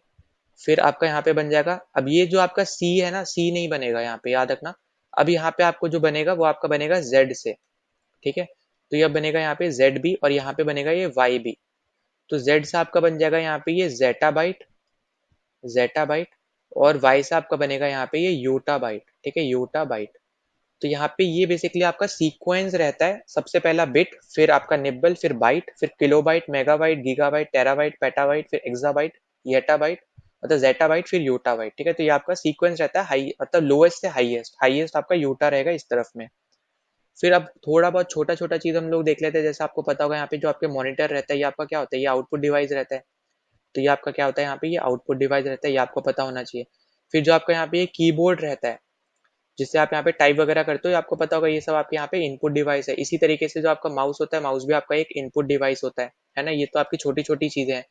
फिर आपका यहाँ पे बन जाएगा, अब ये जो आपका सी है ना, सी नहीं बनेगा यहाँ पे, याद रखना। अब यहाँ पे आपको जो बनेगा वो आपका बनेगा जेड से, ठीक है। तो ये बनेगा यहाँ पे जेड बी, और यहाँ पे बनेगा ये वाई बी। तो जेड से आपका बन जाएगा यहाँ पे ये जेटा बाइट, जेटा बाइट। और वाई से आपका बनेगा यहाँ पे ये यूटा बाइट, ठीक है, यूटा बाइट। तो यहाँ पे ये बेसिकली आपका सीक्वेंस रहता है, सबसे पहला बिट, फिर आपका निब्बल, फिर बाइट, फिर kilobyte, megabyte, gigabyte, terabyte, petabyte, फिर एक्साबाइट, येटाबाइट, मतलब जेटाबाइट, फिर यूटाबाइट, ठीक है। तो ये आपका सीक्वेंस रहता है, हाई मतलब लोएस्ट से हाईएस्ट, हाईएस्ट आपका यूटा रहेगा इस तरफ में। फिर अब थोड़ा बहुत छोटा छोटा चीज हम लोग देख लेते हैं, जैसे आपको पता होगा यहाँ पे जो आपके मॉनिटर रहता है, ये आपका क्या होता है, ये आउटपुट डिवाइस रहता है। तो ये आपका क्या होता है, यहाँ पे ये आउटपुट डिवाइस रहता है, ये आपको पता होना चाहिए। फिर जो आपका यहाँ पे ये कीबोर्ड रहता है, जिससे आप यहाँ पे टाइप वगैरह करते हो, आपको पता होगा ये सब आपके यहाँ पे इनपुट डिवाइस है। इसी तरीके से जो आपका माउस होता है, माउस भी आपका एक इनपुट डिवाइस होता है ना। ये तो आपकी छोटी छोटी चीजें हैं।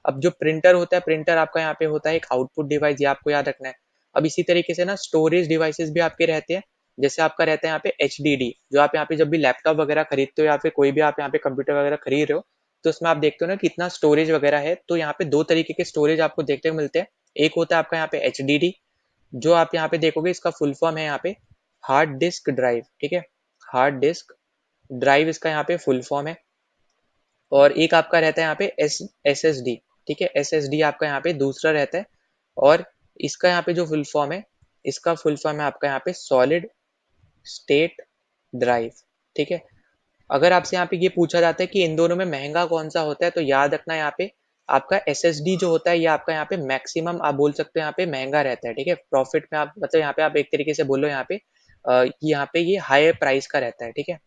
अब जो प्रिंटर होता है, प्रिंटर आपका यहाँ पे होता है एक आउटपुट डिवाइस, ये आपको याद रखना है। अब इसी तरीके से ना स्टोरेज डिवाइसेस भी आपके रहते हैं, जैसे आपका रहता है यहाँ पे एच जो आप यहाँ पे जब भी लैपटॉप वगैरह खरीदते हो, या फिर कोई भी आप यहाँ पे कंप्यूटर वगैरह खरीद रहे हो, तो उसमें आप देखते हो ना कितना स्टोरेज वगैरह है। तो यहाँ पे दो तरीके के स्टोरेज आपको देखने को मिलते हैं। एक होता है आपका यहाँ पे एच जो आप यहाँ पे देखोगे, इसका फुल फॉर्म है यहाँ पे हार्ड डिस्क ड्राइव, ठीक है, हार्ड डिस्क ड्राइव इसका यहाँ पे फुल फॉर्म है। और एक आपका रहता है यहाँ पे एस एस डी, ठीक है, एस एस डी आपका यहाँ पे दूसरा रहता है। और इसका यहाँ पे जो फुल फॉर्म है, इसका फुल फॉर्म है आपका यहाँ पे सॉलिड स्टेट ड्राइव, ठीक है। अगर आपसे यहाँ पे ये पूछा जाता है कि इन दोनों में महंगा कौन सा होता है, तो याद रखना यहाँ पे आपका एस एस डी जो होता है, ये आपका यहाँ पे मैक्सिमम आप बोल सकते हो यहाँ पे महंगा रहता है, ठीक है। प्रॉफिट में आप मतलब यहाँ पे आप एक तरीके से बोलो यहाँ पे कि यहाँ पे ये हाई प्राइस का रहता है, ठीक है।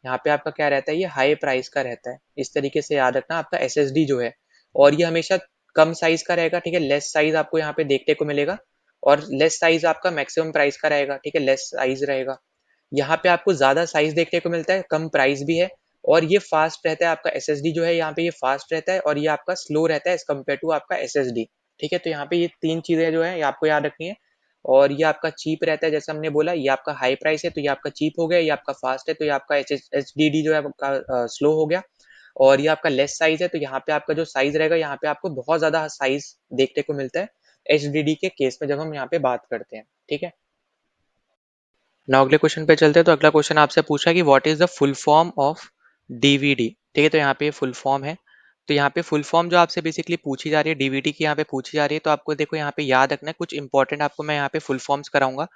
यहाँ पे आपका क्या रहता है, ये हाई प्राइस का रहता है, इस तरीके से याद रखना आपका एसएसडी जो है। और ये हमेशा कम साइज का रहेगा, ठीक है, लेस साइज आपको यहाँ पे देखने को मिलेगा। और लेस साइज आपका मैक्सिमम प्राइस का रहेगा, ठीक है, लेस साइज रहेगा। यहाँ पे आपको ज्यादा साइज देखने को मिलता है, कम प्राइस भी है। और ये फास्ट रहता है, आपका एसएसडी जो है यहाँ पे ये फास्ट रहता है, और ये आपका स्लो रहता है एज कम्पेयर टू आपका एसएसडी, ठीक है। तो यहाँ पे ये तीन चीजें जो है ये आपको याद रखनी है। और ये आपका चीप रहता है, जैसे हमने बोला, ये आपका हाई प्राइस है तो ये आपका चीप हो गया, ये आपका फास्ट है तो ये आपका एच डी डी जो है आपका स्लो हो गया। और ये आपका लेस साइज है, तो यहाँ पे आपका जो साइज रहेगा, यहाँ पे आपको बहुत ज्यादा साइज देखने को मिलता है एच डी डी के केस में, जब हम यहाँ पे बात करते हैं, ठीक है। नाउ अगले क्वेश्चन पे चलते हैं। तो अगला क्वेश्चन आपसे पूछा कि what is the full form of DVD, ठीक है। तो यहाँ पे फुल फॉर्म है। तो यहाँ पे फुल फॉर्म जो आपसे बेसिकली पूछी जा रही है डीवीडी की, यहाँ पे पूछी जा रही है, तो आपको देखो यहाँ पे याद रखना है कुछ इंपॉर्टेंट, आपको मैं यहाँ पे फुल फॉर्म्स कराऊंगा।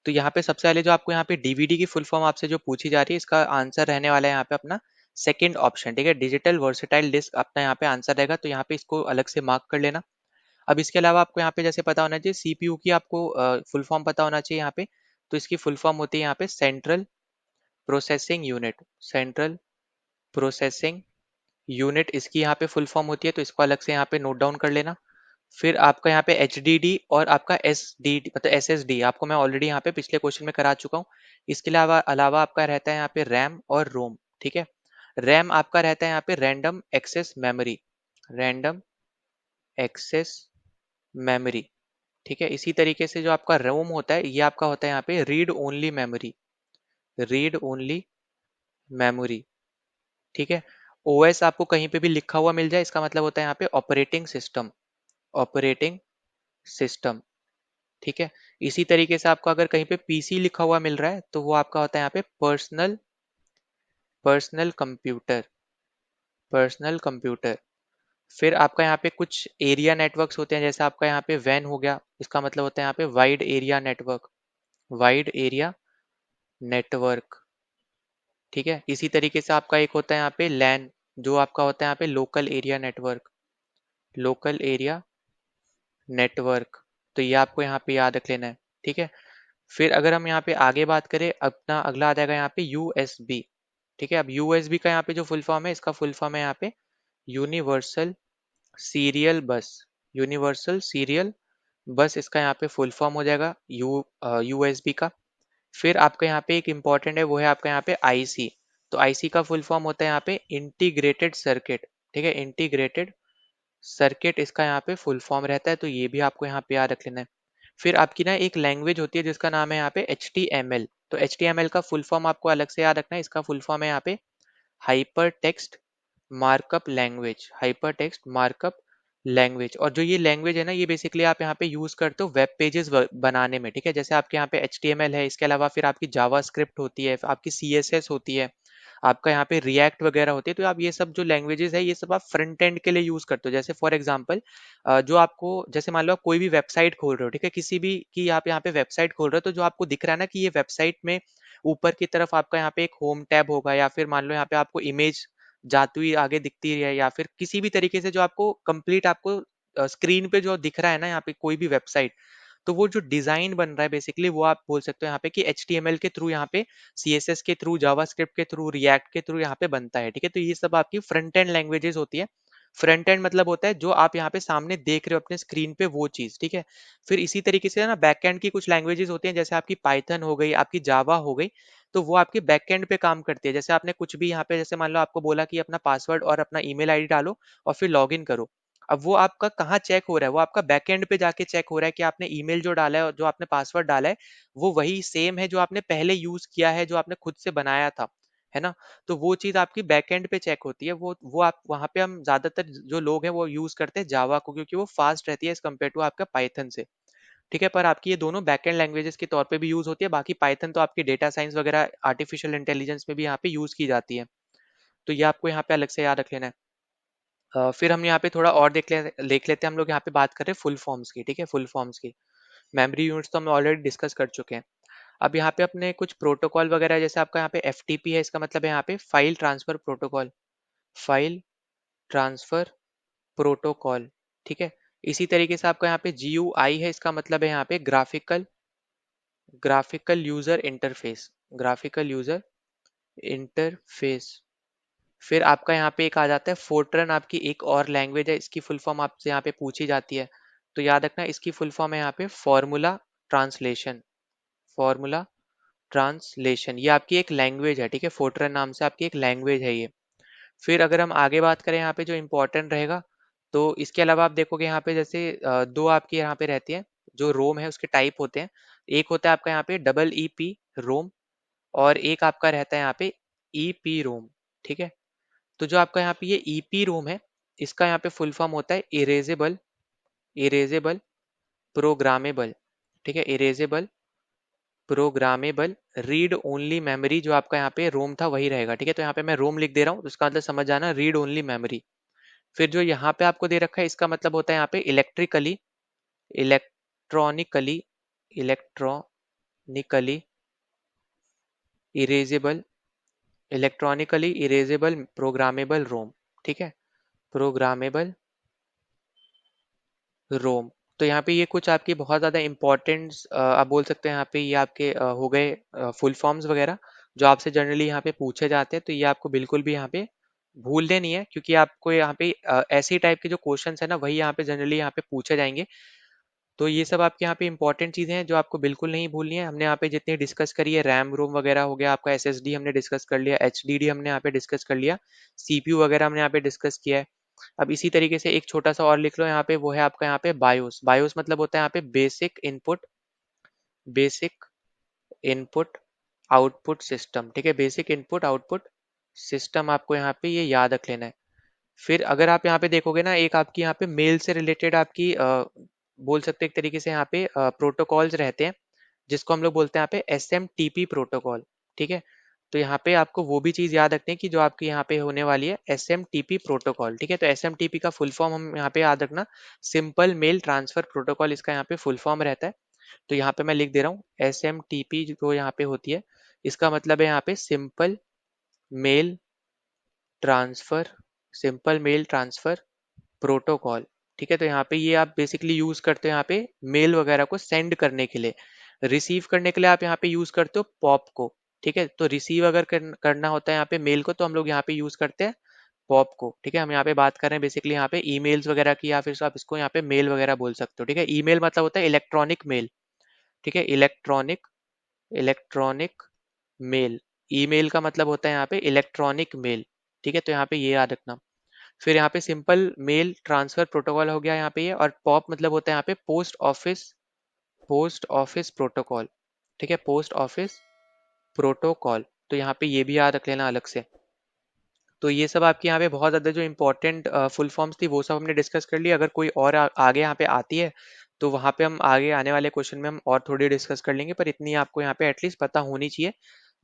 तो यहाँ पे सबसे पहले जो आपको यहाँ पे डीवीडी की फुल फॉर्म आपसे जो पूछी जा रही है, इसका आंसर रहने वाला है यहाँ पे अपना सेकंड ऑप्शन, ठीक है, डिजिटल वर्सेटाइल डिस्क अपना यहाँ पे आंसर रहेगा। तो यहाँ पे इसको अलग से मार्क कर लेना। अब इसके अलावा आपको यहाँ पे जैसे पता होना चाहिए सीपीयू की, आपको फुल फॉर्म पता होना चाहिए यहाँ पे। तो इसकी फुल फॉर्म होती है यहाँ पे central processing unit, central processing unit इसकी यहाँ पे फुल फॉर्म होती है। तो इसको अलग से यहाँ पे नोट डाउन कर लेना। फिर आपका यहाँ पे एच डी डी और आपका एस डी मतलब एस एस डी आपको मैं ऑलरेडी यहाँ पे पिछले क्वेश्चन में करा चुका हूँ। इसके अलावा अलावा आपका रहता है यहाँ पे रैम और रोम, ठीक है। रैम आपका रहता है यहाँ पे random access memory, random access memory, ठीक है। इसी तरीके से जो आपका रोम होता है, ये आपका होता है यहाँ पे read only memory, read only memory, ठीक है। ओएस आपको कहीं पे भी लिखा हुआ मिल जाए, इसका मतलब होता है यहाँ पे ऑपरेटिंग सिस्टम, ऑपरेटिंग सिस्टम, ठीक है। इसी तरीके से आपको अगर कहीं पे पीसी लिखा हुआ मिल रहा है, तो वो आपका होता है यहाँ पे personal, personal computer, personal computer. फिर आपका यहाँ पे कुछ एरिया नेटवर्क्स होते हैं, जैसे आपका यहाँ पे वैन हो गया, इसका मतलब होता है यहाँ पे wide area network, wide area network, ठीक है। इसी तरीके से आपका एक होता है यहाँ पे लैन, जो आपका होता है यहाँ पे local area network, local area network. तो ये आपको यहाँ पे याद रख लेना है, ठीक है। फिर अगर हम यहाँ पे आगे बात करें, अपना अगला आ जाएगा यहाँ पे यूएसबी, ठीक है। अब यूएसबी का यहाँ पे जो फुल फॉर्म है, इसका फुल फॉर्म है यहाँ पे यूनिवर्सल सीरियल बस। यूनिवर्सल सीरियल बस इसका यहाँ पे फुल फॉर्म हो जाएगा यूएसबी का। फिर आपका यहाँ पे एक इम्पॉर्टेंट है, वो है आपका यहाँ पे आईसी। तो आईसी का फुल फॉर्म होता है यहाँ पे इंटीग्रेटेड सर्किट, ठीक है। इंटीग्रेटेड सर्किट इसका यहाँ पे फुल फॉर्म रहता है, तो ये भी आपको यहाँ पे याद रख लेना है। फिर आपकी ना एक लैंग्वेज होती है जिसका नाम है यहाँ पे HTML। तो HTML का फुल फॉर्म आपको अलग से याद रखना है। इसका फुल फॉर्म है यहाँ पे hyper text markup language. Hyper text markup language. और जो ये लैंग्वेज है ना, ये बेसिकली आप यहाँ पे यूज करते हो वेब पेजेस बनाने में, ठीक है। जैसे आपके यहाँ पे HTML है, इसके अलावा फिर आपकी जावा स्क्रिप्ट होती है, आपकी CSS होती है, आपका यहाँ पे रिएक्ट वगैरह होती है। तो आप ये सब जो लैंग्वेजेस है, ये सब आप फ्रंट एंड के लिए यूज करते हो। जैसे फॉर एग्जांपल जो आपको, जैसे मान लो आप कोई भी वेबसाइट खोल रहे हो, ठीक है, किसी भी की आप यहाँ पे वेबसाइट खोल रहे हो, तो जो आपको दिख रहा है ना कि ये वेबसाइट में ऊपर की तरफ आपका यहाँ पे एक होम टैब होगा, या फिर मान लो यहाँ पे आपको इमेज जाती हुई आगे दिखती है, या फिर किसी भी तरीके से जो आपको कंप्लीट आपको स्क्रीन पे जो दिख रहा है ना यहाँ पे कोई भी वेबसाइट, तो वो जो डिजाइन बन रहा है बेसिकली, वो आप बोल सकते हो यहाँ पे कि HTML के थ्रू, यहाँ पे CSS के थ्रू, जावास्क्रिप्ट के थ्रू, रिएक्ट के थ्रू यहाँ पे बनता है, ठीक है। तो ये सब आपकी फ्रंट एंड लैंग्वेजेस होती है। फ्रंट एंड मतलब होता है जो आप यहाँ पे सामने देख रहे हो अपने स्क्रीन पे, वो चीज, ठीक है। फिर इसी तरीके से ना बैक एंड की कुछ लैंग्वेजेस होती हैं, जैसे आपकी पाइथन हो गई, आपकी जावा हो गई। तो वो आपके बैक एंड पे काम करती है। जैसे आपने कुछ भी यहाँ पे, जैसे मान लो आपको बोला कि अपना पासवर्ड और अपना ईमेल आईडी डालो और फिर लॉग इन करो। अब वो आपका कहाँ चेक हो रहा है, वो आपका बैकएंड पे जाके चेक हो रहा है कि आपने ईमेल जो डाला है और जो आपने पासवर्ड डाला है, वो वही सेम है जो आपने पहले यूज किया है, जो आपने खुद से बनाया था, है ना। तो वो चीज आपकी बैकएंड पे चेक होती है। वो आप वहां पे, हम ज्यादातर जो लोग हैं वो यूज करते हैं जावा को, क्योंकि वो फास्ट रहती है एज कम्पेयर टू आपका पाइथन से, ठीक है। पर आपकी ये दोनों बैकएंड लैंग्वेजेस के तौर पे भी यूज होती है। बाकी पाइथन तो आपकी डेटा साइंस वगैरह, आर्टिफिशियल इंटेलिजेंस में भी यहाँ पे यूज की जाती है। तो ये आपको यहाँ पे अलग से याद रख लेना है। फिर हम यहाँ पे थोड़ा और देख लेते हैं। हम लोग यहाँ पे बात कर रहे हैं फुल फॉर्म्स की, ठीक है। फुल फॉर्म्स की मेमोरी यूनिट्स तो हम ऑलरेडी डिस्कस कर चुके हैं। अब यहाँ पे अपने कुछ प्रोटोकॉल वगैरह, जैसे आपका यहाँ पे FTP है, इसका मतलब है यहाँ पे file transfer protocol. File transfer protocol, ठीक है। इसी तरीके से आपका यहाँ पे GUI है, इसका मतलब है यहाँ पे graphical user interface. Graphical user interface. फिर आपका यहाँ पे एक आ जाता है फोर्ट्रन, आपकी एक और लैंग्वेज है, इसकी फुल फॉर्म आपसे यहाँ पे पूछी जाती है। तो याद रखना, इसकी फुल फॉर्म है यहाँ पे फॉर्मूला ट्रांसलेशन। फॉर्मूला ट्रांसलेशन, ये आपकी एक लैंग्वेज है, ठीक है। फोर्ट्रन नाम से आपकी एक लैंग्वेज है ये। फिर अगर हम आगे बात करें यहाँ पे जो इम्पोर्टेंट रहेगा, तो इसके अलावा आप देखोगे यहाँ पे जैसे दो आपकी यहाँ पे रहती है, जो रोम है उसके टाइप होते हैं। एक होता है आपका यहाँ पे EEP रोम, और एक आपका रहता है यहाँ पे EP रोम, ठीक है। तो जो आपका यहाँ पे ये EP रोम है, इसका यहाँ पे फुल फॉर्म होता है इरेजेबल इरेजेबल प्रोग्रामेबल, ठीक है। Erasable programmable read only memory, जो आपका यहाँ पे रोम था वही रहेगा, ठीक है। तो यहाँ पे मैं रोम लिख दे रहा हूँ, तो इसका मतलब समझ जाना रीड ओनली मेमोरी। फिर जो यहाँ पे आपको दे रखा है, इसका मतलब होता है यहाँ पे electronically electronically erasable electronically erasable programmable रोम, ठीक है। प्रोग्रामेबल रोम। तो यहाँ पे ये कुछ आपकी बहुत ज़्यादा इम्पोर्टेंट्स आप बोल सकते हैं, यहाँ पे ये आपके हो गए फुल फॉर्म्स वगैरह, जो आपसे जनरली यहाँ पे पूछे जाते हैं। तो ये आपको बिल्कुल भी यहाँ पे भूलने नहीं है, क्योंकि आपको यहाँ पे ऐसी टाइप के जो क्वेश्चंस है ना, वही यहाँ पे जनरली यहाँ पे पूछे जाएंगे। तो ये सब आपके यहाँ पे इंपॉर्टेंट चीज़ें हैं जो आपको बिल्कुल नहीं भूलनी है। हमने यहाँ पे जितनी डिस्कस करी है, रैम रोम वगैरह हो गया, आपका SSD हमने डिस्कस कर लिया, HDD हमने यहाँ पे डिस्कस कर लिया, CPU वगैरह हमने यहाँ पे डिस्कस किया है। अब इसी तरीके से एक छोटा सा और लिख लो यहाँ पे, वो है आपका यहाँ पे बायोस। बायोस मतलब होता है यहाँ पे बेसिक इनपुट आउटपुट सिस्टम, ठीक है। बेसिक इनपुट आउटपुट सिस्टम आपको यहाँ पे ये याद रख लेना है। फिर अगर आप यहाँ पे देखोगे ना, एक आपकी यहाँ पे मेल से रिलेटेड आपकी बोल सकते हैं एक तरीके से यहाँ पे प्रोटोकॉल्स रहते हैं, जिसको हम लोग बोलते हैं यहाँ पे SMTP प्रोटोकॉल, ठीक है। तो यहाँ पे आपको वो भी चीज़ याद रखनी है कि जो आपकी यहाँ पे होने वाली है SMTP प्रोटोकॉल, ठीक है। तो SMTP का फुल फॉर्म हम यहाँ पे याद रखना, सिंपल मेल ट्रांसफर प्रोटोकॉल इसका यहाँ पे फुल फॉर्म रहता है। तो यहाँ पे मैं लिख दे रहा हूँ SMTP जो यहाँ पे होती है, इसका मतलब है यहाँ पे mail transfer simple mail transfer protocol, ठीक है, तो यहाँ पे ये आप बेसिकली यूज करते हो यहाँ पे मेल वगैरह को सेंड करने के लिए। रिसीव करने के लिए आप यहाँ पे यूज करते हो पॉप को। ठीक है, तो रिसीव अगर करना होता है यहाँ पे मेल को, तो हम लोग यहाँ पे यूज करते हैं पॉप को। ठीक है, हम यहाँ पे बात कर रहे हैं बेसिकली यहाँ पे ईमेल्स वगैरह की, या फिर आप इसको यहाँ पे मेल वगैरह बोल सकते हो। ठीक है, ईमेल मतलब होता है इलेक्ट्रॉनिक मेल। ठीक है, इलेक्ट्रॉनिक इलेक्ट्रॉनिक मेल। ईमेल का मतलब होता है यहाँ पे इलेक्ट्रॉनिक मेल। ठीक है, तो यहाँ पे ये याद रखना। फिर यहाँ पे सिंपल मेल ट्रांसफर प्रोटोकॉल हो गया यहाँ पे ये, और पॉप मतलब होता है यहाँ पे पोस्ट ऑफिस प्रोटोकॉल। ठीक है, पोस्ट ऑफिस प्रोटोकॉल, तो यहाँ पे ये भी याद रख लेना अलग से। तो ये सब आपके यहाँ पे बहुत ज़्यादा जो इंपॉर्टेंट फुल फॉर्म्स थी वो सब हमने डिस्कस कर लिया। अगर कोई और आगे यहाँ पे आती है तो वहाँ पे हम आगे आने वाले क्वेश्चन में हम और थोड़ी डिस्कस कर लेंगे, पर इतनी आपको यहाँ पे एटलीस्ट पता होनी चाहिए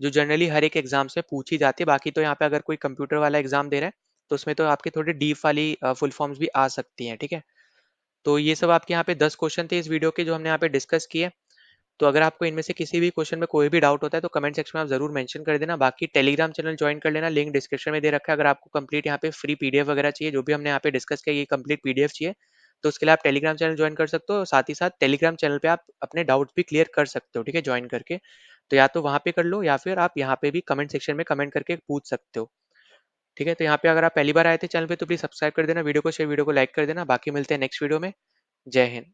जो जनरली हर एक एग्जाम से पूछी जाती है। बाकी तो यहाँ पे अगर कोई कंप्यूटर वाला एग्जाम दे रहा है तो उसमें तो आपके थोड़ी डीप वाली फुल फॉर्म्स भी आ सकती हैं। ठीक है, तो ये सब आपके यहाँ पे 10 क्वेश्चन थे इस वीडियो के जो हमने यहाँ पे डिस्कस किए। तो अगर आपको इनमें से किसी भी क्वेश्चन में कोई भी डाउट होता है तो कमेंट सेक्शन में आप जरूर मेंशन कर देना। बाकी टेलीग्राम चैनल ज्वाइन कर लेना, लिंक डिस्क्रिप्शन में दे रखा है। अगर आपको कंप्लीट यहाँ पे फ्री पीडीएफ वगैरह चाहिए, जो भी हमने यहाँ पे डिस्कस किया ये कंप्लीट पीडीएफ चाहिए, तो उसके लिए आप टेलीग्राम चैनल ज्वाइन कर सकते हो। साथ ही साथ टेलीग्राम चैनल पे आप अपने डाउट्स भी क्लियर कर सकते हो। ठीक है, ज्वाइन करके। तो या तो वहाँ पे कर लो, या फिर आप यहाँ पे भी कमेंट सेक्शन में कमेंट करके पूछ सकते हो। ठीक है, तो यहाँ पे अगर आप पहली बार आए थे चैनल पे तो प्लीज सब्सक्राइब कर देना, वीडियो को शेयर, वीडियो को लाइक कर देना। बाकी मिलते हैं नेक्स्ट वीडियो में। जय हिंद।